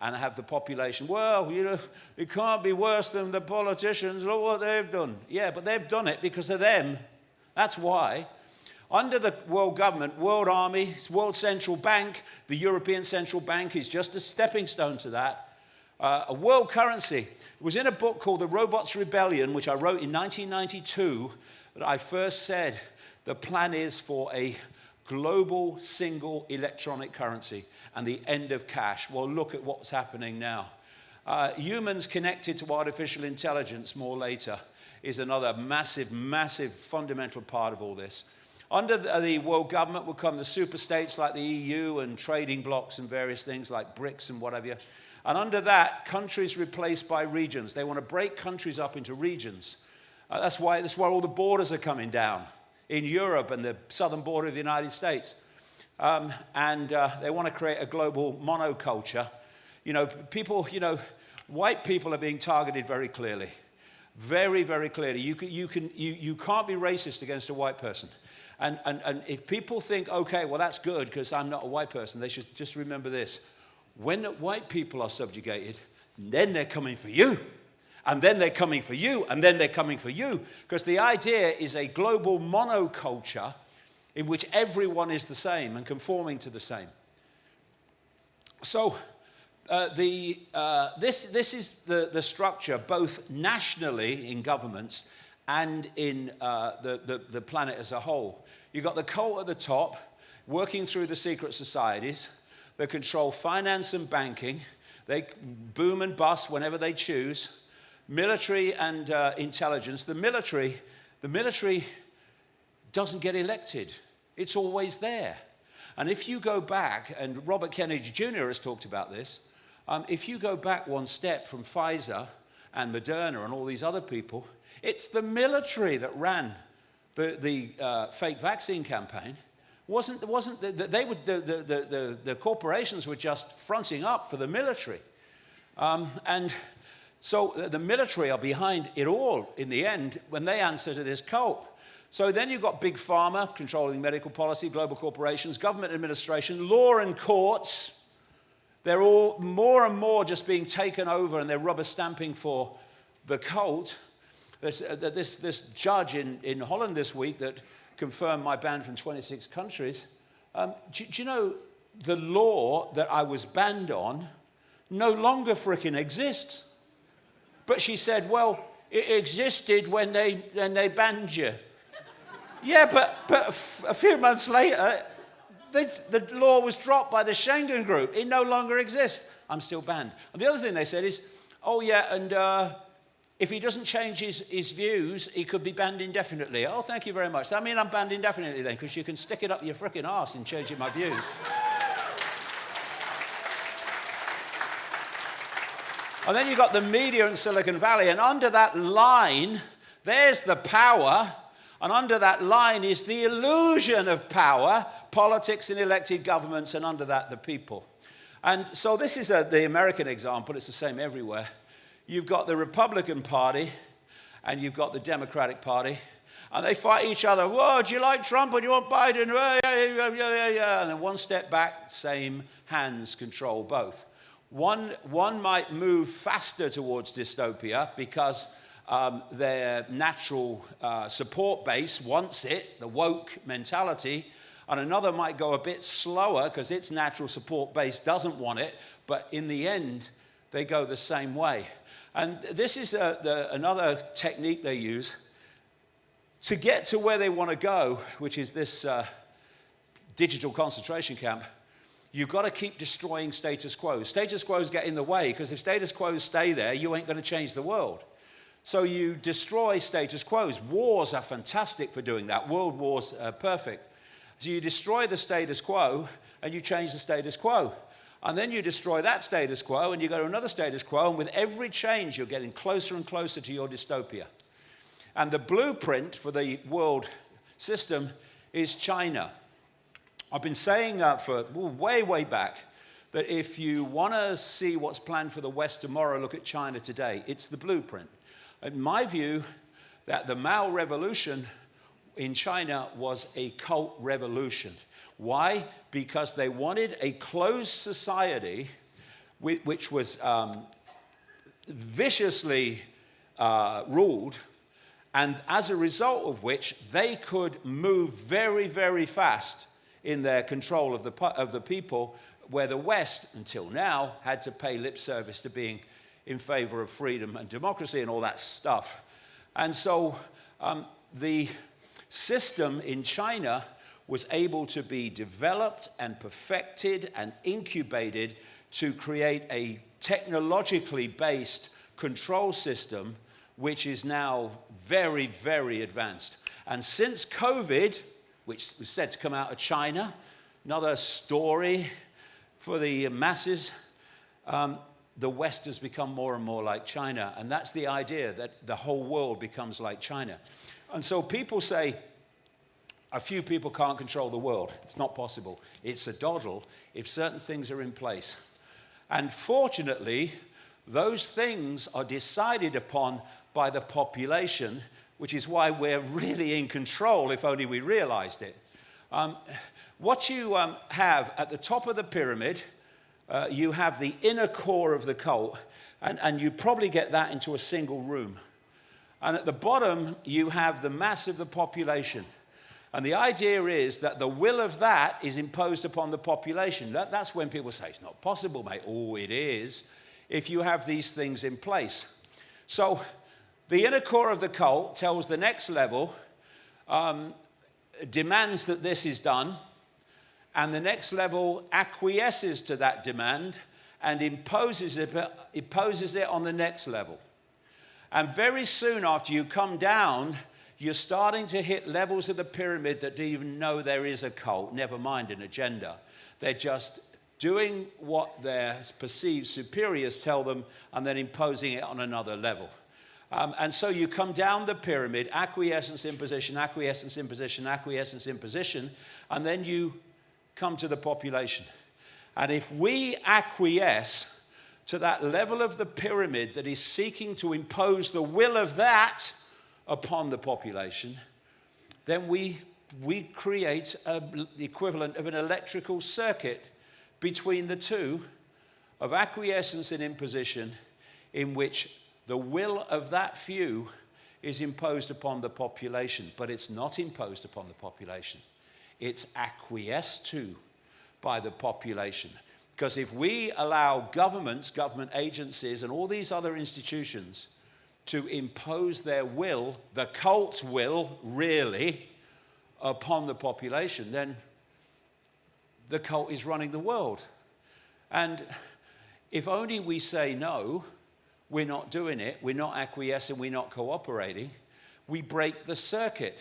and have the population, well, you know, it can't be worse than the politicians, look what they've done. Yeah, but they've done it because of them. That's why. Under the world government, world army, world central bank, the European Central Bank is just a stepping stone to that. A world currency. It was in a book called The Robot's Rebellion, which I wrote in 1992, that I first said the plan is for a global single electronic currency and the end of cash. Well, look at what's happening now. Humans connected to artificial intelligence more later is another massive, massive fundamental part of all this. Under the world government will come the superstates like the EU and trading blocks and various things like BRICS and whatever. And under that, countries replaced by regions. They want to break countries up into regions. That's why all the borders are coming down in Europe and the southern border of the United States. They want to create a global monoculture. You know, people, you know, white people are being targeted very clearly. Very, very clearly. You can't be racist against a white person. And if people think, okay, well, that's good because I'm not a white person, they should just remember this. When white people are subjugated, then they're coming for you. And then they're coming for you. And then they're coming for you. Because the idea is a global monoculture in which everyone is the same and conforming to the same. So this is the structure, both nationally in governments and in the planet as a whole. You've got the cult at the top, working through the secret societies. They control finance and banking. They boom and bust whenever they choose. Military and intelligence. The military doesn't get elected. It's always there. And if you go back, and Robert Kennedy Jr. has talked about this, if you go back one step from Pfizer and Moderna and all these other people, it's the military that ran the fake vaccine campaign. The corporations were just fronting up for the military. And so the military are behind it all in the end when they answer to this cult. So then you've got big pharma controlling medical policy, global corporations, government administration, law and courts. They're all more and more just being taken over and they're rubber stamping for the cult. This judge in Holland this week that confirmed my ban from 26 countries. Do you know the law that I was banned on no longer frickin' exists? But she said, well, it existed when they banned you. Yeah, but a few months later, the law was dropped by the Schengen group. It no longer exists. I'm still banned. And the other thing they said is, oh yeah, and if he doesn't change his views, he could be banned indefinitely. Oh, thank you very much. That means I'm banned indefinitely then, because you can stick it up your frickin' arse in changing my views. And then you've got the media in Silicon Valley, and under that line, there's the power, and under that line is the illusion of power, politics and elected governments, and under that, the people. And so this is the American example. It's the same everywhere. You've got the Republican Party, and you've got the Democratic Party, and they fight each other. Whoa, do you like Trump or do you want Biden? Yeah. And then one step back, same hands control both. One might move faster towards dystopia because their natural support base wants it, the woke mentality, and another might go a bit slower because its natural support base doesn't want it, but in the end, they go the same way. And this is another technique they use to get to where they want to go, which is this digital concentration camp. You've got to keep destroying status quo. Status quos get in the way, because if status quos stay there, you ain't going to change the world. So you destroy status quos. Wars are fantastic for doing that. World wars are perfect. So you destroy the status quo, and you change the status quo. And then you destroy that status quo, and you go to another status quo, and with every change, you're getting closer and closer to your dystopia. And the blueprint for the world system is China. I've been saying for way, way back that if you want to see what's planned for the West tomorrow, look at China today. It's the blueprint. In my view, that the Mao Revolution in China was a cult revolution. Why? Because they wanted a closed society which was viciously ruled, and as a result of which they could move very, very fast in their control of the people, where the West, until now, had to pay lip service to being in favor of freedom and democracy and all that stuff. And so the system in China was able to be developed and perfected and incubated to create a technologically based control system which is now very, very advanced. And since COVID, which was said to come out of China, another story for the masses, the West has become more and more like China. And that's the idea, that the whole world becomes like China. And so people say, a few people can't control the world. It's not possible. It's a doddle if certain things are in place. And fortunately, those things are decided upon by the population, which is why we're really in control, if only we realized it. What you have at the top of the pyramid, you have the inner core of the cult, and you probably get that into a single room. And at the bottom, you have the mass of the population. And the idea is that the will of that is imposed upon the population. That's when people say, it's not possible, mate. Oh, it is, if you have these things in place. So the inner core of the cult tells the next level, demands that this is done, and the next level acquiesces to that demand and imposes it on the next level. And very soon after you come down, you're starting to hit levels of the pyramid that don't even know there is a cult, never mind an agenda. They're just doing what their perceived superiors tell them and then imposing it on another level. And so you come down the pyramid, acquiescence, imposition, acquiescence, imposition, acquiescence, imposition, and then you come to the population. And if we acquiesce to that level of the pyramid that is seeking to impose the will of that upon the population, then we create the equivalent of an electrical circuit between the two of acquiescence and imposition, in which the will of that few is imposed upon the population, but it's not imposed upon the population. It's acquiesced to by the population. Because if we allow governments, government agencies, and all these other institutions to impose their will, the cult's will, really, upon the population, then the cult is running the world. And if only we say no, we're not doing it, we're not acquiescing, we're not cooperating, we break the circuit.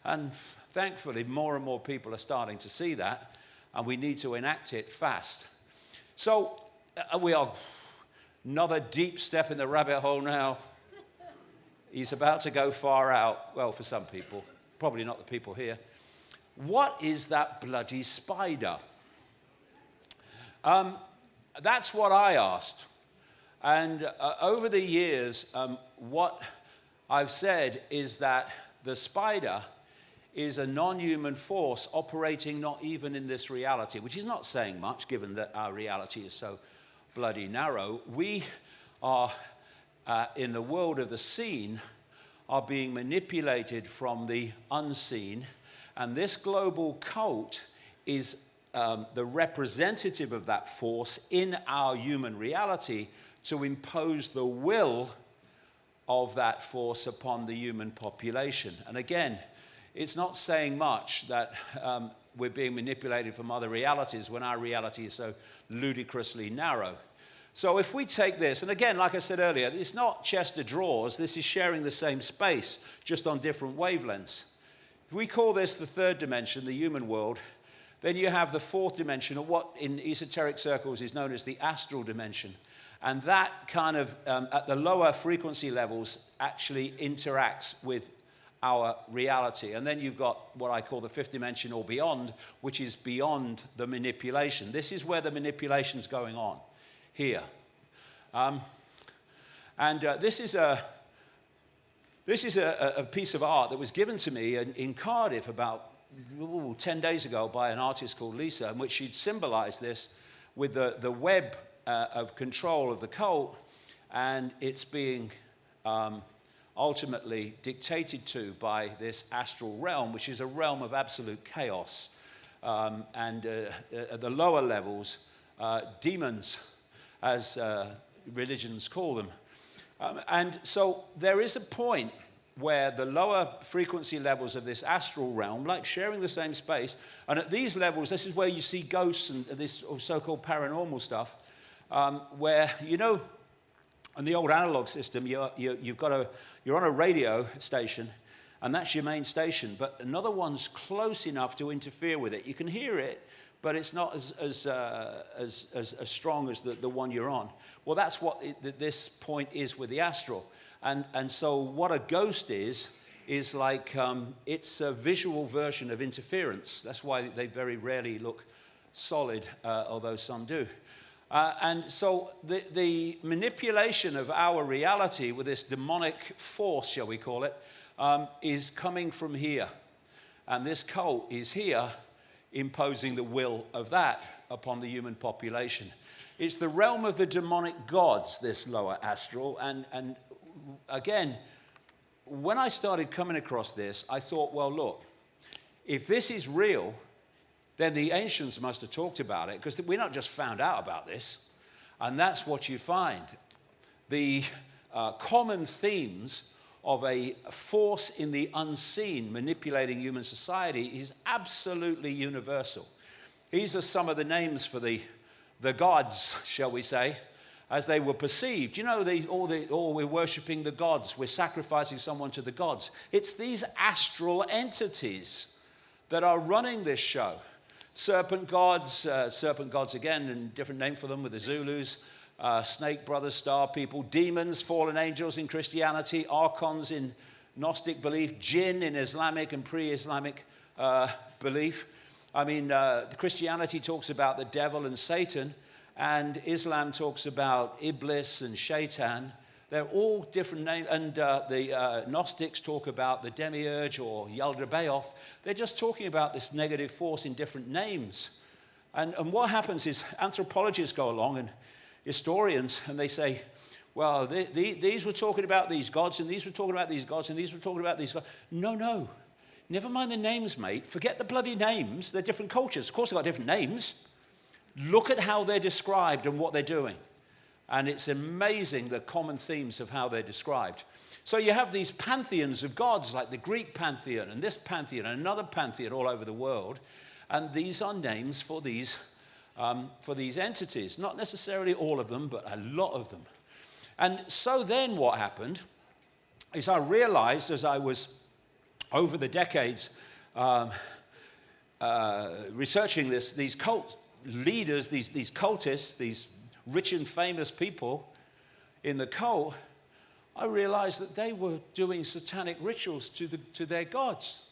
And thankfully, more and more people are starting to see that, and we need to enact it fast. So we are another deep step in the rabbit hole now. He's about to go far out. Well, for some people, probably not the people here. What is that bloody spider? That's what I asked. And over the years, what I've said is that the spider is a non-human force operating not even in this reality, which is not saying much, given that our reality is so. bloody narrow. We are, in the world of the seen, are being manipulated from the unseen. And this global cult is the representative of that force in our human reality to impose the will of that force upon the human population. And again, it's not saying much that we're being manipulated from other realities when our reality is so ludicrously narrow. So if we take this, and again, like I said earlier, it's not chest of drawers, this is sharing the same space, just on different wavelengths. If we call this the third dimension, the human world, then you have the fourth dimension, or what in esoteric circles is known as the astral dimension. And that kind of, at the lower frequency levels, actually interacts with our reality. And then you've got what I call the fifth dimension or beyond, which is beyond the manipulation. This is where the manipulation's going on, here. This is a piece of art that was given to me in Cardiff about 10 days ago by an artist called Lisa, in which she'd symbolized this with the web of control of the cult, and it's being ultimately dictated to by this astral realm, which is a realm of absolute chaos. At the lower levels, demons, as religions call them. And so there is a point where the lower frequency levels of this astral realm, like sharing the same space, and at these levels, this is where you see ghosts and this so-called paranormal stuff, where, you know, in the old analog system, you're on a radio station, and that's your main station, but another one's close enough to interfere with it. You can hear it, but it's not as strong as the one you're on. Well, that's what this point is with the astral. And so what a ghost is like, it's a visual version of interference. That's why they very rarely look solid, although some do. And so the manipulation of our reality with this demonic force, shall we call it, is coming from here. And this cult is here, imposing the will of that upon the human population. It's the realm of the demonic gods, this lower astral. And again, when I started coming across this, I thought, well, look, if this is real, then the ancients must have talked about it, because we're not just found out about this. And that's what you find. The common themes of a force in the unseen manipulating human society is absolutely universal. These are some of the names for the gods, shall we say, as they were perceived. You know, we're worshipping the gods, we're sacrificing someone to the gods. It's these astral entities that are running this show. Serpent gods again, and different name for them with the Zulus, snake brothers, star people, demons, fallen angels in Christianity, archons in Gnostic belief, jinn in Islamic and pre-Islamic belief. I mean, Christianity talks about the devil and Satan, and Islam talks about Iblis and Shaitan. They're all different names, and the Gnostics talk about the demiurge or Yaldabaoth. They're just talking about this negative force in different names. And what happens is anthropologists go along and historians, and they say, well, these were talking about these gods, and these were talking about these gods, and these were talking about these gods. No. Never mind the names, mate. Forget the bloody names. They're different cultures. Of course, they've got different names. Look at how they're described and what they're doing. And it's amazing the common themes of how they're described. So you have these pantheons of gods, like the Greek pantheon, and this pantheon, and another pantheon all over the world. And these are names for these entities. Not necessarily all of them, but a lot of them. And so then what happened is I realized as I was, over the decades, researching these cult leaders, these cultists, these rich and famous people in the cult, I realized that they were doing satanic rituals to their gods.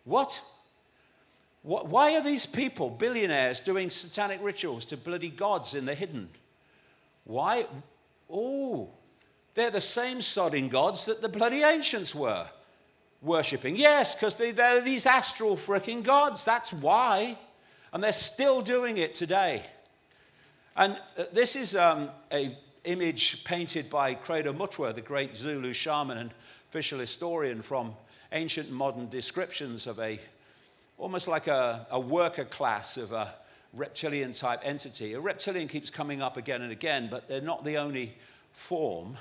What? Why are these people, billionaires, doing satanic rituals to bloody gods in the hidden? Why? Oh, they're the same sodding gods that the bloody ancients were worshipping. Yes, because they're these astral fricking gods. That's why. And they're still doing it today. And this is a image painted by Credo Mutwa, the great Zulu shaman and official historian, from ancient and modern descriptions of almost like a worker class of a reptilian type entity. A reptilian keeps coming up again and again, but they're not the only form.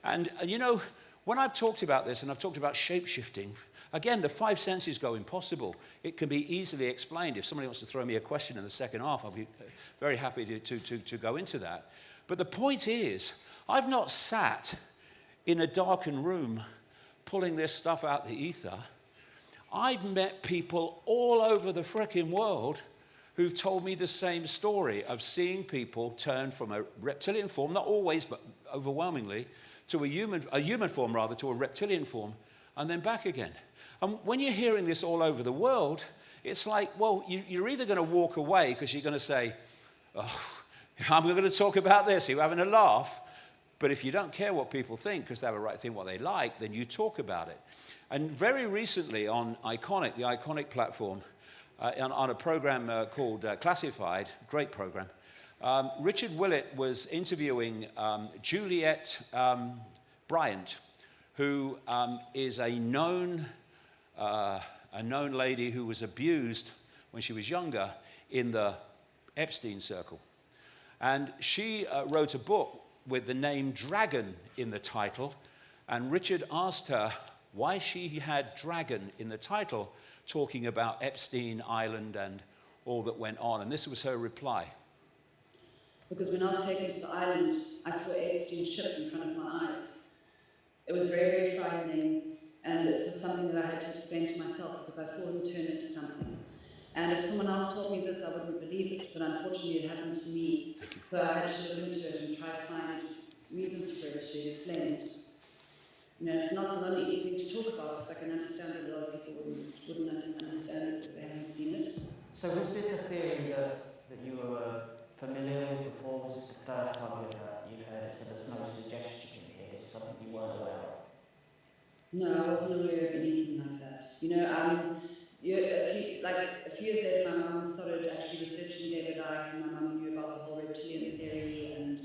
And you know, when I've talked about this, and I've talked about shape-shifting, again, the five senses go impossible. It can be easily explained. If somebody wants to throw me a question in the second half, I'll be very happy to go into that. But the point is, I've not sat in a darkened room pulling this stuff out the ether. I've met people all over the frickin' world who've told me the same story of seeing people turn from a reptilian form, not always, but overwhelmingly, to a human form rather, to a reptilian form, and then back again. And when you're hearing this all over the world, it's like, well, you're either going to walk away because you're going to say, oh, I'm going to talk about this, you're having a laugh. But if you don't care what people think, because they have a right to think what they like, then you talk about it. And very recently on Ickonic, the Ickonic platform, on a program called Classified, great program, Richard Willett was interviewing Juliet Bryant, who is a known lady who was abused when she was younger in the Epstein circle. And she wrote a book with the name Dragon in the title, and Richard asked her why she had Dragon in the title, talking about Epstein Island and all that went on, and this was her reply. Because when I was taken to the island, I saw Epstein ship in front of my eyes. It was very, very frightening, and it's just something that I had to explain to myself because I saw him turn into something. And if someone else told me this, I wouldn't believe it, but unfortunately it happened to me. So I had to look into it and try to find reasons for it to explain it. You know, it's not an easy thing to talk about because I can understand that a lot of people wouldn't understand it if they haven't seen it. So was this a theory that you were familiar with before? Was this the first time you heard it? So there's no suggestion here? Is it something you weren't aware of? No, I wasn't aware of anything like that. You know, a few years later, my mum started actually researching David Icke, and my mum knew about the whole reptilian theory, and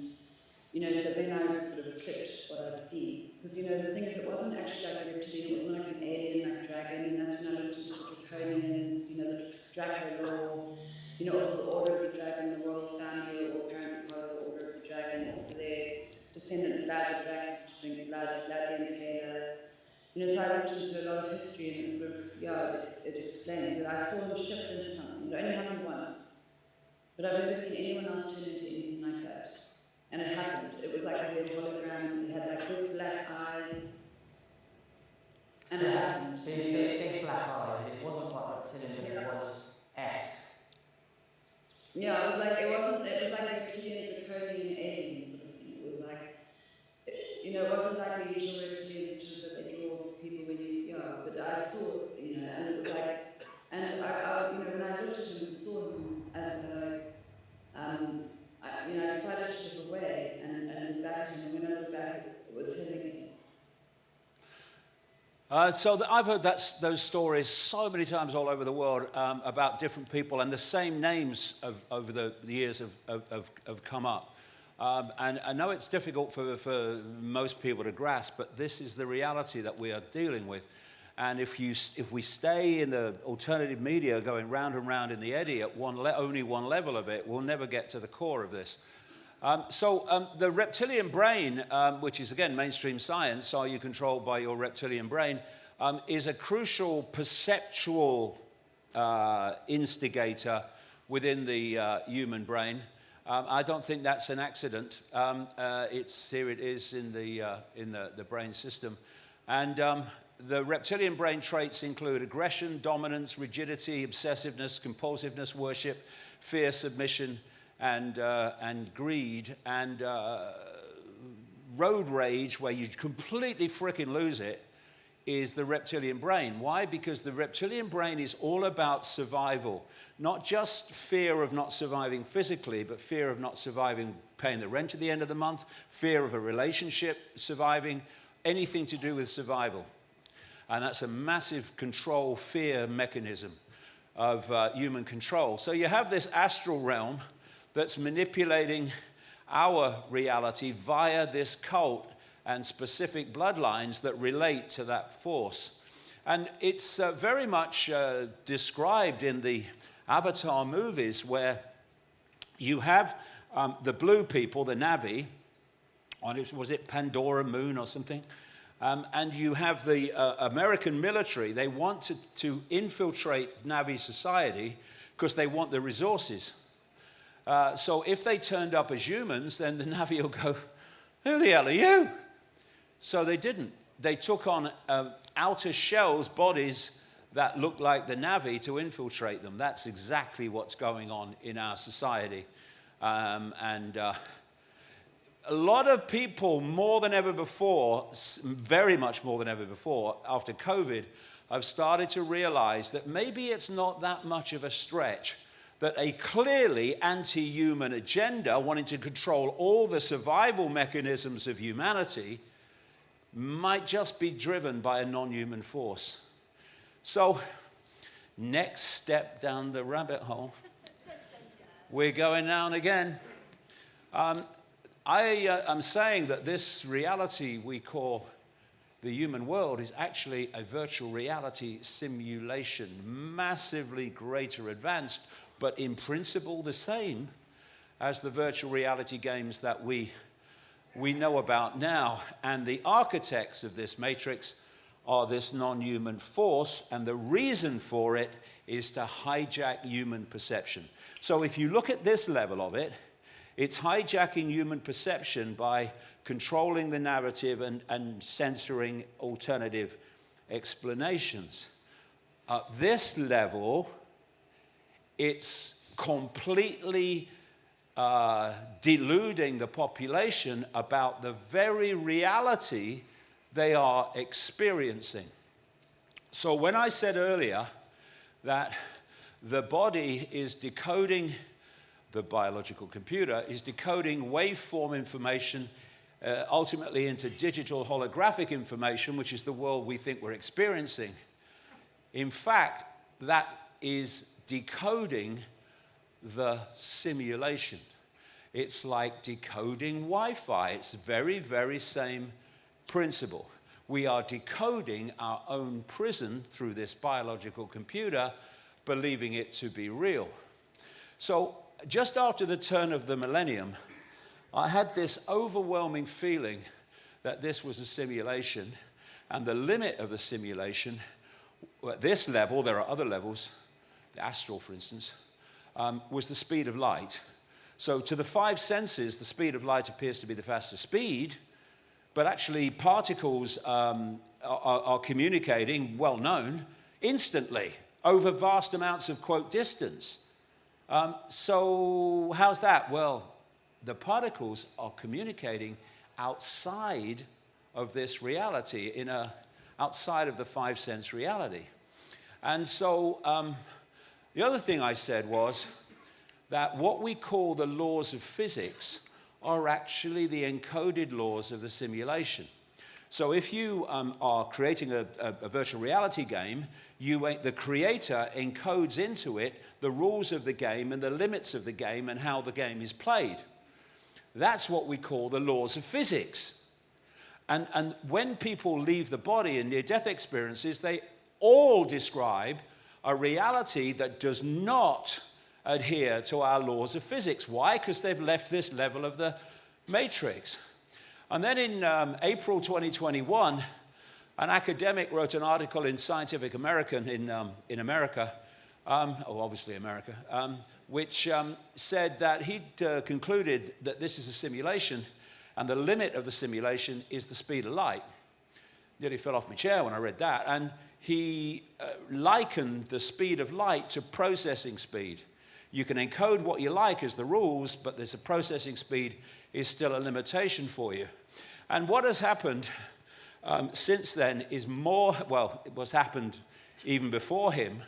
you know, so then I sort of clicked what I'd seen. Because you know, the thing is, it wasn't actually like a reptilian; it wasn't like an alien, like dragon, and that's when I looked into the draconians, you know, the Draco law, you know, also the order of the dragon, the royal family, or apparently part of the order of the dragon, also their descendant Vlad the dragon, used to drink blood, Vlad the Impaler. You know, so I looked into a lot of history and it sort of, yeah, it explained that I saw him shift into something. It only happened once, but I've never seen anyone else turn into anything like that. And it happened. It was like a weird hologram. It had like big black eyes. And it happened. Big black eyes. It wasn't quite reptilian, it was est. Yeah, it was like a reptilian, draconian alien sort of thing. It was like, you know, it wasn't like the usual reptilian pictures that they draw of people when you, yeah, but I saw it, you know, and it was like, and I you know, when I looked at him and saw him as though, you know, I decided to look away and back at him, and when I looked back, it was him again. I've heard those stories so many times all over the world about different people, and the same names over the years have come up. And I know it's difficult for most people to grasp, but this is the reality that we are dealing with. And if we stay in the alternative media going round and round in the eddy at only one level of it, we'll never get to the core of this. The reptilian brain, which is again mainstream science, are you controlled by your reptilian brain, is a crucial perceptual instigator within the human brain. I don't think that's an accident. Here it is in the brain system. And the reptilian brain traits include aggression, dominance, rigidity, obsessiveness, compulsiveness, worship, fear, submission, and greed, and road rage, where you completely frickin' lose it, is the reptilian brain. Why? Because the reptilian brain is all about survival. Not just fear of not surviving physically, but fear of not surviving paying the rent at the end of the month, fear of a relationship surviving, anything to do with survival. And that's a massive control fear mechanism of human control. So you have this astral realm that's manipulating our reality via this cult and specific bloodlines that relate to that force. And it's very much described in the Avatar movies, where you have the blue people, the Na'vi, was it Pandora Moon or something? And you have the American military. They want to infiltrate Na'vi society because they want the resources. So if they turned up as humans, then the Na'vi will go, who the hell are you? So they didn't. They took on outer shells, bodies that looked like the Na'vi to infiltrate them. That's exactly what's going on in our society. A lot of people, more than ever before, very much more than ever before, after COVID, have started to realize that maybe it's not that much of a stretch that a clearly anti-human agenda, wanting to control all the survival mechanisms of humanity, might just be driven by a non-human force. So, next step down the rabbit hole. We're going down again. I am saying that this reality we call the human world is actually a virtual reality simulation, massively greater advanced, but in principle the same as the virtual reality games that we know about now. And the architects of this matrix are this non-human force, and the reason for it is to hijack human perception. So if you look at this level of it, it's hijacking human perception by controlling the narrative and censoring alternative explanations. At this level, it's completely deluding the population about the very reality they are experiencing. So when I said earlier that the body is decoding, the biological computer is decoding waveform information ultimately into digital holographic information, which is the world we think we're experiencing. In fact, that is decoding the simulation. It's like decoding Wi-Fi. It's the very, very same principle. We are decoding our own prison through this biological computer, believing it to be real. So just after the turn of the millennium, I had this overwhelming feeling that this was a simulation, and the limit of the simulation, at this level, there are other levels, the astral, for instance, was the speed of light. So to the five senses, the speed of light appears to be the fastest speed, but actually particles are communicating, well known, instantly over vast amounts of, quote, distance. So how's that? Well, the particles are communicating outside of this reality, outside of the five-sense reality. And so the other thing I said was that what we call the laws of physics are actually the encoded laws of the simulation. So if you are creating a virtual reality game, the creator encodes into it the rules of the game and the limits of the game and how the game is played. That's what we call the laws of physics. And when people leave the body in near-death experiences, they all describe a reality that does not adhere to our laws of physics. Why? Because they've left this level of the matrix. And then in April 2021, an academic wrote an article in Scientific American in America, obviously America, which said that he'd concluded that this is a simulation, and the limit of the simulation is the speed of light. Nearly fell off my chair when I read that. And he likened the speed of light to processing speed. You can encode what you like as the rules, but there's a processing speed is still a limitation for you. And what has happened since then is more, well, what's happened even before him,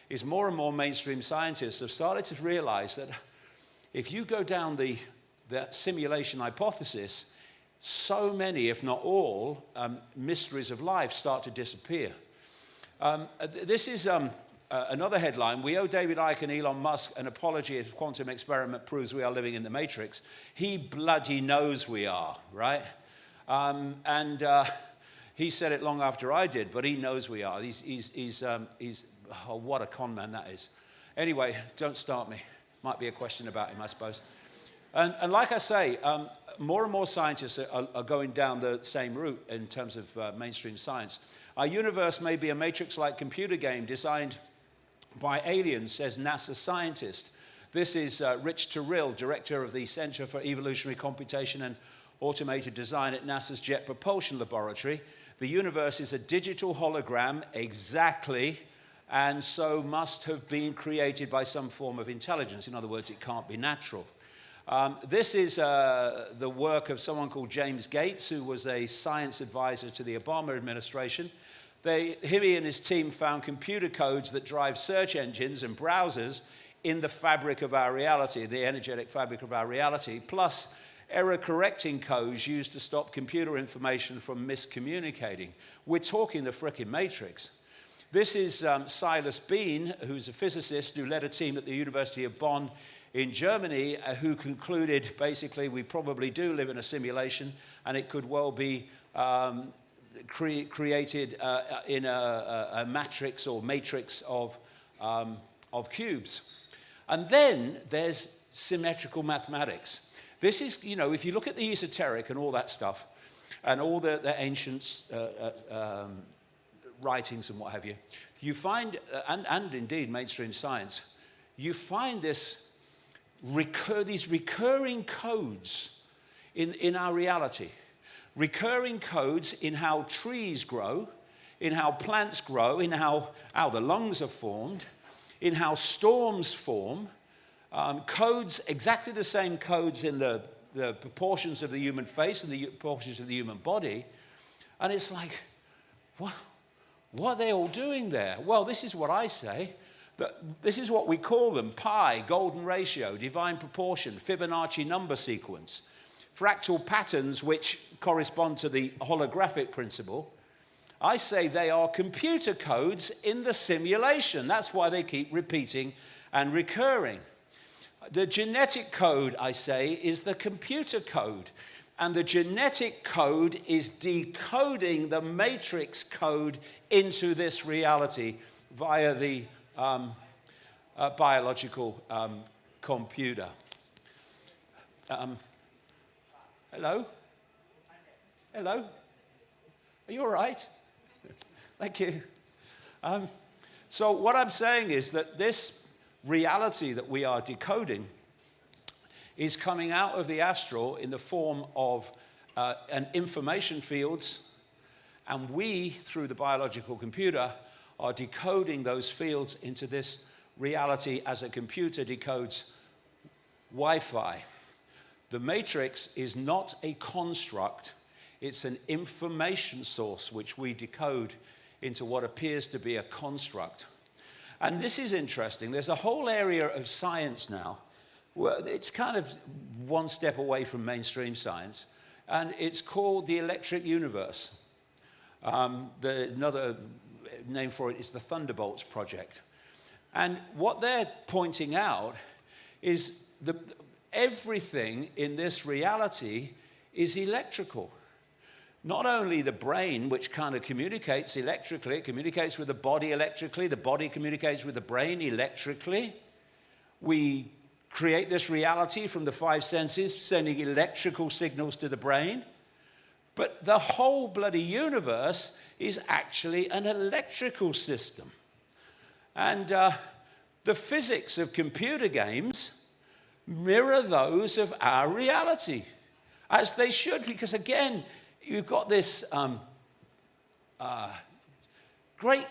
is more and more mainstream scientists have started to realize that if you go down the simulation hypothesis, so many, if not all, mysteries of life start to disappear. This is another headline, we owe David Icke and Elon Musk an apology if quantum experiment proves we are living in the Matrix. He bloody knows we are, right? He said it long after I did, but he knows we are. Oh, what a con man that is. Anyway, don't start me. Might be a question about him, I suppose. And like I say, more and more scientists are going down the same route in terms of mainstream science. Our universe may be a matrix-like computer game designed by aliens, says NASA scientist. This is Rich Terrell, director of the Center for Evolutionary Computation and Automated Design at NASA's Jet Propulsion Laboratory. The universe is a digital hologram, exactly, and so must have been created by some form of intelligence. In other words, it can't be natural. This is the work of someone called James Gates, who was a science advisor to the Obama administration. He and his team found computer codes that drive search engines and browsers in the fabric of our reality, the energetic fabric of our reality, plus error-correcting codes used to stop computer information from miscommunicating. We're talking the frickin' Matrix. This is Silas Bean, who's a physicist who led a team at the University of Bonn in Germany, who concluded, basically, we probably do live in a simulation, and it could well be created in a matrix or matrix of cubes. And then there's symmetrical mathematics. This is, you know, if you look at the esoteric and all that stuff, and all the ancient writings and what have you, you find, and indeed mainstream science, you find these recurring codes in our reality. Recurring codes in how trees grow, in how plants grow, in how the lungs are formed, in how storms form, codes, exactly the same codes in the proportions of the human face and the proportions of the human body. And it's like, what are they all doing there? Well, this is what I say. This is what we call them: pi, golden ratio, divine proportion, Fibonacci number sequence, fractal patterns which correspond to the holographic principle. I say they are computer codes in the simulation. That's why they keep repeating and recurring. The genetic code, I say, is the computer code. And the genetic code is decoding the matrix code into this reality via the biological computer. Hello? Hello? Are you all right? Thank you. So what I'm saying is that this reality that we are decoding is coming out of the astral in the form of an information fields, and we, through the biological computer, are decoding those fields into this reality as a computer decodes Wi-Fi. The matrix is not a construct, it's an information source which we decode into what appears to be a construct. And this is interesting. There's a whole area of science now where it's kind of one step away from mainstream science, and it's called the electric universe. Another name for it is the Thunderbolts Project. And what they're pointing out is everything in this reality is electrical. Not only the brain, which kind of communicates electrically, it communicates with the body electrically, the body communicates with the brain electrically. We create this reality from the five senses, sending electrical signals to the brain. But the whole bloody universe is actually an electrical system. And the physics of computer games mirror those of our reality, as they should, because again, you've got this great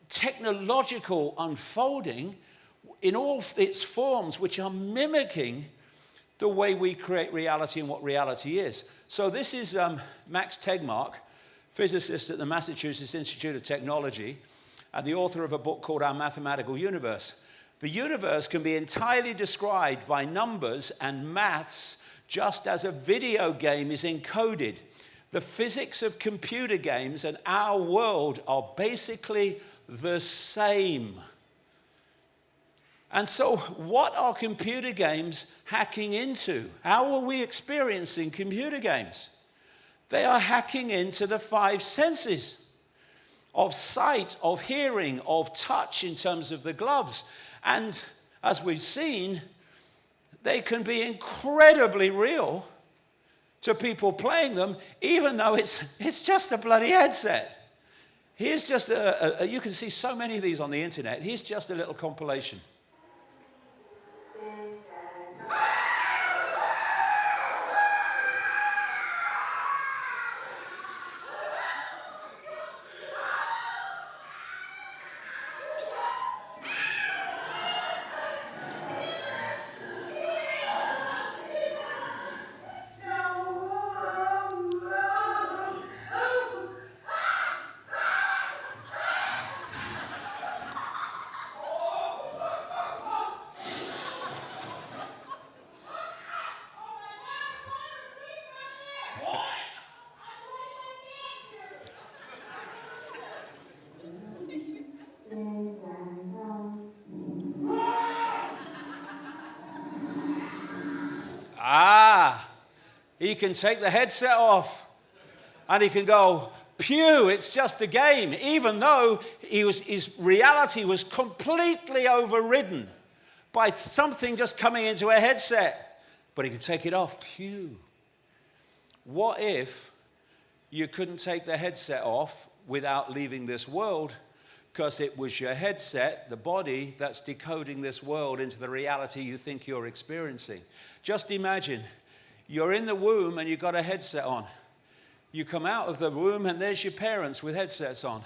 technological unfolding in all its forms, which are mimicking the way we create reality and what reality is. So this is Max Tegmark, physicist at the Massachusetts Institute of Technology, and the author of a book called Our Mathematical Universe. The universe can be entirely described by numbers and maths, just as a video game is encoded. The physics of computer games and our world are basically the same. And so what are computer games hacking into? How are we experiencing computer games? They are hacking into the 5 senses of sight, of hearing, of touch in terms of the gloves. And as we've seen, they can be incredibly real to people playing them, even though it's just a bloody headset. Here's just you can see so many of these on the internet. Here's just a little compilation. He can take the headset off and he can go, pew, it's just a game, even though his reality was completely overridden by something just coming into a headset. But he can take it off, pew. What if you couldn't take the headset off without leaving this world, because it was your headset, the body, that's decoding this world into the reality you think you're experiencing? Just imagine. You're in the womb and you've got a headset on. You come out of the womb and there's your parents with headsets on.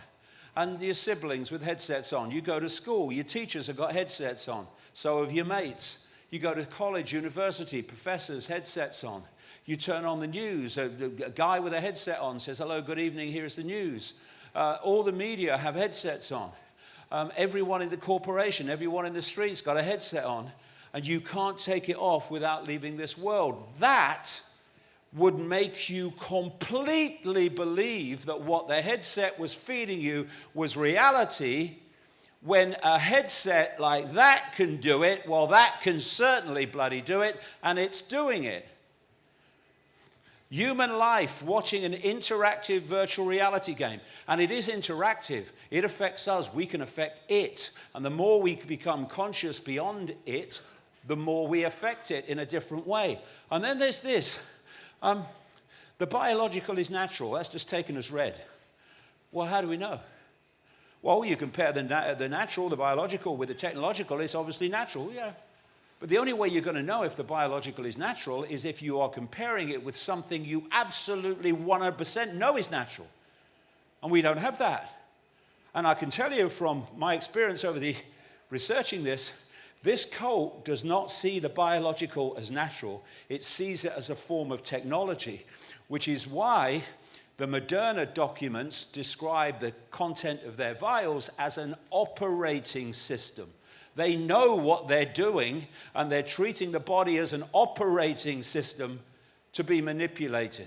And your siblings with headsets on. You go to school, your teachers have got headsets on. So have your mates. You go to college, university, professors, headsets on. You turn on the news, a guy with a headset on says, hello, good evening, here's the news. All the media have headsets on. Everyone in the corporation, everyone in the streets got a headset on. And you can't take it off without leaving this world. That would make you completely believe that what the headset was feeding you was reality. When a headset like that can do it, well, that can certainly bloody do it, and it's doing it. Human life watching an interactive virtual reality game. And it is interactive. It affects us. We can affect it. And the more we become conscious beyond it, the more we affect it in a different way. And then there's this. The biological is natural. That's just taken as read. Well, how do we know? Well, you compare the natural, the biological, with the technological. It's obviously natural, yeah. But the only way you're going to know if the biological is natural is if you are comparing it with something you absolutely 100% know is natural. And we don't have that. And I can tell you from my experience over the researching this cult does not see the biological as natural. It sees it as a form of technology, which is why the Moderna documents describe the content of their vials as an operating system. They know what they're doing, and they're treating the body as an operating system to be manipulated.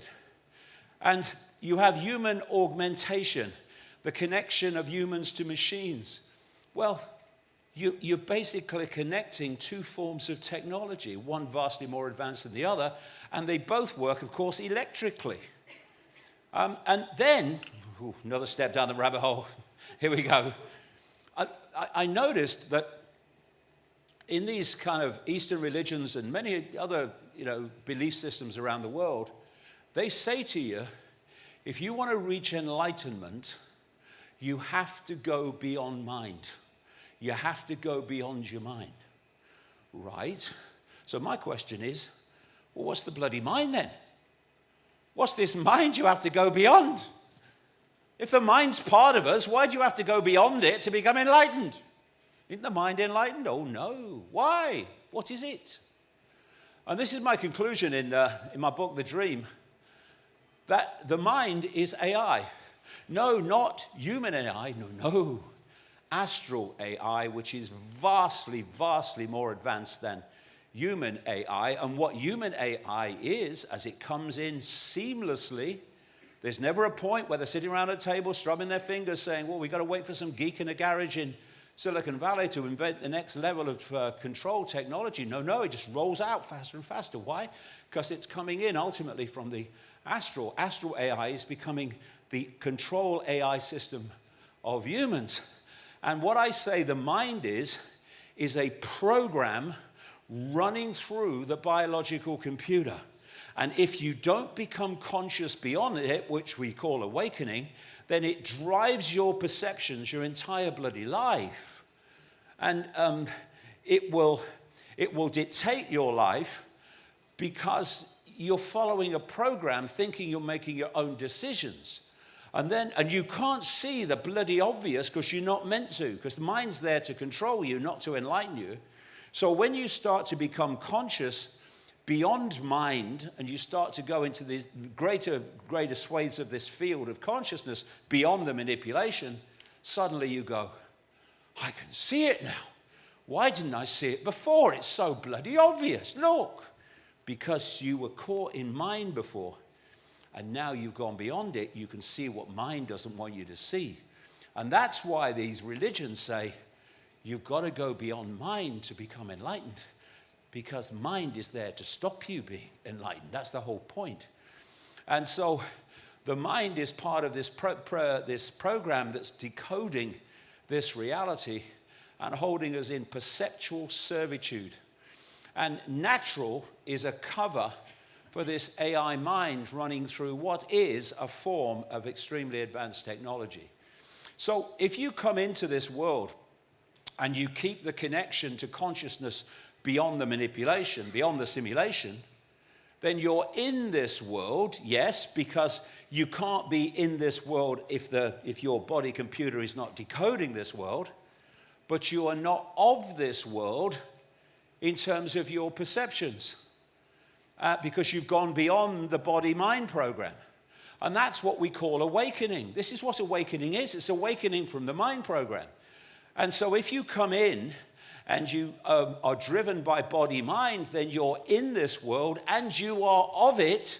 And you have human augmentation, the connection of humans to machines. Well, you're basically connecting two forms of technology, one vastly more advanced than the other, and they both work, of course, electrically. And then, another step down the rabbit hole, here we go. I noticed that in these kind of Eastern religions and many other belief systems around the world, they say to you, if you want to reach enlightenment, you have to go beyond mind. You have to go beyond your mind, right? So my question is, well, what's the bloody mind then? What's this mind you have to go beyond? If the mind's part of us, why do you have to go beyond it to become enlightened? Isn't the mind enlightened? Oh, no. Why? What is it? And this is my conclusion in my book, The Dream, that the mind is AI. No, not human AI. No. Astral AI, which is vastly, vastly more advanced than human AI. And what human AI is, as it comes in seamlessly There's never a point where they're sitting around a table, strumming their fingers, saying, well, we've got to wait for some geek in a garage in Silicon Valley to invent the next level of control technology. No, it just rolls out faster and faster. Why? Because it's coming in ultimately from the astral. Astral AI is becoming the control AI system of humans. And what I say the mind is a program running through the biological computer. And if you don't become conscious beyond it, which we call awakening, then it drives your perceptions your entire bloody life. And it will dictate your life because you're following a program thinking you're making your own decisions. And you can't see the bloody obvious because you're not meant to, because the mind's there to control you, not to enlighten you. So when you start to become conscious beyond mind, and you start to go into these greater swathes of this field of consciousness beyond the manipulation, suddenly you go, I can see it now. Why didn't I see it before? It's so bloody obvious. Look. Because you were caught in mind before, and now you've gone beyond it, you can see what mind doesn't want you to see. And that's why these religions say, you've got to go beyond mind to become enlightened, because mind is there to stop you being enlightened. That's the whole point. And so the mind is part of this program that's decoding this reality and holding us in perceptual servitude. And natural is a cover for this AI mind running through what is a form of extremely advanced technology. So if you come into this world and you keep the connection to consciousness beyond the manipulation, beyond the simulation, then you're in this world, yes, because you can't be in this world if your body computer is not decoding this world, but you are not of this world in terms of your perceptions, because you've gone beyond the body-mind program. And that's what we call awakening. This is what awakening is. It's awakening from the mind program. And so if you come in and you are driven by body-mind, then you're in this world and you are of it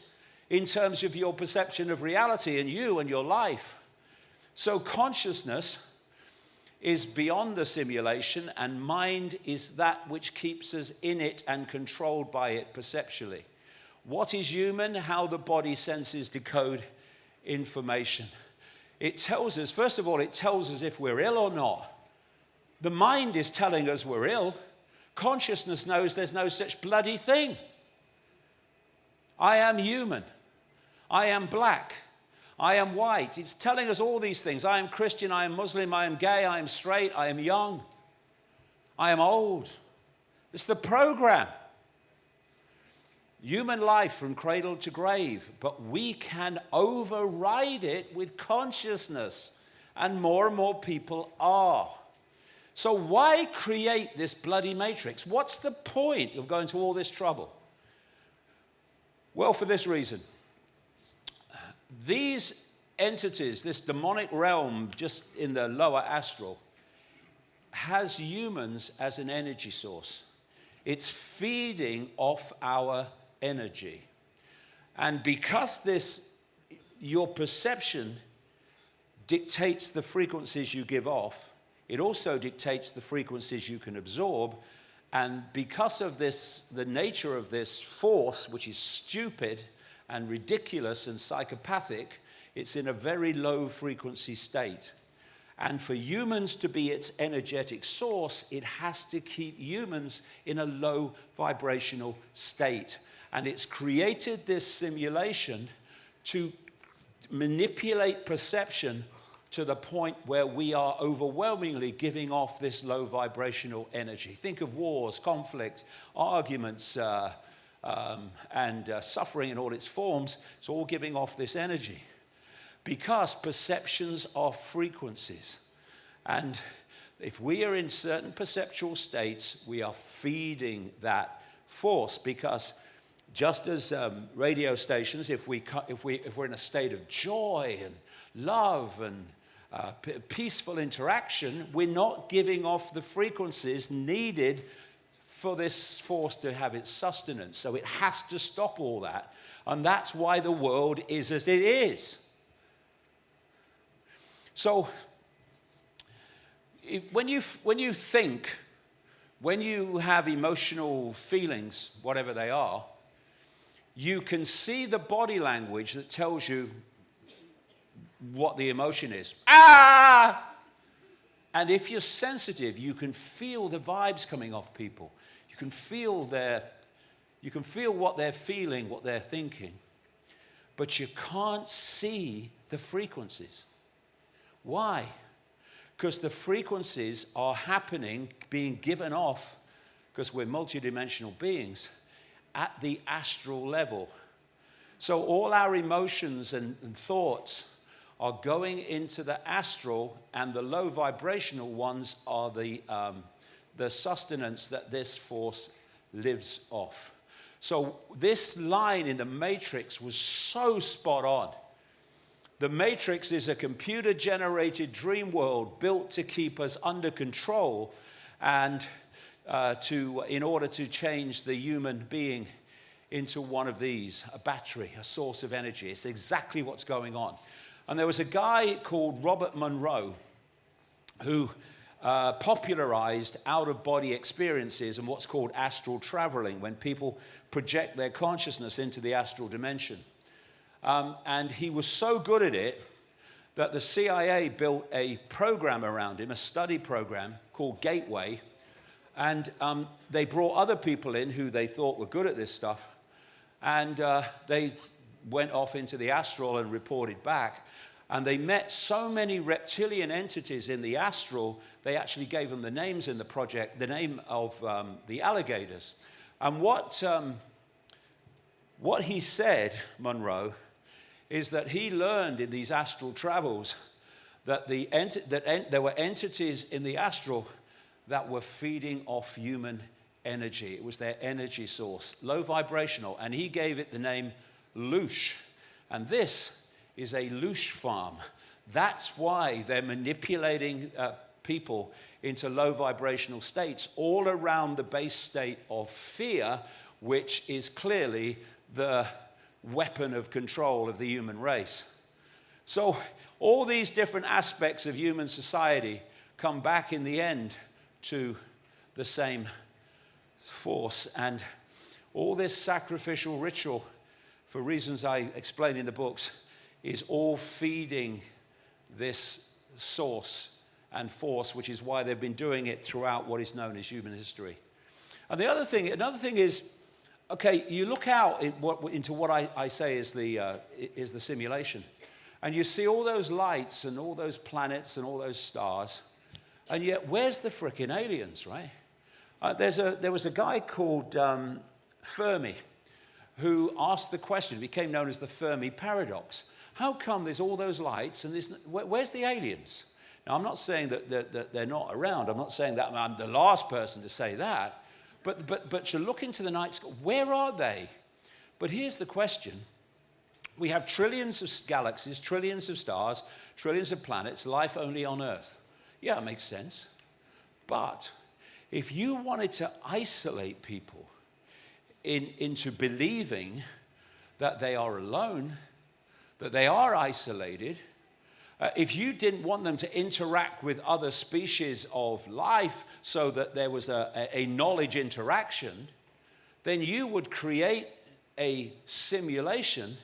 in terms of your perception of reality and you and your life. So consciousness is beyond the simulation, and mind is that which keeps us in it and controlled by it perceptually. What is human? How the body senses decode information. It tells us, first of all, it tells us if we're ill or not. The mind is telling us we're ill. Consciousness knows there's no such bloody thing. I am human. I am black. I am white. It's telling us all these things. I am Christian, I am Muslim, I am gay, I am straight, I am young, I am old. It's the program. Human life from cradle to grave, but we can override it with consciousness, and more people are. So why create this bloody matrix? What's the point of going to all this trouble? Well, for this reason. These entities, this demonic realm just in the lower astral, has humans as an energy source. It's feeding off our energy. And because your perception dictates the frequencies you give off, it also dictates the frequencies you can absorb. And because of this, the nature of this force, which is stupid and ridiculous and psychopathic, it's in a very low frequency state. And for humans to be its energetic source, it has to keep humans in a low vibrational state. And it's created this simulation to manipulate perception to the point where we are overwhelmingly giving off this low vibrational energy. Think of wars, conflict, arguments, and suffering in all its forms. It's all giving off this energy because perceptions are frequencies. And if we are in certain perceptual states, we are feeding that force, because just as radio stations, if we're in a state of joy and love and peaceful interaction, we're not giving off the frequencies needed for this force to have its sustenance. So it has to stop all that. And that's why the world is as it is. So when you think, when you have emotional feelings, whatever they are, you can see the body language that tells you what the emotion is. Ah! And if you're sensitive, you can feel the vibes coming off people. You can feel what they're feeling, what they're thinking. But you can't see the frequencies. Why? Because the frequencies are happening, being given off, because we're multidimensional beings, at the astral level. So all our emotions and thoughts are going into the astral, and the low vibrational ones are the sustenance that this force lives off. So this line in the Matrix was so spot on. The Matrix is a computer-generated dream world built to keep us under control and in order to change the human being into one of these, a battery, a source of energy. It's exactly what's going on. And there was a guy called Robert Monroe who popularized out-of-body experiences and what's called astral traveling, when people project their consciousness into the astral dimension. And he was so good at it that the CIA built a program around him, a study program called Gateway. And they brought other people in who they thought were good at this stuff. And they went off into the astral and reported back. And they met so many reptilian entities in the astral, they actually gave them the names in the project, the name of the alligators. And what he said, Monroe, is that he learned in these astral travels that there were entities in the astral that were feeding off human energy. It was their energy source, low vibrational, and he gave it the name loosh. And this is a loosh farm. That's why they're manipulating people into low vibrational states all around the base state of fear, which is clearly the weapon of control of the human race. So all these different aspects of human society come back in the end to the same force. And all this sacrificial ritual, for reasons I explain in the books, is all feeding this source and force, which is why they've been doing it throughout what is known as human history. And another thing is, okay, you look out into what I say is the simulation, and you see all those lights and all those planets and all those stars, and yet where's the frickin' aliens, right? There was a guy called Fermi who asked the question, became known as the Fermi paradox. How come there's all those lights and where's the aliens? Now, I'm not saying that they're not around. I'm not saying that I'm the last person to say that. But you look into the night sky, where are they? But here's the question. We have trillions of galaxies, trillions of stars, trillions of planets, life only on Earth. Yeah, it makes sense. But if you wanted to isolate people into believing that they are alone, that they are isolated, if you didn't want them to interact with other species of life so that there was a knowledge interaction, then you would create a simulation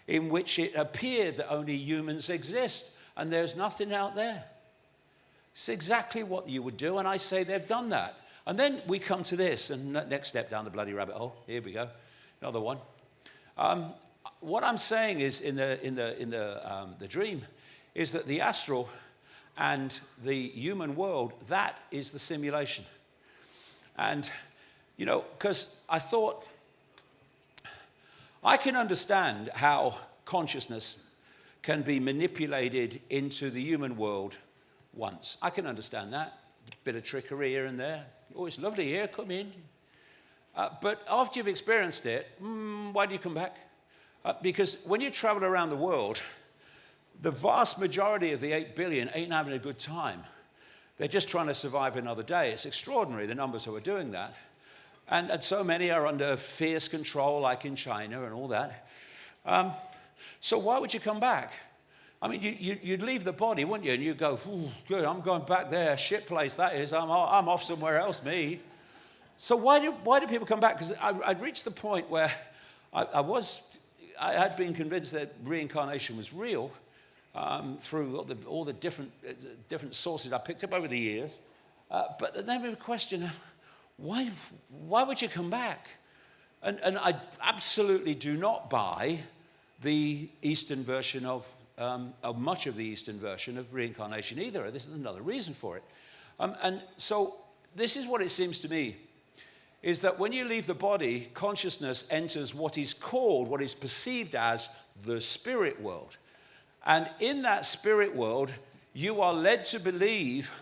in which it appeared that only humans exist and there's nothing out there. It's exactly what you would do, and I say they've done that. And then we come to this, and next step down the bloody rabbit hole. Here we go, another one. What I'm saying is in the dream is that the astral and the human world, that is the simulation. And, you know, because I thought, I can understand how consciousness can be manipulated into the human world once. I can understand that. A bit of trickery here and there. Oh, it's lovely here, come in. But after you've experienced it, why do you come back? Because when you travel around the world, the vast majority of the 8 billion ain't having a good time. They're just trying to survive another day. It's extraordinary, the numbers who are doing that. And so many are under fierce control, like in China and all that. So why would you come back? I mean, you'd leave the body, wouldn't you? And you'd go, ooh, good, I'm going back there. Shit place that is. I'm off somewhere else, me. So why do people come back? Because I'd reached the point where I had been convinced that reincarnation was real through all the different sources I picked up over the years. But then we would question, why would you come back? And I absolutely do not buy the Eastern version of much of the Eastern version of reincarnation either. This is another reason for it. And so this is what it seems to me, is that when you leave the body, consciousness enters what is perceived as the spirit world. And in that spirit world, you are led to believe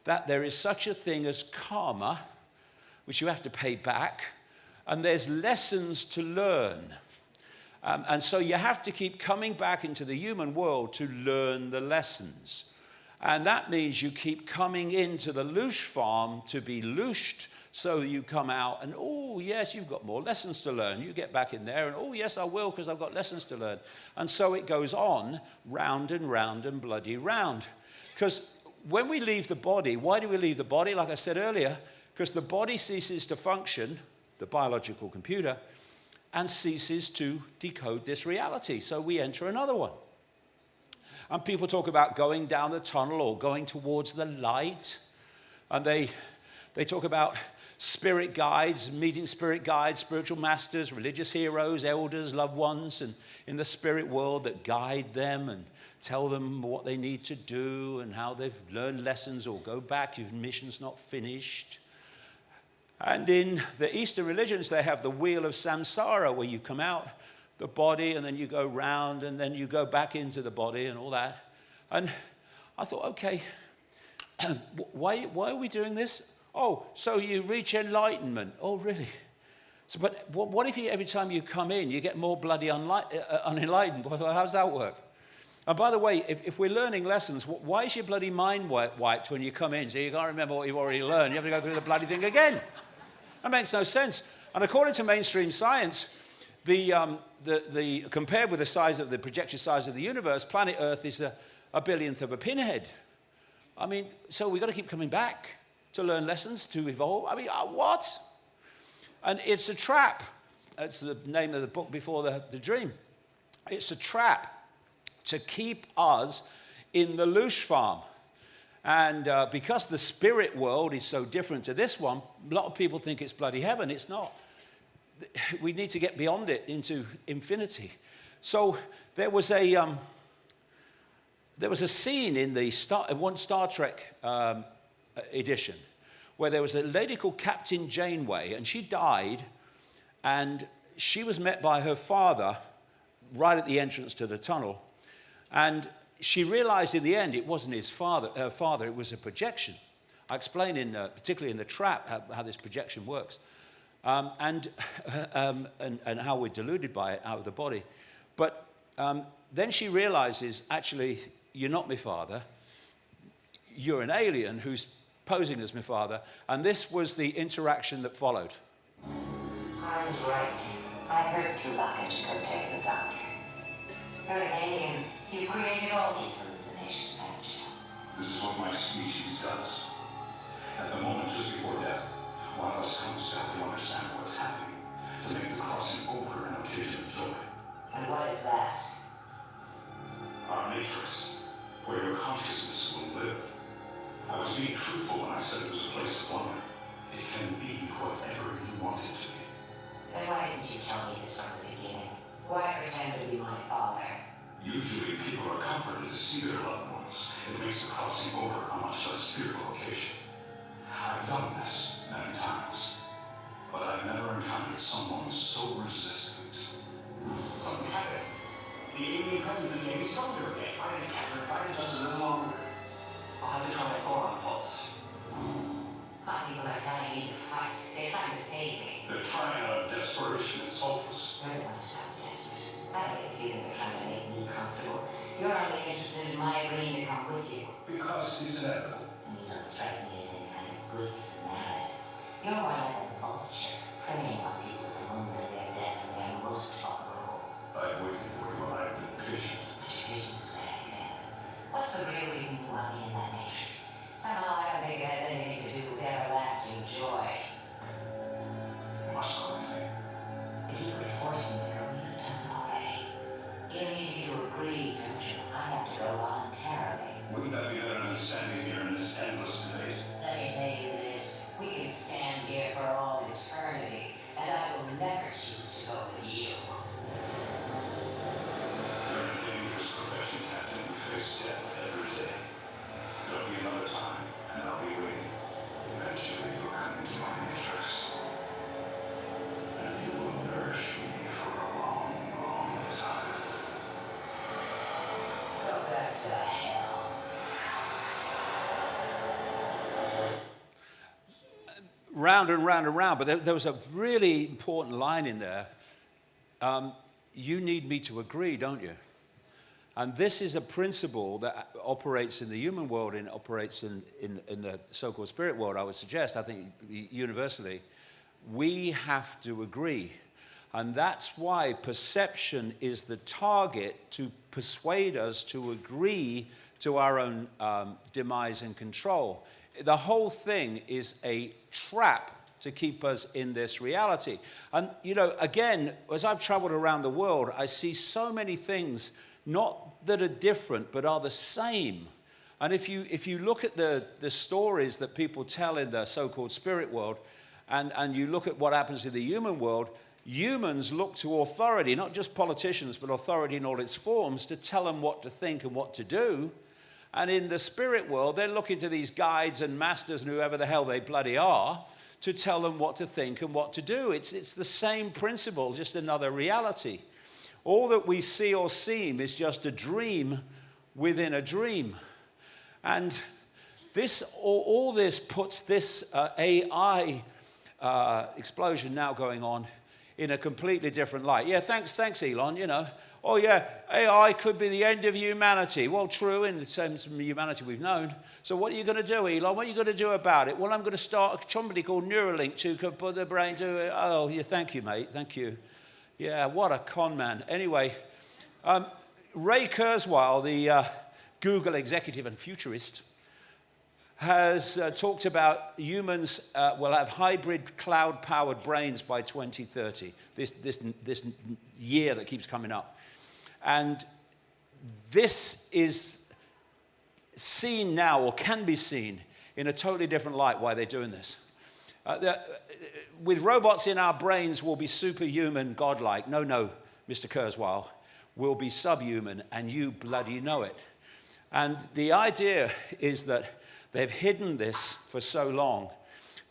that there is such a thing as karma, which you have to pay back, and there's lessons to learn. And so you have to keep coming back into the human world to learn the lessons. And that means you keep coming into the loosh farm to be looshed, so you come out and, oh, yes, you've got more lessons to learn. You get back in there and, oh, yes, I will, because I've got lessons to learn. And so it goes on, round and round and bloody round. Because when we leave the body, why do we leave the body? Like I said earlier, because the body ceases to function, the biological computer, and ceases to decode this reality. So we enter another one. And people talk about going down the tunnel or going towards the light. And they talk about spirit guides, meeting spirit guides, spiritual masters, religious heroes, elders, loved ones, and in the spirit world that guide them and tell them what they need to do and how they've learned lessons, or go back, your mission's not finished. And in the Eastern religions, they have the wheel of samsara, where you come out the body and then you go round and then you go back into the body and all that. And I thought, okay, why are we doing this? Oh, so you reach enlightenment. Oh, really? So, but what if every time you come in, you get more bloody unenlightened? Well, how does that work? And by the way, if we're learning lessons, why is your bloody mind wiped when you come in? So you can't remember what you've already learned. You have to go through the bloody thing again. That makes no sense. And according to mainstream science, compared with the projected size of the universe, planet Earth is a billionth of a pinhead. I mean, so we've got to keep coming back to learn lessons, to evolve. I mean, what? And it's a trap. That's the name of the book before the dream. It's a trap to keep us in the loosh farm. And because the spirit world is so different to this one, a lot of people think it's bloody heaven. It's not. We need to get beyond it into infinity. So there was a scene in one Star Trek edition where there was a lady called Captain Janeway, and she died, and she was met by her father right at the entrance to the tunnel, and she realized in the end it wasn't her father, it was a projection. I explain particularly in The Trap how this projection works, and how we're deluded by it out of the body. But then she realizes, actually, you're not my father. You're an alien who's posing as my father. And this was the interaction that followed. I was right. I heard Tulaka to go take the duck. You're an alien. You created all these hallucinations, haven't you? This is what my species does. At the moment just before death, one of us comes to help you understand what's happening, to make the crossing over an occasion of joy. And what is that? Our matrix, where your consciousness will live. I was being truthful when I said it was a place of wonder. It can be whatever you want it to be. Then why didn't you tell me this from the beginning? Why pretend to be my father? Usually people are comforted to see their loved ones. It makes the crossing over a much less fearful occasion. I've done this many times, but I've never encountered someone so resistant. Something happened. The alien presence made me stronger again. I think Catherine does a little longer. I'll have to try a forearm pulse. My people are telling me to fight. They're trying to save me. They're trying out of desperation. It's hopeless. Very much sounds desperate. I don't get the feeling they're trying to make me comfortable. You're only interested in my agreeing to come with you. Because it's inevitable. And you don't strike me as any kind of good Samaritan. You're more like a vulture, preying on people at the moment of their death when they're most vulnerable. I've waited for you and I've been patient. But your patience is very thin. want me in that matrix. Somehow I don't think it has anything to do with everlasting joy. What sort of thing? If you could force me, we would have done it already. You need me to agree, don't you? I have to go voluntarily. Wouldn't that be better than standing here in this endless debate? Let me tell you this. We can stand here for all eternity, and I will never choose to go with you. You're in a dangerous profession, Captain. You face death every day. There'll be another time, and I'll be waiting. Eventually, you'll come into my matrix. And you will nourish me for a long, long time. Go back to hell. Round and round and round, but there was a really important line in there. You need me to agree, don't you? And this is a principle that operates in the human world and operates in the so-called spirit world, I would suggest, I think universally. We have to agree. And that's why perception is the target to persuade us to agree to our own demise and control. The whole thing is a trap to keep us in this reality. And, you know, again, as I've traveled around the world, I see so many things, not that are different, but are the same. And if you look at the stories that people tell in the so-called spirit world, and you look at what happens in the human world, humans look to authority, not just politicians, but authority in all its forms, to tell them what to think and what to do. And in the spirit world, they're looking to these guides and masters and whoever the hell they bloody are to tell them what to think and what to do. It's the same principle, just another reality. All that we see or seem is just a dream within a dream. And all this puts this AI explosion now going on in a completely different light. Yeah, thanks, Elon, you know. Oh yeah, AI could be the end of humanity. Well, true, in the sense of humanity we've known. So what are you going to do, Elon? What are you going to do about it? Well, I'm going to start a company called Neuralink to put the brain to... Oh, yeah, thank you, mate, thank you. Yeah, what a con man. Anyway, Ray Kurzweil, the Google executive and futurist, has talked about humans will have hybrid cloud-powered brains by 2030, this year that keeps coming up. And this is seen now, or can be seen, in a totally different light why they're doing this. With robots in our brains, we'll be superhuman, godlike. No, Mr. Kurzweil, we'll be subhuman, and you bloody know it. And the idea is that they've hidden this for so long,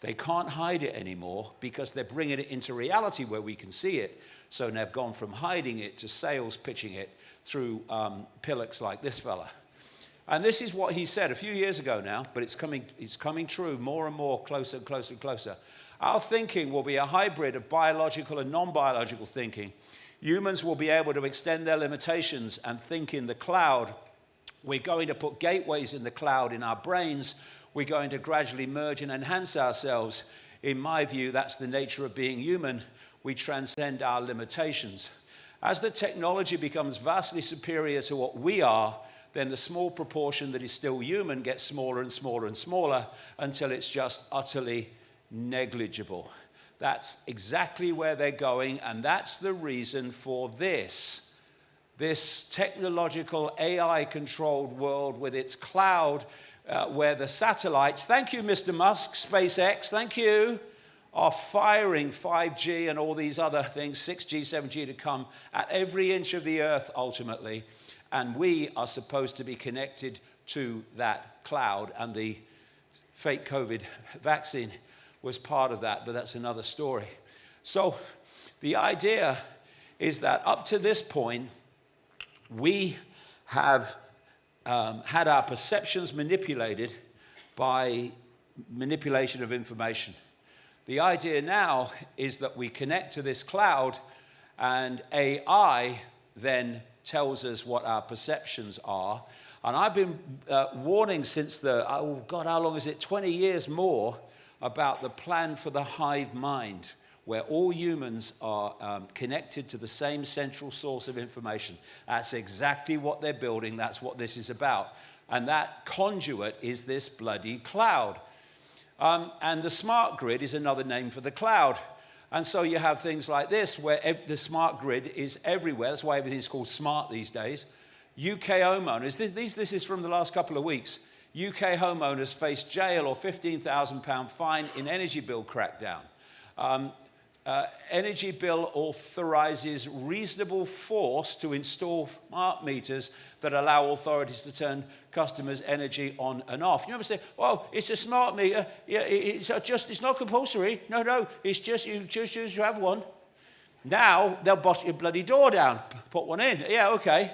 they can't hide it anymore because they're bringing it into reality where we can see it. So they've gone from hiding it to sales pitching it through pillocks like this fella. And this is what he said a few years ago now, but it's coming true more and more, closer and closer and closer. Our thinking will be a hybrid of biological and non-biological thinking. Humans will be able to extend their limitations and think in the cloud. We're going to put gateways in the cloud in our brains. We're going to gradually merge and enhance ourselves. In my view, that's the nature of being human. We transcend our limitations. As the technology becomes vastly superior to what we are, then the small proportion that is still human gets smaller and smaller and smaller until it's just utterly negligible. That's exactly where they're going, and that's the reason for this technological AI-controlled world with its cloud, where the satellites, thank you, Mr. Musk, SpaceX, thank you, are firing 5G and all these other things, 6G, 7G to come at every inch of the earth ultimately. And we are supposed to be connected to that cloud. And the fake COVID vaccine was part of that, but that's another story. So the idea is that up to this point, we have had our perceptions manipulated by manipulation of information. The idea now is that we connect to this cloud and AI then tells us what our perceptions are. And I've been warning since oh God, how long is it? 20 years more about the plan for the hive mind, where all humans are connected to the same central source of information. That's exactly what they're building. That's what this is about. And that conduit is this bloody cloud. And the smart grid is another name for the cloud. And so you have things like this, where the smart grid is everywhere. That's why everything's called smart these days. UK homeowners, this is from the last couple of weeks. UK homeowners face jail or £15,000 fine in energy bill crackdown. Energy bill authorizes reasonable force to install smart meters that allow authorities to turn customers' energy on and off. You remember saying, "Oh, it's a smart meter. Yeah, it's not compulsory. No, it's just you choose to have one." Now they'll bust your bloody door down, put one in. Yeah, okay.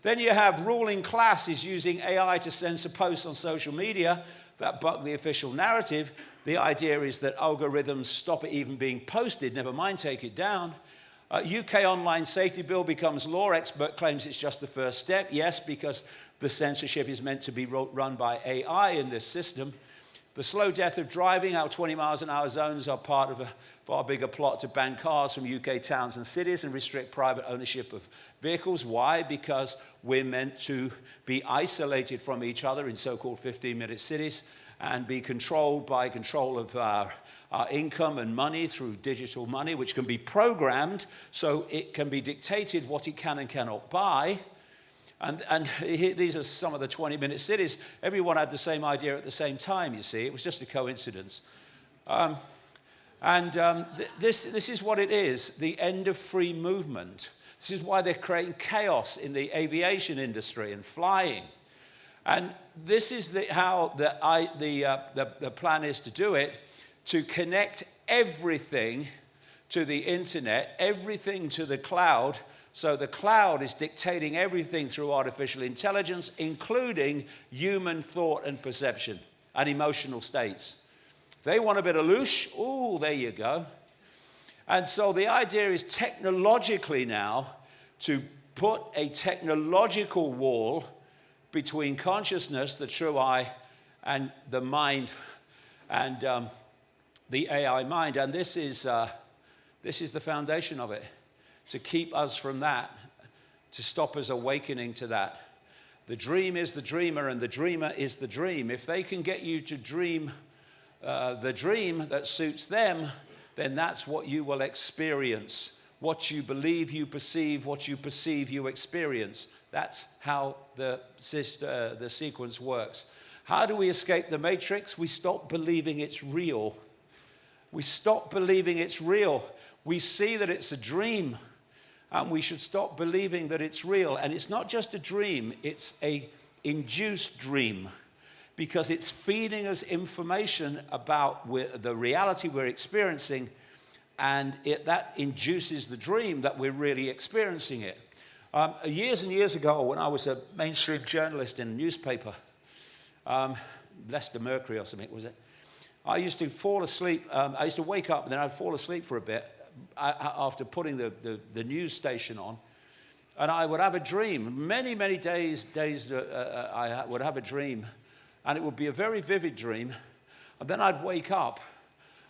Then you have ruling classes using AI to censor posts on social media that buck the official narrative. The idea is that algorithms stop it even being posted, never mind take it down. UK online safety bill becomes law. Expert claims it's just the first step. Yes, because the censorship is meant to be run by AI in this system. The slow death of driving, our 20 miles an hour zones are part of a far bigger plot to ban cars from UK towns and cities and restrict private ownership of vehicles. Why? Because we're meant to be isolated from each other in so-called 15-minute cities and be controlled by control of our income and money through digital money, which can be programmed so it can be dictated what it can and cannot buy. And these are some of the 20-minute cities. Everyone had the same idea at the same time, you see. It was just a coincidence. This is what it is, the end of free movement. This is why they're creating chaos in the aviation industry and flying. And this is how the plan is to do it, to connect everything to the internet, everything to the cloud. So the cloud is dictating everything through artificial intelligence, including human thought and perception and emotional states. If they want a bit of loosh, oh, there you go. And so the idea is technologically now to put a technological wall between consciousness, the true I, and the mind, and the AI mind. And this is the foundation of it, to keep us from that, to stop us awakening to that. The dream is the dreamer, and the dreamer is the dream. If they can get you to dream the dream that suits them, then that's what you will experience. What you believe, you perceive. What you perceive, you experience. That's how the sequence works. How do we escape the matrix? We stop believing it's real. We stop believing it's real. We see that it's a dream, and we should stop believing that it's real. And it's not just a dream, it's an induced dream, because it's feeding us information about the reality we're experiencing, and that induces the dream that we're really experiencing it. Years and years ago, when I was a mainstream journalist in a newspaper, Leicester Mercury or something, was it? I used to fall asleep. I used to wake up and then I'd fall asleep for a bit after putting the news station on. And I would have a dream. Many, many days I would have a dream. And it would be a very vivid dream. And then I'd wake up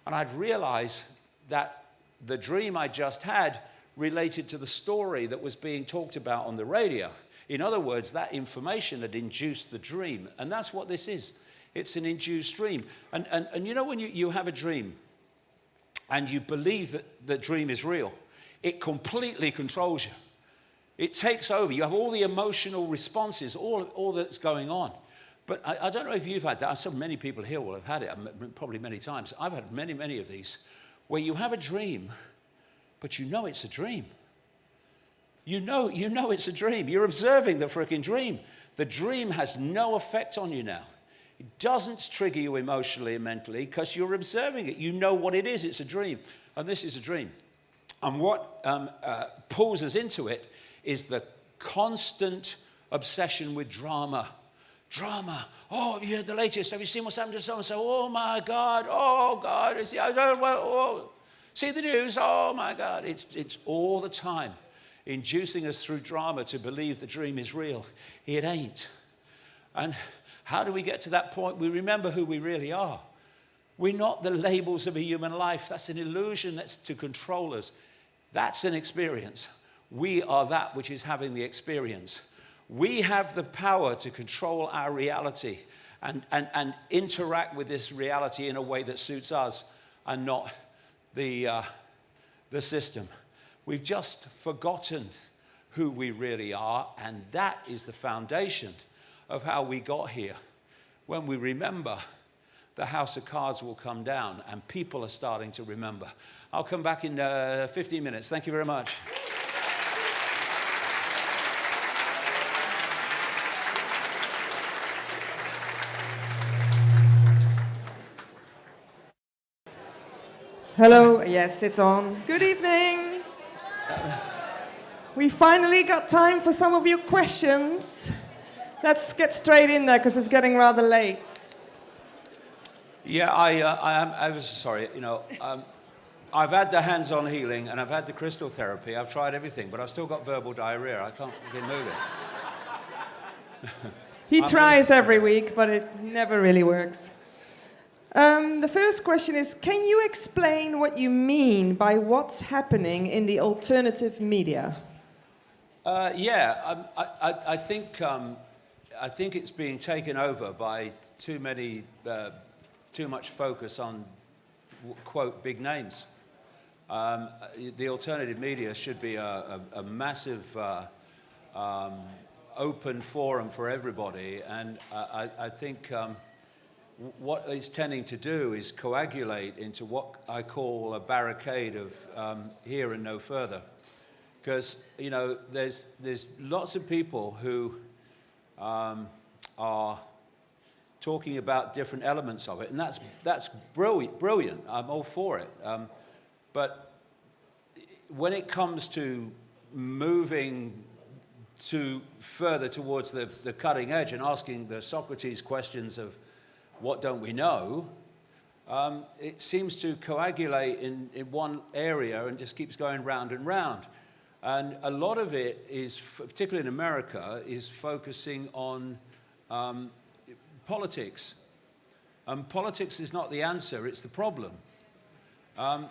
and I'd realize that the dream I just had related to the story that was being talked about on the radio. In other words, that information had induced the dream. And that's what this is. It's an induced dream. And you know when you have a dream and you believe that the dream is real, it completely controls you. It takes over. You have all the emotional responses, all that's going on. But I don't know if you've had that. So many people here will have had it, probably many times. I've had many, many of these, where you have a dream, but you know it's a dream. You know it's a dream. You're observing the freaking dream. The dream has no effect on you now. It doesn't trigger you emotionally and mentally because you're observing it. You know what it is. It's a dream. And this is a dream. And what pulls us into it is the constant obsession with drama. Drama. Oh, have you heard the latest? Have you seen what's happened to so-and-so? Oh, my God. Oh, God. See the news? Oh, my God. It's all the time inducing us through drama to believe the dream is real. It ain't. And how do we get to that point? We remember who we really are. We're not the labels of a human life. That's an illusion that's to control us. That's an experience. We are that which is having the experience. We have the power to control our reality and interact with this reality in a way that suits us and not the system. We've just forgotten who we really are, and that is the foundation of how we got here. When we remember, the house of cards will come down, and people are starting to remember. I'll come back in 15 minutes. Thank you very much. Hello, yes, it's on. Good evening. We finally got time for some of your questions. Let's get straight in there because it's getting rather late. Yeah, I was sorry, you know, I've had the hands-on healing and I've had the crystal therapy. I've tried everything, but I've still got verbal diarrhea. I can't move it. He tries every week, but it never really works. The first question is, can you explain what you mean by what's happening in the alternative media? Yeah, I think it's being taken over by too much focus on, quote, big names. The alternative media should be a massive open forum for everybody, and I think what it's tending to do is coagulate into what I call a barricade of here and no further. Because, you know, there's lots of people who are talking about different elements of it, and that's brilliant. I'm all for it. But when it comes to moving further towards the cutting edge and asking the Socrates questions of what don't we know, it seems to coagulate in one area and just keeps going round and round. And a lot of it is, particularly in America, is focusing on politics. Politics is not the answer, it's the problem. The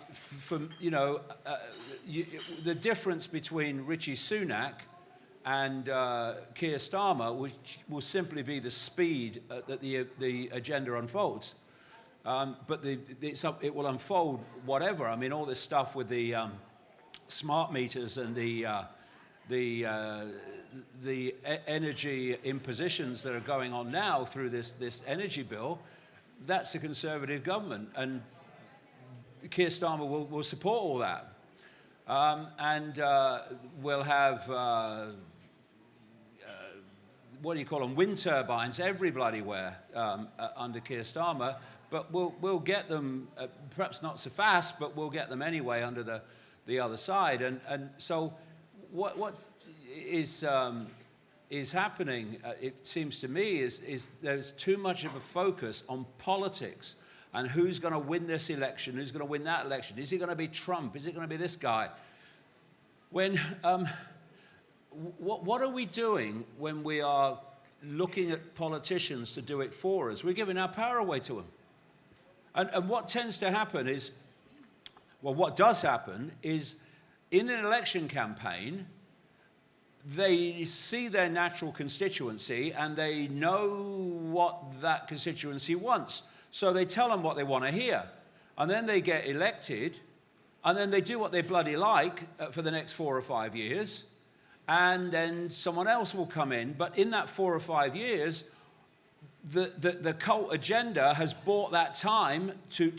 difference between Rishi Sunak and Keir Starmer, which will simply be the speed that the agenda unfolds. But it will unfold whatever. I mean, all this stuff with the smart meters and the energy impositions that are going on now through this energy bill, that's a Conservative government. And Keir Starmer will support all that. We'll have... what do you call them, wind turbines every bloody where under Keir Starmer, but we'll get them, perhaps not so fast, but we'll get them anyway under the other side. And so what is happening, it seems to me, is there's too much of a focus on politics and who's going to win this election, who's going to win that election. Is it going to be Trump? Is it going to be this guy? When... What are we doing when we are looking at politicians to do it for us? We're giving our power away to them. And what tends to happen is, well, what does happen is in an election campaign, they see their natural constituency and they know what that constituency wants. So they tell them what they want to hear. And then they get elected, and then they do what they bloody like for the next 4 or 5 years. And then someone else will come in. But in that 4 or 5 years, the cult agenda has bought that time to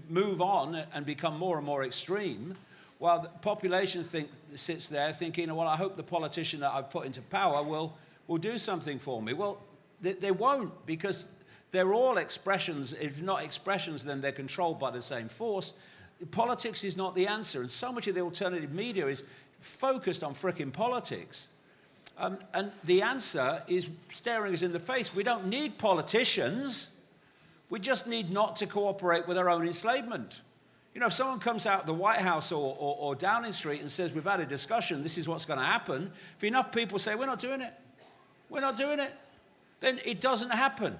move on and become more and more extreme, while the population sits there thinking, well, I hope the politician that I've put into power will do something for me. Well, they won't, because they're all expressions. If not expressions, then they're controlled by the same force. Politics is not the answer. And so much of the alternative media is focused on frickin' politics. And the answer is staring us in the face. We don't need politicians. We just need not to cooperate with our own enslavement. You know, if someone comes out of the White House or Downing Street and says, we've had a discussion, this is what's going to happen, if enough people say, we're not doing it, we're not doing it, then it doesn't happen.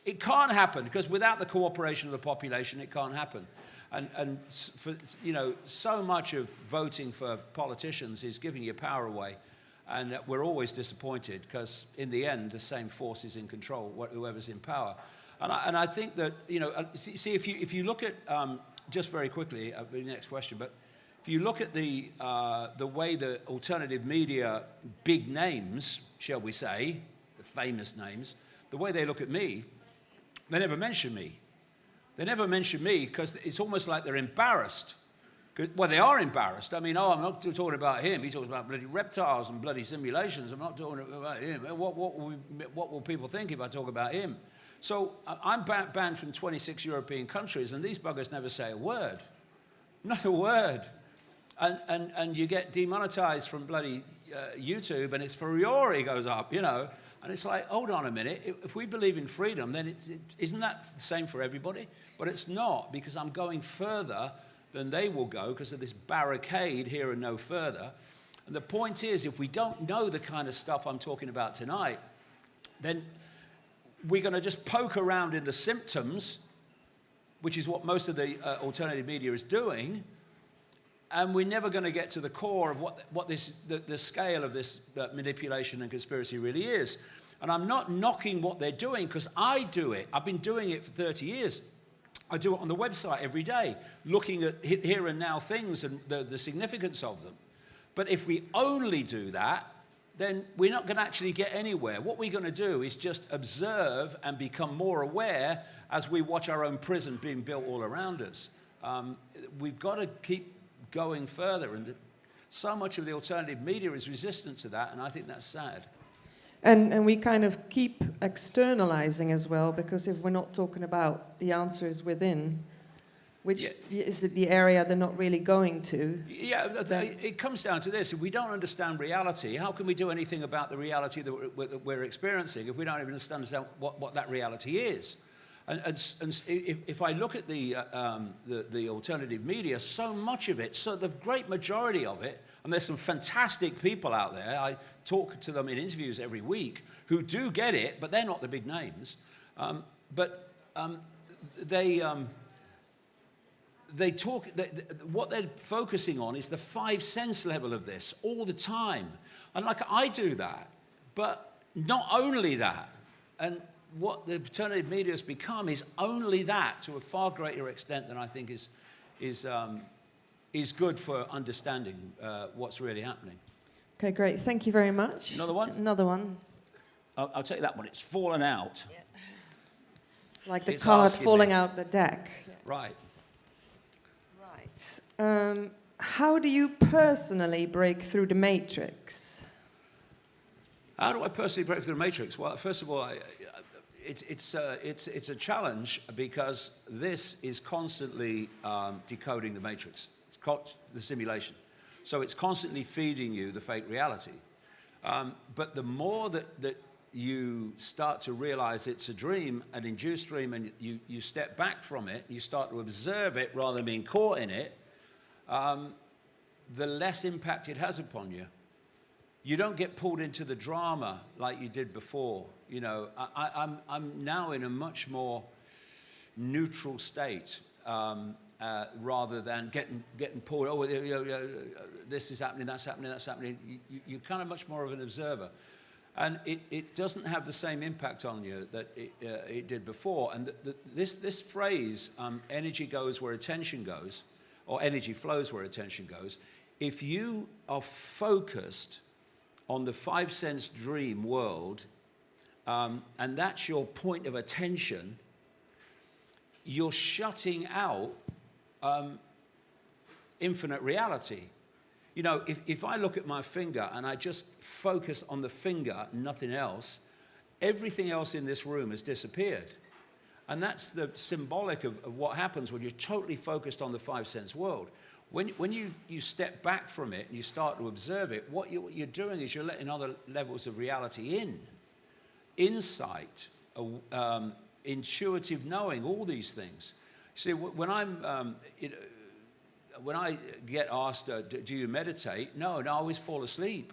It can't happen, because without the cooperation of the population, it can't happen. And for, you know, so much of voting for politicians is giving your power away. And we're always disappointed because in the end, the same force is in control, whoever's in power. And I think that, you know, see if you look at, just very quickly, the next question, but if you look at the way the alternative media big names, shall we say, the famous names, the way they look at me, they never mention me. They never mention me because it's almost like they're embarrassed. Well, they are embarrassed. I mean, I'm not talking about him. He talks about bloody reptiles and bloody simulations. I'm not talking about him. What will people think if I talk about him? So I'm banned from 26 European countries, and these buggers never say a word. Not a word. And you get demonetized from bloody YouTube, and its furore goes up, you know. And it's like, hold on a minute. If we believe in freedom, then isn't that the same for everybody? But it's not, because I'm going further than they will go because of this barricade here and no further. And the point is, if we don't know the kind of stuff I'm talking about tonight, then we're going to just poke around in the symptoms, which is what most of the alternative media is doing, and we're never going to get to the core of what the scale of this manipulation and conspiracy really is. And I'm not knocking what they're doing because I do it. I've been doing it for 30 years. I do it on the website every day, looking at here and now things and the significance of them. But if we only do that, then we're not going to actually get anywhere. What we're going to do is just observe and become more aware as we watch our own prison being built all around us. We've got to keep going further, and so much of the alternative media is resistant to that, and I think that's sad. And we kind of keep externalizing as well, because if we're not talking about the answers within, which is the area they're not really going to. Yeah, it comes down to this. If we don't understand reality, how can we do anything about the reality that we're experiencing if we don't even understand what that reality is? And if I look at the alternative media, so much of it, so the great majority of it, and there's some fantastic people out there, I talk to them in interviews every week, who do get it, but they're not the big names. They talk, what they're focusing on is the 5 sense level of this all the time. And like, I do that, but not only that. And what the alternative media has become is only that to a far greater extent than I think is good for understanding what's really happening. Okay, great. Thank you very much. Another one? Another one. I'll take that one. It's fallen out. Yeah. It's like the card falling out the deck. Right. Right. How do you personally break through the matrix? How do I personally break through the matrix? Well, first of all, it's a challenge because this is constantly decoding the matrix. It's called the simulation. So it's constantly feeding you the fake reality. But the more that you start to realize it's a dream, an induced dream, and you step back from it, you start to observe it rather than being caught in it, the less impact it has upon you. You don't get pulled into the drama like you did before. You know, I'm now in a much more neutral state rather than getting pulled. Oh, this is happening, that's happening, that's happening. You're kind of much more of an observer, and it doesn't have the same impact on you that it did before. And this phrase, energy goes where attention goes, or energy flows where attention goes. If you are focused on the 5 sense dream world, and that's your point of attention, you're shutting out infinite reality. You know, if I look at my finger and I just focus on the finger, nothing else, everything else in this room has disappeared. And that's the symbolic of what happens when you're totally focused on the 5 sense world. When you step back from it and you start to observe it, what you're doing is you're letting other levels of reality in. Insight, intuitive knowing, all these things. See, when I get asked, do you meditate? No, I always fall asleep.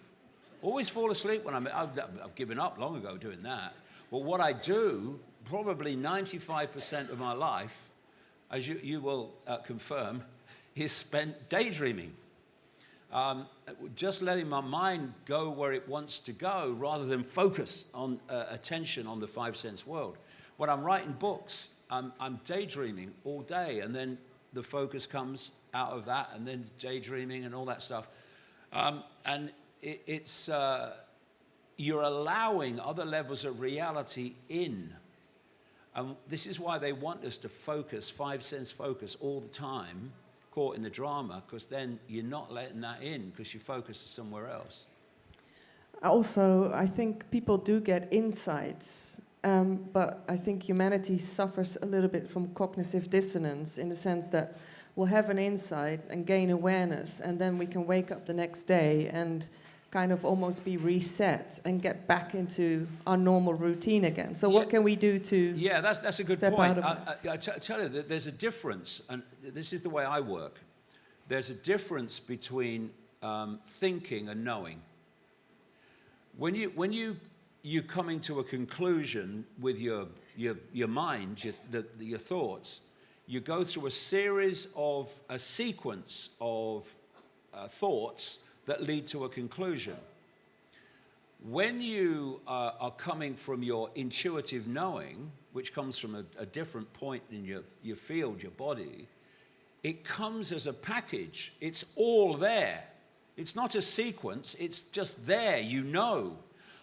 Always fall asleep when I've given up long ago doing that. But what I do, probably 95% of my life, as you will confirm, is spent daydreaming. Just letting my mind go where it wants to go rather than focus on attention on the five sense world. When I'm writing books, I'm daydreaming all day, and then the focus comes out of that, and then daydreaming and all that stuff. And it's you're allowing other levels of reality in. And this is why they want us to focus, five sense focus all the time, caught in the drama, because then you're not letting that in because you focus somewhere else. Also, I think people do get insights, but I think humanity suffers a little bit from cognitive dissonance in the sense that we'll have an insight and gain awareness, and then we can wake up the next day and kind of almost be reset and get back into our normal routine again. So what can we do to that's a good step point. out of it? I tell you that there's a difference, and this is the way I work. There's a difference between thinking and knowing. When you're coming to a conclusion with your mind, your thoughts, you go through a sequence of thoughts that lead to a conclusion. When you are coming from your intuitive knowing, which comes from a different point in your field, your body, it comes as a package. It's all there. It's not a sequence, it's just there, you know.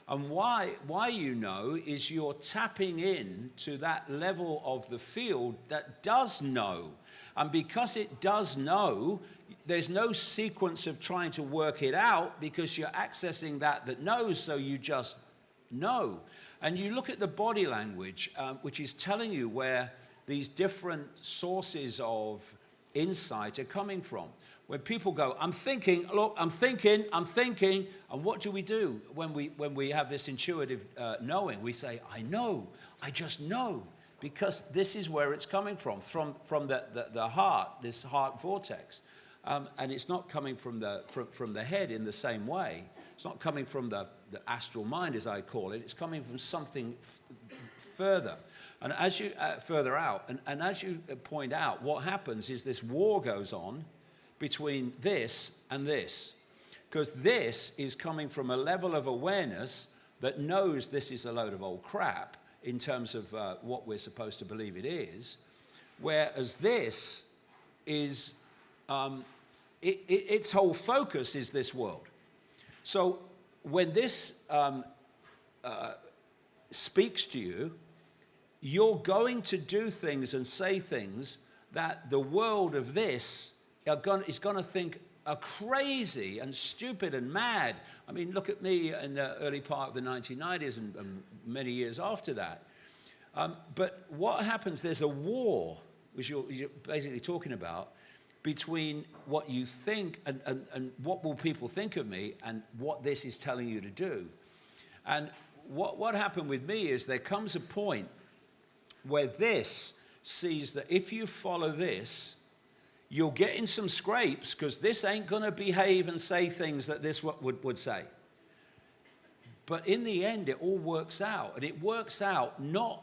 And why you know is you're tapping in to that level of the field that does know. And because it does know, there's no sequence of trying to work it out because you're accessing that knows, so you just know. And you look at the body language, which is telling you where these different sources of insight are coming from. When people go, I'm thinking, look, I'm thinking, and what do when we have this intuitive knowing? We say, I know, I just know, because this is where it's coming from the heart, this heart vortex. And it's not coming from the head in the same way. It's not coming from the astral mind, as I call it. It's coming from something further. And as you further out, and as you point out, what happens is this war goes on between this and this, because this is coming from a level of awareness that knows this is a load of old crap in terms of what we're supposed to believe it is, whereas this is its whole focus is this world. So when this speaks to you, you're going to do things and say things that the world of this is going to think are crazy and stupid and mad. I mean, look at me in the early part of the 1990s and many years after that. But what happens, there's a war, which you're basically talking about, between what you think and what will people think of me and what this is telling you to do. And what happened with me is there comes a point where this sees that if you follow this, you'll get in some scrapes because this ain't going to behave and say things that this would say. But in the end, it all works out. And it works out not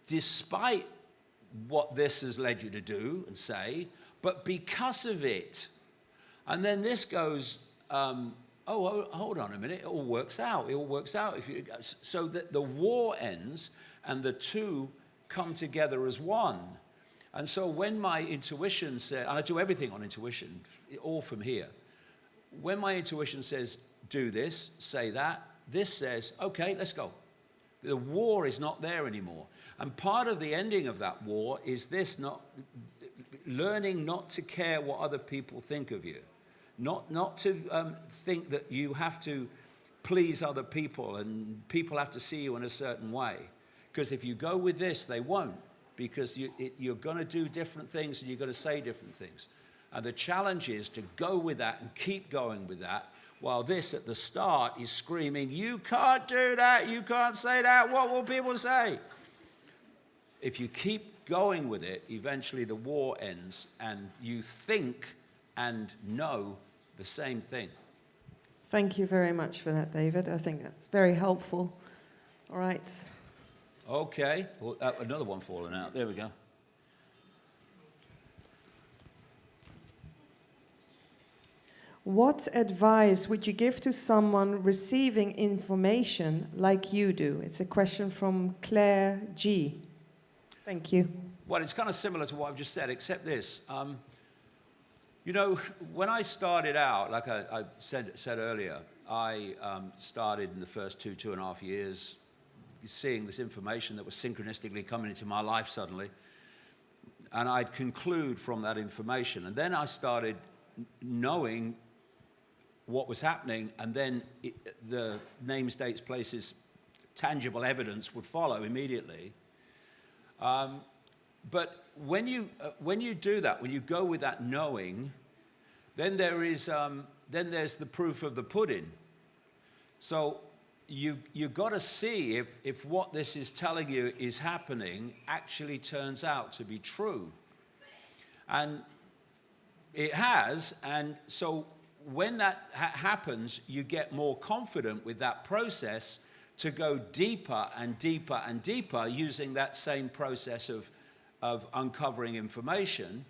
despite what this has led you to do and say, but because of it. And then this goes, oh, hold on a minute, it all works out. It all works out. So that the war ends and the two come together as one. And so when my intuition said, and I do everything on intuition, all from here. When my intuition says, do this, say that, this says, okay, let's go. The war is not there anymore. And part of the ending of that war is this, learning not to care what other people think of you. Not to think that you have to please other people and people have to see you in a certain way. Because if you go with this, they won't. Because you're going to do different things and you're going to say different things. And the challenge is to go with that and keep going with that, while this at the start is screaming, you can't do that, you can't say that, what will people say? If you keep going with it, eventually the war ends and you think and know the same thing. Thank you very much for that, David. I think that's very helpful. All right. Okay, well, another one falling out. There we go. What advice would you give to someone receiving information like you do? It's a question from Claire G. Thank you. Well, it's kind of similar to what I've just said, except this. You know, when I started out, like I said earlier, I started in the first 2.5 years seeing this information that was synchronistically coming into my life suddenly. And I'd conclude from that information. And then I started knowing what was happening, and then the names, dates, places, tangible evidence would follow immediately. But when you do that, when you go with that knowing, then there's the proof of the pudding. So you've got to see if what this is telling you is happening actually turns out to be true. And it has, and so when that happens, you get more confident with that process to go deeper and deeper and deeper using that same process of uncovering information.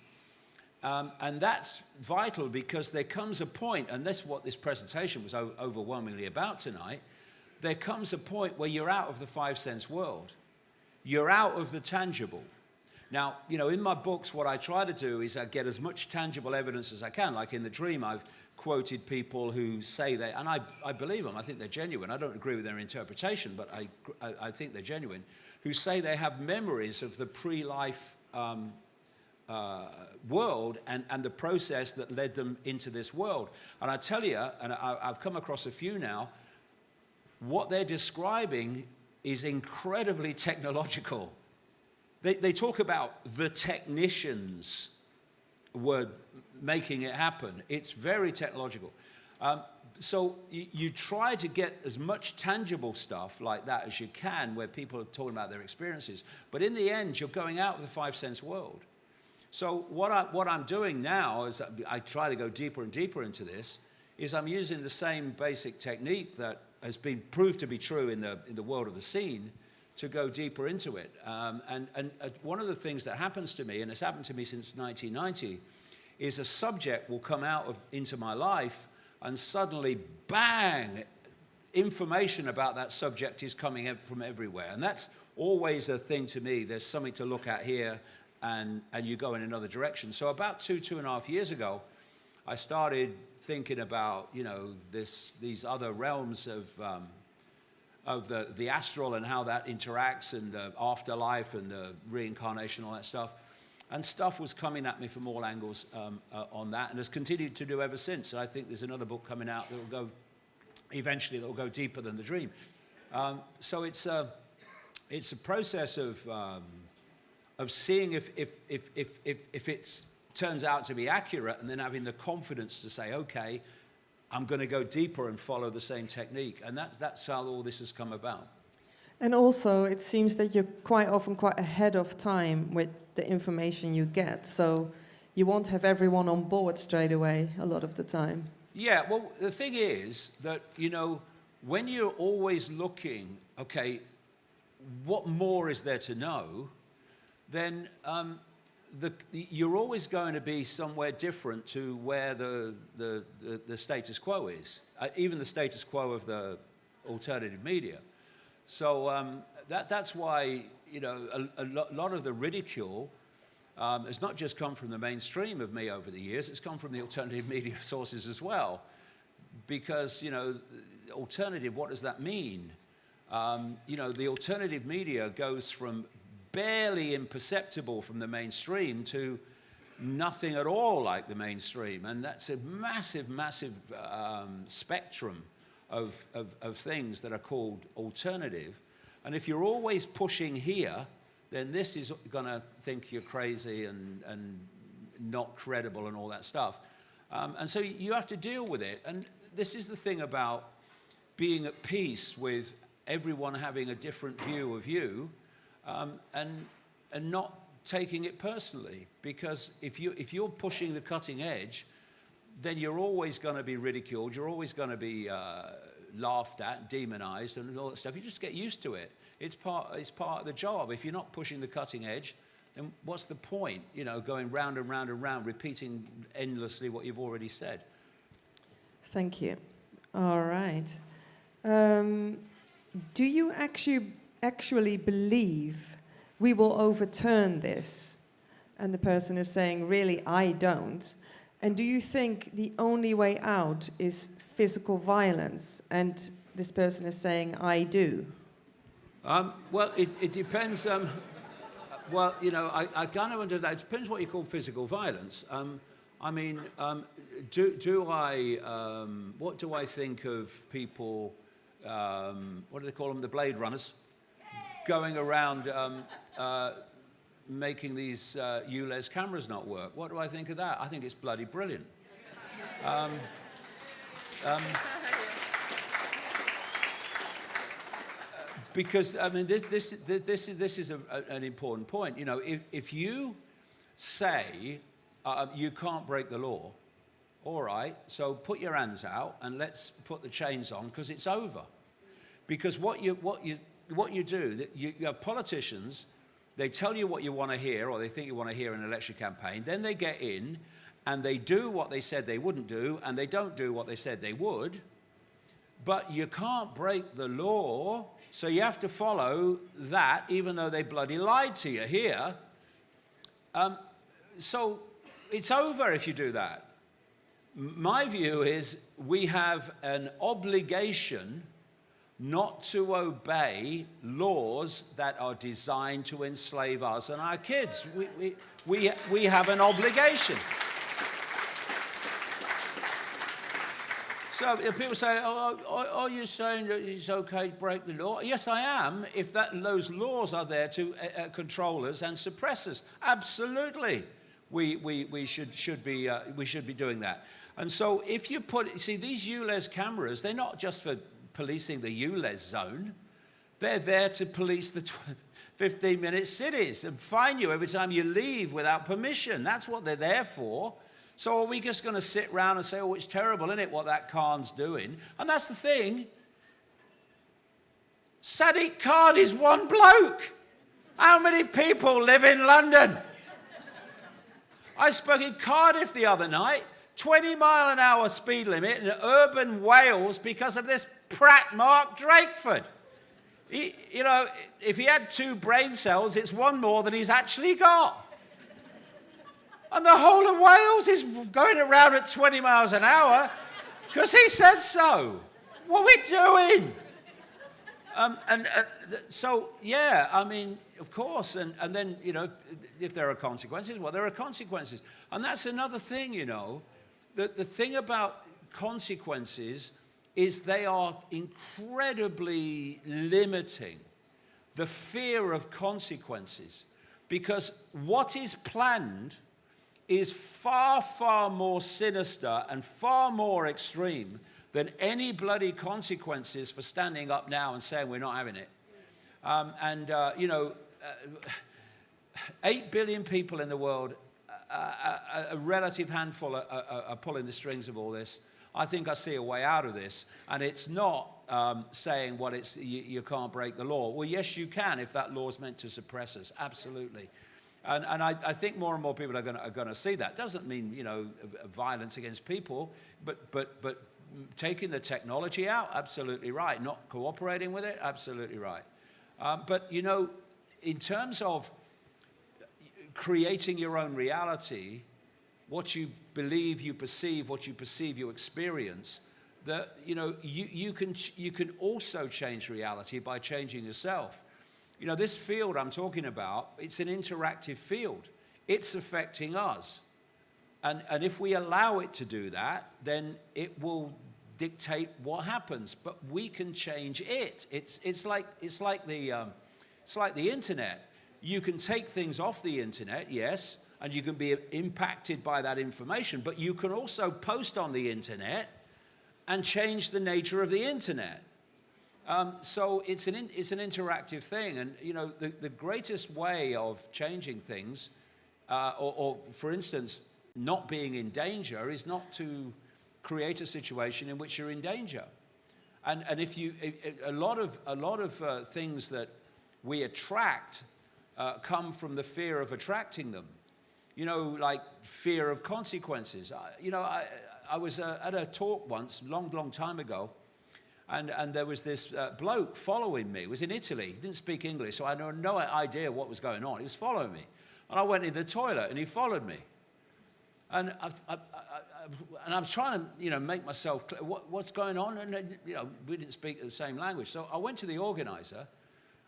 And that's vital, because there comes a point, and that's what this presentation was overwhelmingly about tonight, there comes a point where you're out of the five sense world. You're out of the tangible. Now, you know, in my books, what I try to do is I get as much tangible evidence as I can. Like in The Dream, I've quoted people who say they, and I believe them, I think they're genuine. I don't agree with their interpretation, but I think they're genuine, who say they have memories of the pre-life world and the process that led them into this world. And I tell you, and I've come across a few now, what they're describing is incredibly technological. They talk about the technicians were making it happen. It's very technological. So you try to get as much tangible stuff like that as you can, where people are talking about their experiences. But in the end, you're going out of the five sense world. So what I'm doing now is I try to go deeper and deeper into this, is I'm using the same basic technique that has been proved to be true in the world of the scene to go deeper into it. And one of the things that happens to me, and it's happened to me since 1990, is a subject will come out into my life, and suddenly, bang, information about that subject is coming from everywhere. And that's always a thing to me. There's something to look at here, and you go in another direction. So about 2.5 years ago, I started thinking about, you know, these other realms of the astral and how that interacts, and the afterlife and the reincarnation, all that stuff. And stuff was coming at me from all angles on that, and has continued to do ever since. I think there's another book coming out that will go, eventually, that will go deeper than The Dream. So it's a process of seeing if it turns out to be accurate, and then having the confidence to say, okay, I'm going to go deeper and follow the same technique. And that's how all this has come about. And also, it seems that you're quite often quite ahead of time with the information you get. So you won't have everyone on board straight away a lot of the time. Yeah, well, the thing is that, you know, when you're always looking, okay, what more is there to know, then you're always going to be somewhere different to where the status quo is, even the status quo of the alternative media. So that's why, you know, a lot of the ridicule has not just come from the mainstream of me over the years, it's come from the alternative media sources as well. Because, you know, alternative, what does that mean? You know, the alternative media goes from barely imperceptible from the mainstream to nothing at all like the mainstream. And that's a massive, massive spectrum of things that are called alternative. And if you're always pushing here, then this is going to think you're crazy and not credible and all that stuff. And so you have to deal with it. And this is the thing about being at peace with everyone having a different view of you, and not taking it personally. Because if you're pushing the cutting edge, then you're always going to be ridiculed, you're always going to be laughed at, demonized, and all that stuff. You just get used to it. It's part of the job. If you're not pushing the cutting edge, then what's the point? You know, going round and round and round, repeating endlessly what you've already said. Thank you. All right. Do you actually believe we will overturn this? And the person is saying, really, I don't. And do you think the only way out is physical violence? And this person is saying, I do. Well, it depends. Well, you know, I kind of understand. It depends what you call physical violence. I mean, what do I think of people, what do they call them, the Blade Runners, going around making these ULEZ cameras not work? What do I think of that? I think it's bloody brilliant. Because, I mean, this is an important point. You know, if you say you can't break the law, all right, so put your hands out and let's put the chains on because it's over. Because what you do, you have politicians, they tell you what you want to hear or they think you want to hear in an election campaign, then they get in and they do what they said they wouldn't do and they don't do what they said they would. But you can't break the law, so you have to follow that, even though they bloody lied to you here. So it's over if you do that. My view is we have an obligation not to obey laws that are designed to enslave us and our kids. We have an obligation. So if people say, are you saying that it's okay to break the law? Yes, I am, if those laws are there to control us and suppress us. Absolutely, we should be doing that. And so if you see, these ULEZ cameras, they're not just for policing the ULEZ zone. They're there to police the 15-minute cities and fine you every time you leave without permission. That's what they're there for. So are we just going to sit around and say, oh, it's terrible, isn't it, what that Khan's doing? And that's the thing. Sadiq Khan is one bloke. How many people live in London? I spoke in Cardiff the other night, 20-mile-an-hour speed limit in urban Wales because of this prat Mark Drakeford. You know, if he had 2 brain cells, it's 1 more than he's actually got. And the whole of Wales is going around at 20 miles an hour because he said so. What are we doing? So, yeah, I mean, of course, and then, you know, if there are consequences, well, there are consequences. And that's another thing, you know. The thing about consequences is they are incredibly limiting, the fear of consequences, because what is planned is far, far more sinister and far more extreme than any bloody consequences for standing up now and saying we're not having it. You know, 8 billion people in the world, a relative handful are pulling the strings of all this. I think I see a way out of this, and it's not saying you can't break the law. Well, yes, you can if that law is meant to suppress us, absolutely. And I think more and more people are going to see that. Doesn't mean, you know, violence against people, but taking the technology out, absolutely right. Not cooperating with it, absolutely right. But, you know, in terms of creating your own reality, what you believe, you perceive, what you perceive, you experience, that, you know, you can also change reality by changing yourself. You know, this field I'm talking about, it's an interactive field. It's affecting us. And if we allow it to do that, then it will dictate what happens. But we can change it. It's like the internet. You can take things off the internet, yes, and you can be impacted by that information, but you can also post on the internet and change the nature of the internet. So it's an interactive thing, and you know the greatest way of changing things, or for instance, not being in danger, is not to create a situation in which you're in danger. And if a lot of things that we attract come from the fear of attracting them. You know, like fear of consequences. You know, I was at a talk once, long time ago, and there was this bloke following me. He was in Italy. He didn't speak English, so I had no idea what was going on. He was following me. And I went in the toilet, and he followed me. And I'm trying to, you know, make myself clear, what's going on? And, you know, we didn't speak the same language. So I went to the organizer,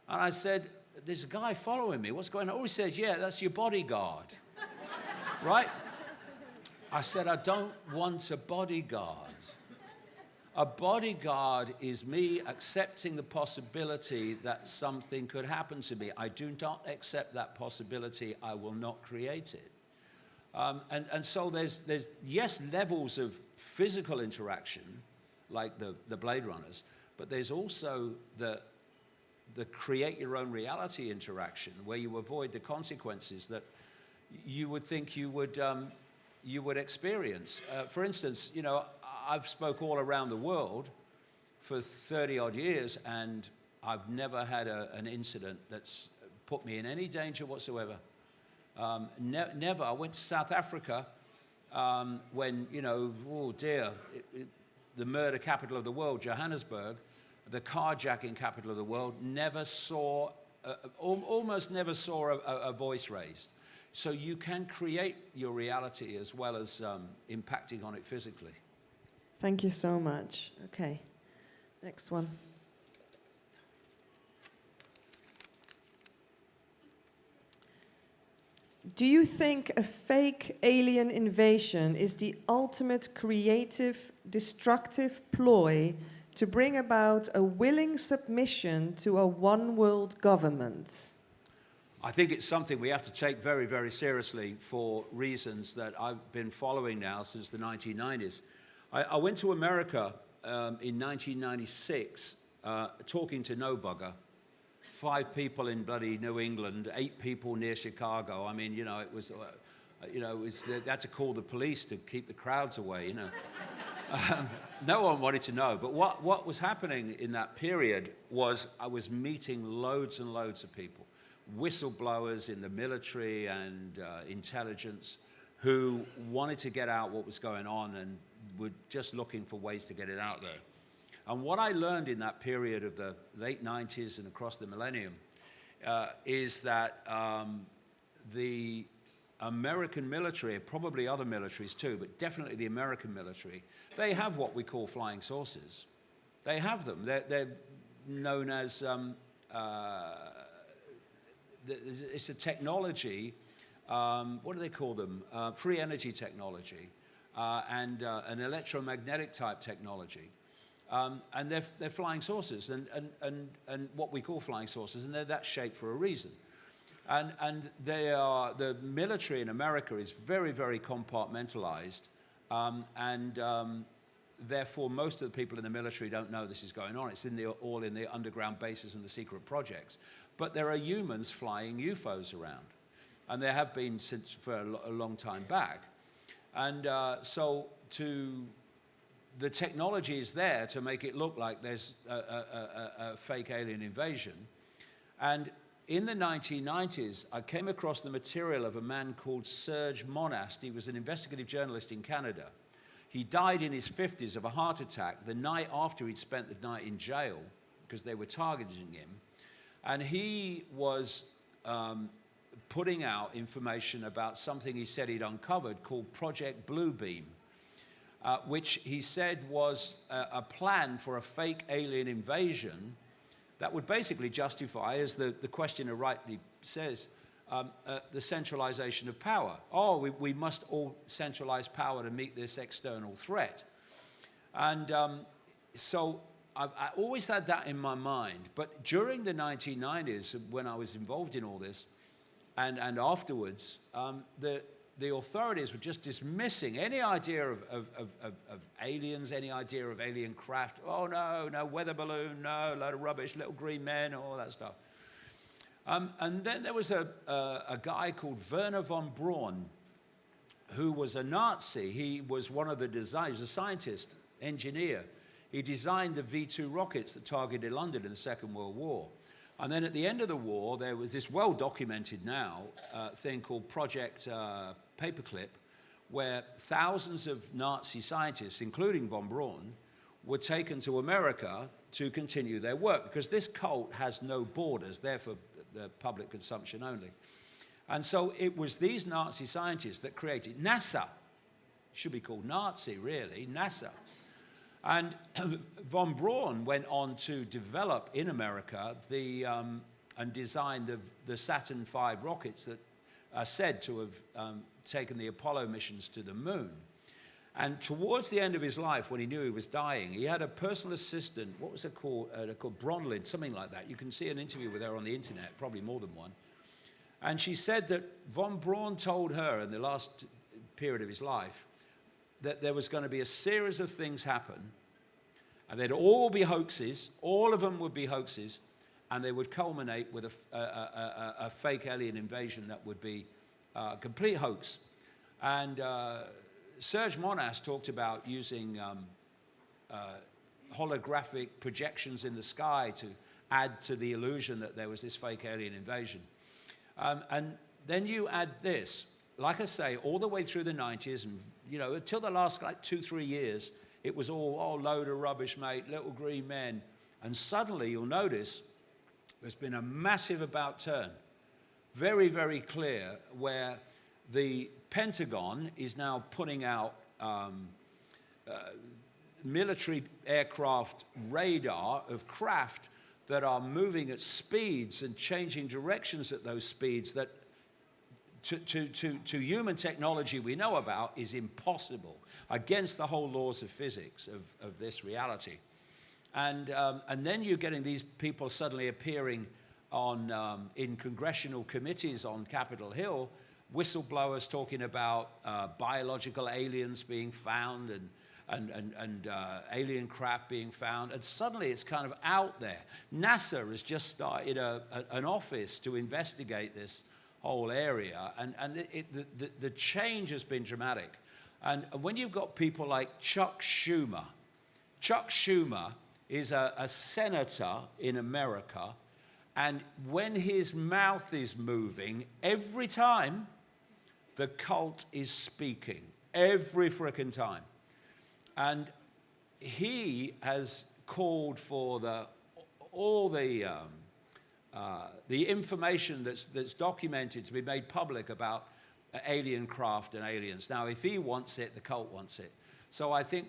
and I said, there's a guy following me. What's going on? Oh, he says, yeah, that's your bodyguard. Right? I said, I don't want a bodyguard. A bodyguard is me accepting the possibility that something could happen to me. I do not accept that possibility. I will not create it. And so there's yes, levels of physical interaction, like the Blade Runners, but there's also the create your own reality interaction, where you avoid the consequences that you would think you would experience. For instance, you know, I've spoke all around the world for 30-odd years, and I've never had an incident that's put me in any danger whatsoever. Never. I went to South Africa when, you know, oh dear, the murder capital of the world, Johannesburg, the carjacking capital of the world, never saw, almost never saw a voice raised. So you can create your reality as well as impacting on it physically. Thank you so much. Okay, next one. Do you think a fake alien invasion is the ultimate creative, destructive ploy to bring about a willing submission to a one-world government? I think it's something we have to take very, very seriously for reasons that I've been following now since the 1990s. I went to America in 1996 talking to no bugger. 5 people in bloody New England, 8 people near Chicago. I mean, you know, it was, they had to call the police to keep the crowds away, you know. No one wanted to know. But what was happening in that period was I was meeting loads and loads of people, whistleblowers in the military and intelligence, who wanted to get out what was going on and were just looking for ways to get it out there. And what I learned in that period of the late 90s and across the millennium is that the American military, probably other militaries too, but definitely the American military, they have what we call flying saucers. They have them. They're known as, it's a technology, what do they call them? Free energy technology and an electromagnetic type technology. And they're flying saucers and what we call flying saucers, and they're that shape for a reason. And they are, the military in America is very, very compartmentalized, therefore most of the people in the military don't know this is going on. It's all in the underground bases and the secret projects. But there are humans flying UFOs around, and there have been since for a long time back. And so the technology is there to make it look like there's a fake alien invasion. And in the 1990s, I came across the material of a man called Serge Monast. He was an investigative journalist in Canada. He died in his 50s of a heart attack the night after he'd spent the night in jail because they were targeting him. And he was putting out information about something he said he'd uncovered called Project Bluebeam, which he said was a plan for a fake alien invasion that would basically justify, as the questioner rightly says, the centralization of power. Oh, we must all centralize power to meet this external threat. And so I always had that in my mind. But during the 1990s, when I was involved in all this, and afterwards, the authorities were just dismissing any idea of aliens, any idea of alien craft. Oh, no, weather balloon, no, load of rubbish, little green men, all that stuff. And then there was a guy called Werner von Braun, who was a Nazi. He was one of the designers, a scientist, engineer. He designed the V-2 rockets that targeted London in the Second World War. And then at the end of the war, there was this well-documented now thing called Project Paperclip, where thousands of Nazi scientists, including von Braun, were taken to America to continue their work, because this cult has no borders, they're for the public consumption only. And so it was these Nazi scientists that created NASA. Should be called Nazi, really, NASA. And von Braun went on to develop in America and design the Saturn V rockets that are said to have taken the Apollo missions to the moon. And towards the end of his life, when he knew he was dying, he had a personal assistant, what was it called? Called Bronlyn, something like that. You can see an interview with her on the internet, probably more than one. And she said that von Braun told her in the last period of his life that there was going to be a series of things happen, and they'd all be hoaxes, all of them would be hoaxes, and they would culminate with a fake alien invasion that would be a complete hoax. And Serge Monas talked about using holographic projections in the sky to add to the illusion that there was this fake alien invasion. And then you add this, like I say, all the way through the 90s, and until the last like 2-3 years, it was all, oh, load of rubbish, mate, little green men. And suddenly you'll notice there's been a massive about turn, very, very clear, where the Pentagon is now putting out military aircraft radar of craft that are moving at speeds and changing directions at those speeds that to human technology we know about is impossible, against the whole laws of physics of this reality. And then you're getting these people suddenly appearing on in congressional committees on Capitol Hill, whistleblowers talking about biological aliens being found and alien craft being found, and suddenly it's kind of out there. NASA has just started an office to investigate this whole area, and the change has been dramatic. And when you've got people like Chuck Schumer is a senator in America, and when his mouth is moving, every time the cult is speaking, every frickin' time. And he has called for all the information that's documented to be made public about alien craft and aliens. Now, if he wants it, the cult wants it. So I think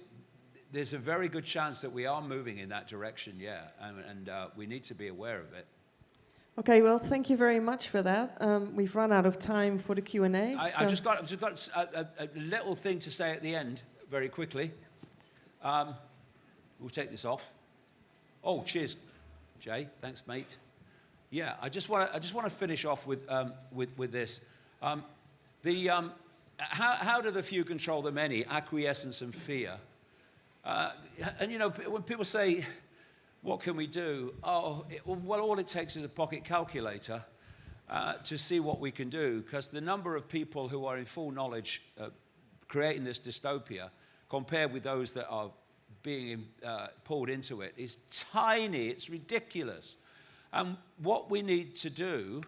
there's a very good chance that we are moving in that direction, yeah, and we need to be aware of it. Okay, well, thank you very much for that. We've run out of time for the Q&A. I've just got a little thing to say at the end, very quickly. We'll take this off. Oh, cheers, Jay. Thanks, mate. Yeah, I just want to finish off with this. How do the few control the many? Acquiescence and fear. And when people say, what can we do? Well, all it takes is a pocket calculator to see what we can do, because the number of people who are in full knowledge creating this dystopia compared with those that are being pulled into it is tiny. It's ridiculous. And what we need to do,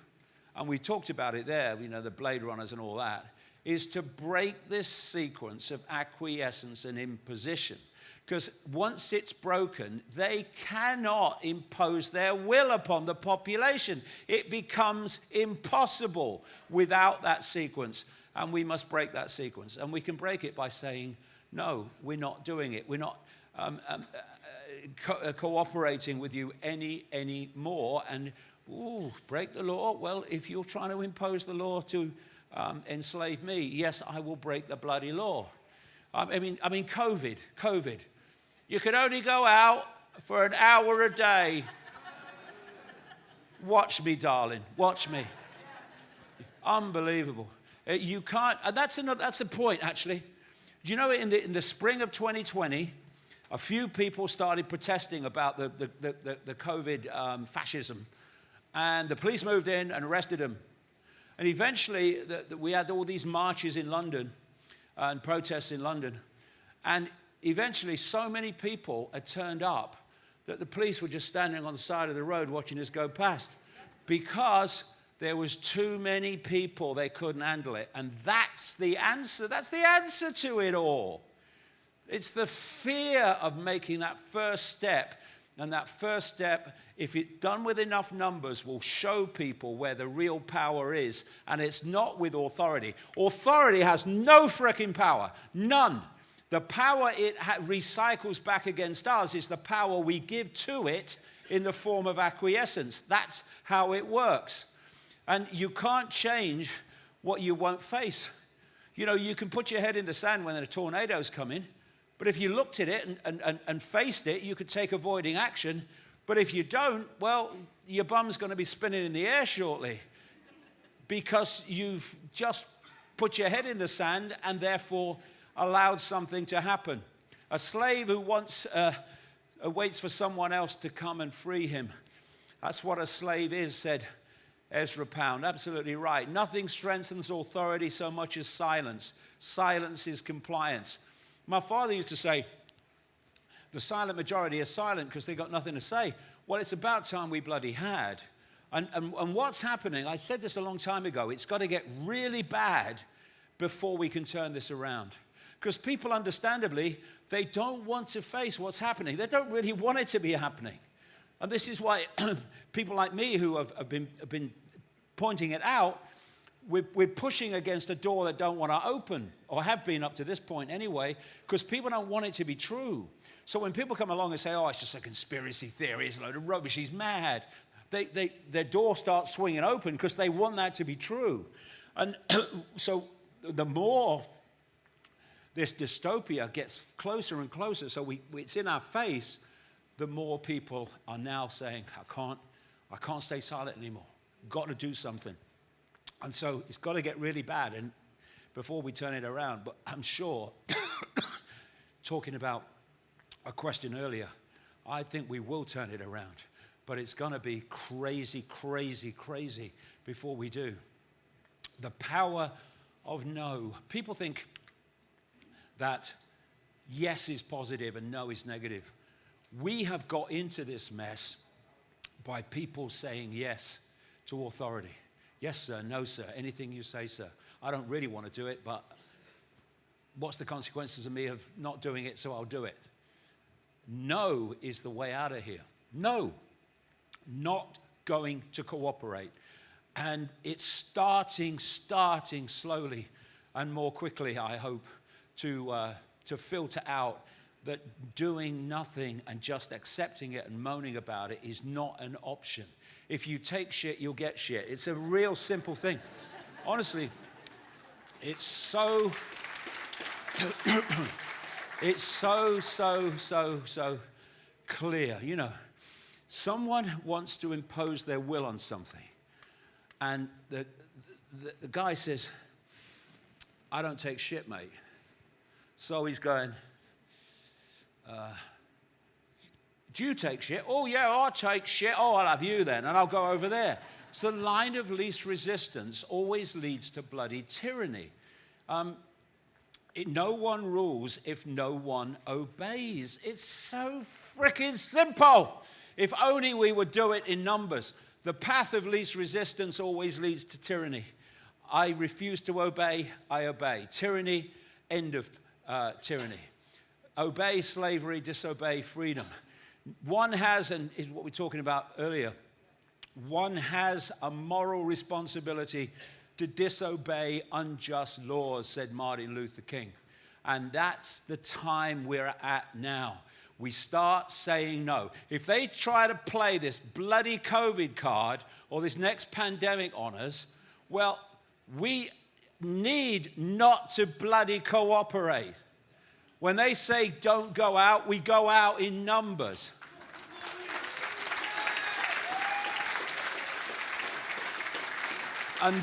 and we talked about it there, the Blade Runners and all that, is to break this sequence of acquiescence and imposition. Because once it's broken, they cannot impose their will upon the population. It becomes impossible without that sequence, and we must break that sequence. And we can break it by saying, no, we're not doing it. We're not cooperating with you any more. And break the law? Well, if you're trying to impose the law to enslave me, yes, I will break the bloody law. I mean, COVID. You can only go out for an hour a day. Watch me, darling. Watch me. Unbelievable. You can't. And that's the point, actually. Do you know, in the spring of 2020, a few people started protesting about the COVID fascism, and the police moved in and arrested them. And eventually, we had all these marches in London and protests in London, and eventually, so many people had turned up that the police were just standing on the side of the road watching us go past, because There was too many people, they couldn't handle it. And that's the answer. That's the answer to it all. It's the fear of making that first step. And that first step, if it's done with enough numbers, will show people where the real power is. And it's not with authority. Authority has no frickin' power. None. The power it recycles back against us is the power we give to it in the form of acquiescence. That's how it works. And you can't change what you won't face. You know, you can put your head in the sand when a tornado's coming, but if you looked at it and faced it, you could take avoiding action. But if you don't, well, your bum's going to be spinning in the air shortly because you've just put your head in the sand and therefore allowed something to happen. A slave who waits for someone else to come and free him. That's what a slave is, said Ezra Pound. Absolutely right. Nothing strengthens authority so much as silence. Silence is compliance. My father used to say, the silent majority is silent because they got nothing to say. Well, it's about time we bloody had. And what's happening, I said this a long time ago, it's got to get really bad before we can turn this around. Because people, understandably, they don't want to face what's happening. They don't really want it to be happening. And this is why people like me who have been pointing it out, we're pushing against a door that don't want to open, or have been up to this point anyway, because people don't want it to be true. So when people come along and say, oh, it's just a conspiracy theory, it's a load of rubbish, he's mad, their door starts swinging open because they want that to be true. And so the more this dystopia gets closer and closer, so it's in our face, the more people are now saying, I can't stay silent anymore. Got to do something. And so it's got to get really bad and before we turn it around. But I'm sure, talking about a question earlier, I think we will turn it around. But it's going to be crazy, crazy, crazy before we do. The power of no. People think that yes is positive and no is negative. We have got into this mess by people saying yes to authority. Yes, sir, no, sir, anything you say, sir. I don't really want to do it, but what's the consequences of me of not doing it, so I'll do it. No is the way out of here. No, not going to cooperate. And it's starting slowly and more quickly, I hope, to filter out that doing nothing and just accepting it and moaning about it is not an option. If you take shit, you'll get shit. It's a real simple thing. Honestly, it's so clear. You know, someone wants to impose their will on something, and the guy says, I don't take shit, mate. So he's going, do you take shit? Oh, yeah, I'll take shit. Oh, I'll have you then, and I'll go over there. So the line of least resistance always leads to bloody tyranny. No one rules if no one obeys. It's so freaking simple. If only we would do it in numbers. The path of least resistance always leads to tyranny. I refuse to obey, I obey. Tyranny, end of tyranny. Obey slavery, disobey freedom. One has, and is what we were talking about earlier, one has a moral responsibility to disobey unjust laws, said Martin Luther King. And that's the time we're at now. We start saying no. If they try to play this bloody COVID card or this next pandemic on us, well, we need not to bloody cooperate. When they say don't go out, we go out in numbers. And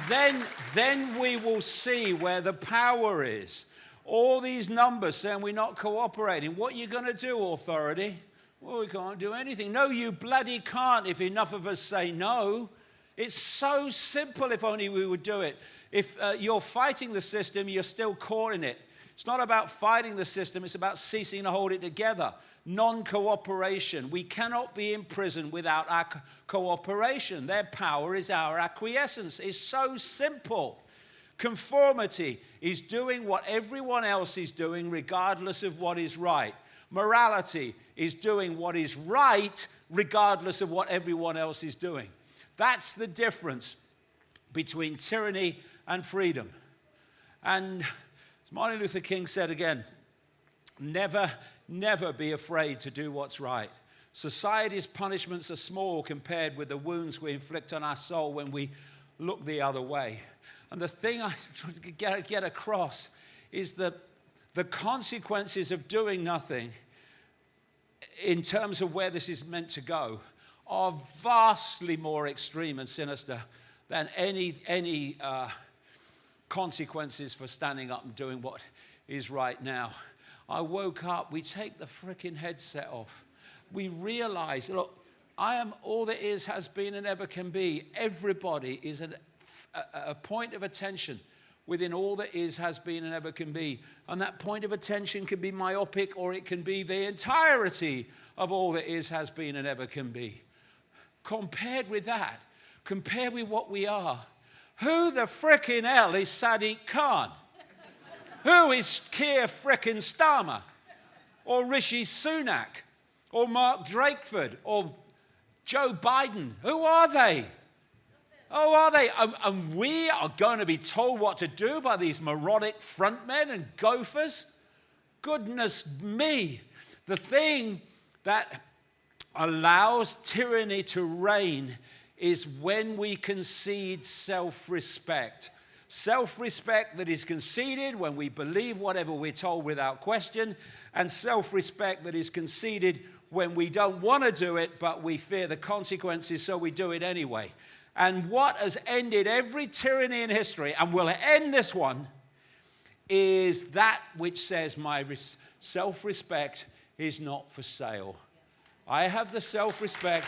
then we will see where the power is. All these numbers saying we're not cooperating. What are you going to do, authority? Well, we can't do anything. No, you bloody can't if enough of us say no. It's so simple if only we would do it. If you're fighting the system, you're still caught in it. It's not about fighting the system, it's about ceasing to hold it together. Non-cooperation. We cannot be in prison without our cooperation. Their power is our acquiescence. It's so simple. Conformity is doing what everyone else is doing regardless of what is right. Morality is doing what is right regardless of what everyone else is doing. That's the difference between tyranny and freedom. And as Martin Luther King said again, never be afraid to do what's right. Society's punishments are small compared with the wounds we inflict on our soul when we look the other way. And the thing I try to get across is that the consequences of doing nothing in terms of where this is meant to go are vastly more extreme and sinister than any consequences for standing up and doing what is right now. I woke up, we take the frickin' headset off. We realize, look, I am all there is, has been, and ever can be. Everybody is a point of attention within all that is, has been, and ever can be. And that point of attention can be myopic, or it can be the entirety of all that is, has been, and ever can be. Compared with that, compared with what we are, who the frickin' hell is Sadiq Khan? Who is Keir frickin' Starmer? Or Rishi Sunak? Or Mark Drakeford? Or Joe Biden? Who are they? Oh, are they? And we are going to be told what to do by these moronic frontmen and gophers? Goodness me. The thing that allows tyranny to reign is when we concede self-respect. Self-respect that is conceded when we believe whatever we're told without question, and self-respect that is conceded when we don't want to do it, but we fear the consequences, so we do it anyway. And what has ended every tyranny in history, and will end this one, is that which says my self-respect is not for sale. I have the self-respect.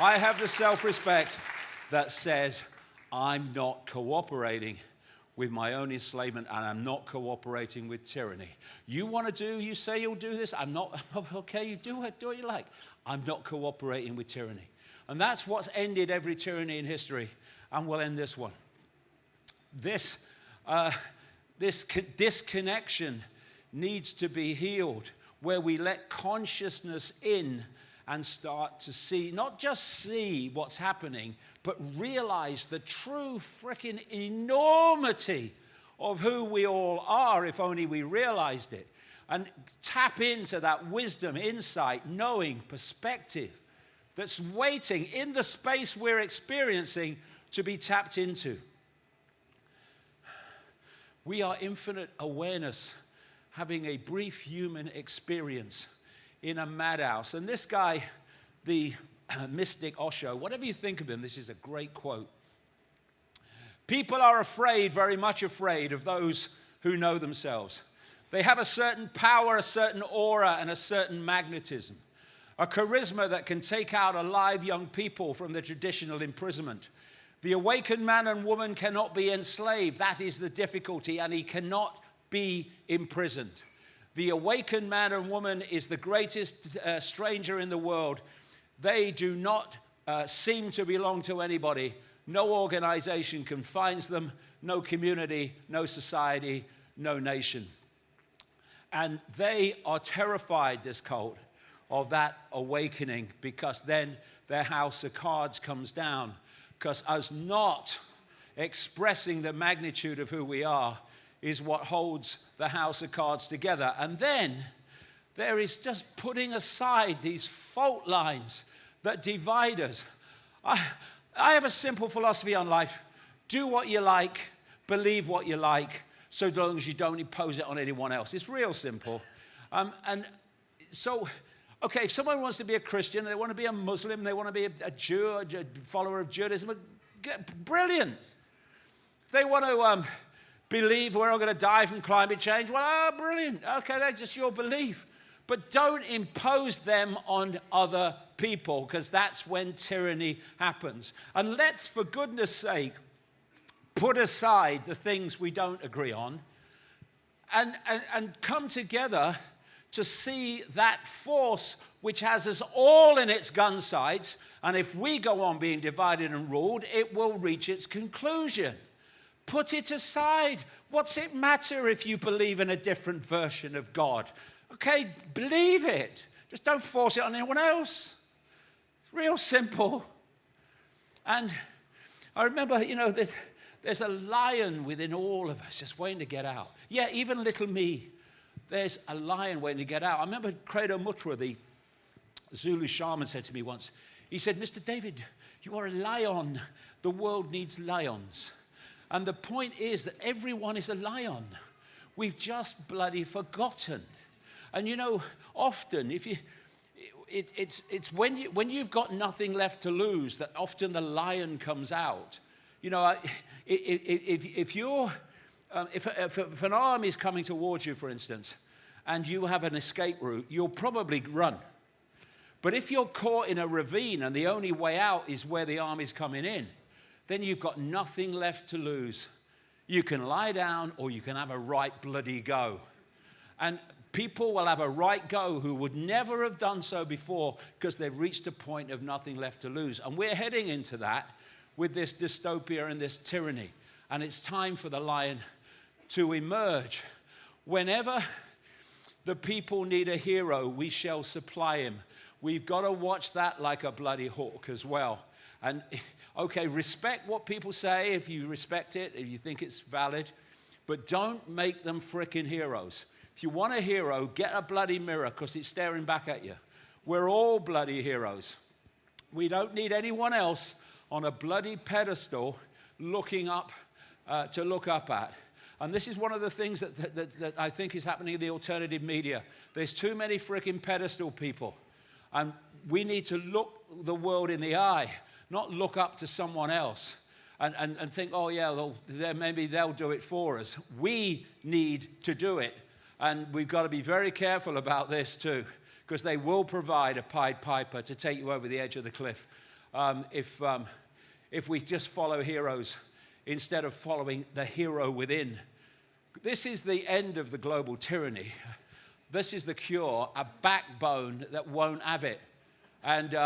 I have the self-respect that says I'm not cooperating with my own enslavement, and I'm not cooperating with tyranny. You want to do, you say you'll do this, I'm not, okay, you do what you like. I'm not cooperating with tyranny. And that's what's ended every tyranny in history, and will end this one. This disconnection needs to be healed, where we let consciousness in and start to see, not just see what's happening, but realize the true frickin' enormity of who we all are, if only we realized it. And tap into that wisdom, insight, knowing, perspective that's waiting in the space we're experiencing to be tapped into. We are infinite awareness, having a brief human experience in a madhouse. And this guy, the mystic Osho, whatever you think of him, this is a great quote. People are afraid, very much afraid, of those who know themselves. They have a certain power, a certain aura, and a certain magnetism. A charisma that can take out alive young people from the traditional imprisonment. The awakened man and woman cannot be enslaved. That is the difficulty, and he cannot be imprisoned. The awakened man and woman is the greatest stranger in the world. They do not seem to belong to anybody. No organization confines them, no community, no society, no nation. And they are terrified, this cult, of that awakening, because then their house of cards comes down. Because us not expressing the magnitude of who we are is what holds the house of cards together. And then there is just putting aside these fault lines that divide us. I have a simple philosophy on life. Do what you like, believe what you like, so long as you don't impose it on anyone else. It's real simple. And so, okay, if someone wants to be a Christian, they want to be a Muslim, they want to be a Jew, a follower of Judaism, brilliant. If they want to believe we're all going to die from climate change, well, brilliant. Okay, that's just your belief. But don't impose them on other people, because that's when tyranny happens. And let's, for goodness sake, put aside the things we don't agree on, and come together to see that force which has us all in its gun sights, and if we go on being divided and ruled, it will reach its conclusion. Put it aside. What's it matter if you believe in a different version of God? Okay, believe it. Just don't force it on anyone else. Real simple. And I remember, you know, there's a lion within all of us just waiting to get out. Yeah, even little me. There's a lion waiting to get out. I remember Credo Mutra, the Zulu shaman, said to me once, he said, Mr. David, you are a lion. The world needs lions. And the point is that everyone is a lion. We've just bloody forgotten. And you know, often, if you, it's when you've got nothing left to lose that often the lion comes out. You know, if an army is coming towards you, for instance, and you have an escape route, you'll probably run. But if you're caught in a ravine and the only way out is where the army's coming in, then you've got nothing left to lose. You can lie down or you can have a right bloody go. And people will have a right go who would never have done so before because they've reached a point of nothing left to lose. And we're heading into that with this dystopia and this tyranny. And it's time for the lion to emerge. Whenever the people need a hero, we shall supply him. We've got to watch that like a bloody hawk as well. And okay, respect what people say if you respect it, if you think it's valid, but don't make them frickin' heroes. If you want a hero, get a bloody mirror because it's staring back at you. We're all bloody heroes. We don't need anyone else on a bloody pedestal looking up to look up at. And this is one of the things that I think is happening in the alternative media. There's too many frickin' pedestal people. And we need to look the world in the eye, not look up to someone else and think, oh yeah, maybe they'll do it for us. We need to do it. And we've got to be very careful about this too, because they will provide a Pied Piper to take you over the edge of the cliff if we just follow heroes instead of following the hero within. This is the end of the global tyranny. This is the cure, a backbone that won't have it. And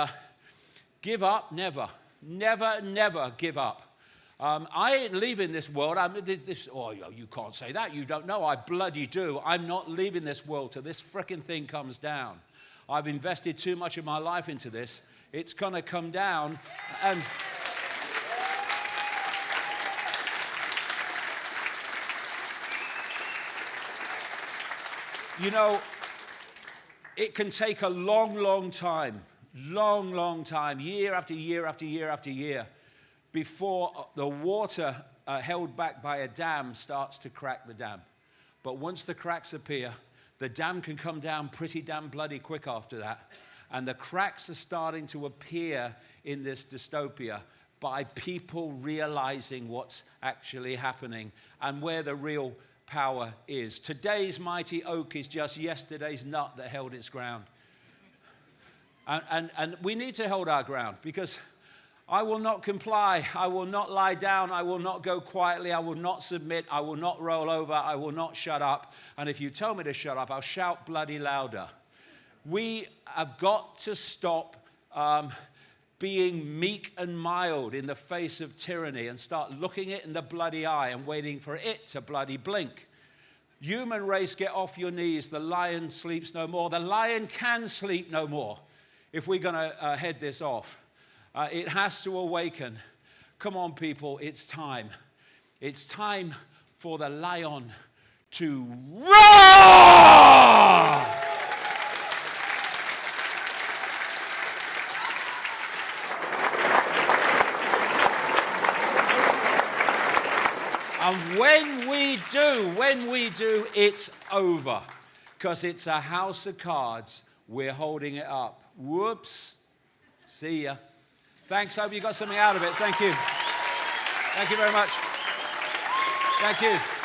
give up, never. Never, never give up. I ain't leaving this world. Oh, you can't say that. You don't know. I bloody do. I'm not leaving this world till this frickin' thing comes down. I've invested too much of my life into this. It's going to come down. And you know, it can take a long, long time, year after year after year after year, before the water held back by a dam starts to crack the dam. But once the cracks appear, the dam can come down pretty damn bloody quick after that. And the cracks are starting to appear in this dystopia by people realizing what's actually happening and where the real power is. Today's mighty oak is just yesterday's nut that held its ground. And we need to hold our ground, because I will not comply. I will not lie down. I will not go quietly. I will not submit. I will not roll over. I will not shut up. And if you tell me to shut up, I'll shout bloody louder. We have got to stop being meek and mild in the face of tyranny and start looking it in the bloody eye and waiting for it to bloody blink. Human race, get off your knees. The lion sleeps no more. The lion can sleep no more if we're going to head this off. It has to awaken. Come on, people, it's time. It's time for the lion to roar! And when we do, it's over. Because it's a house of cards. We're holding it up. Whoops. See ya. Thanks. Hope you got something out of it. Thank you. Thank you very much. Thank you.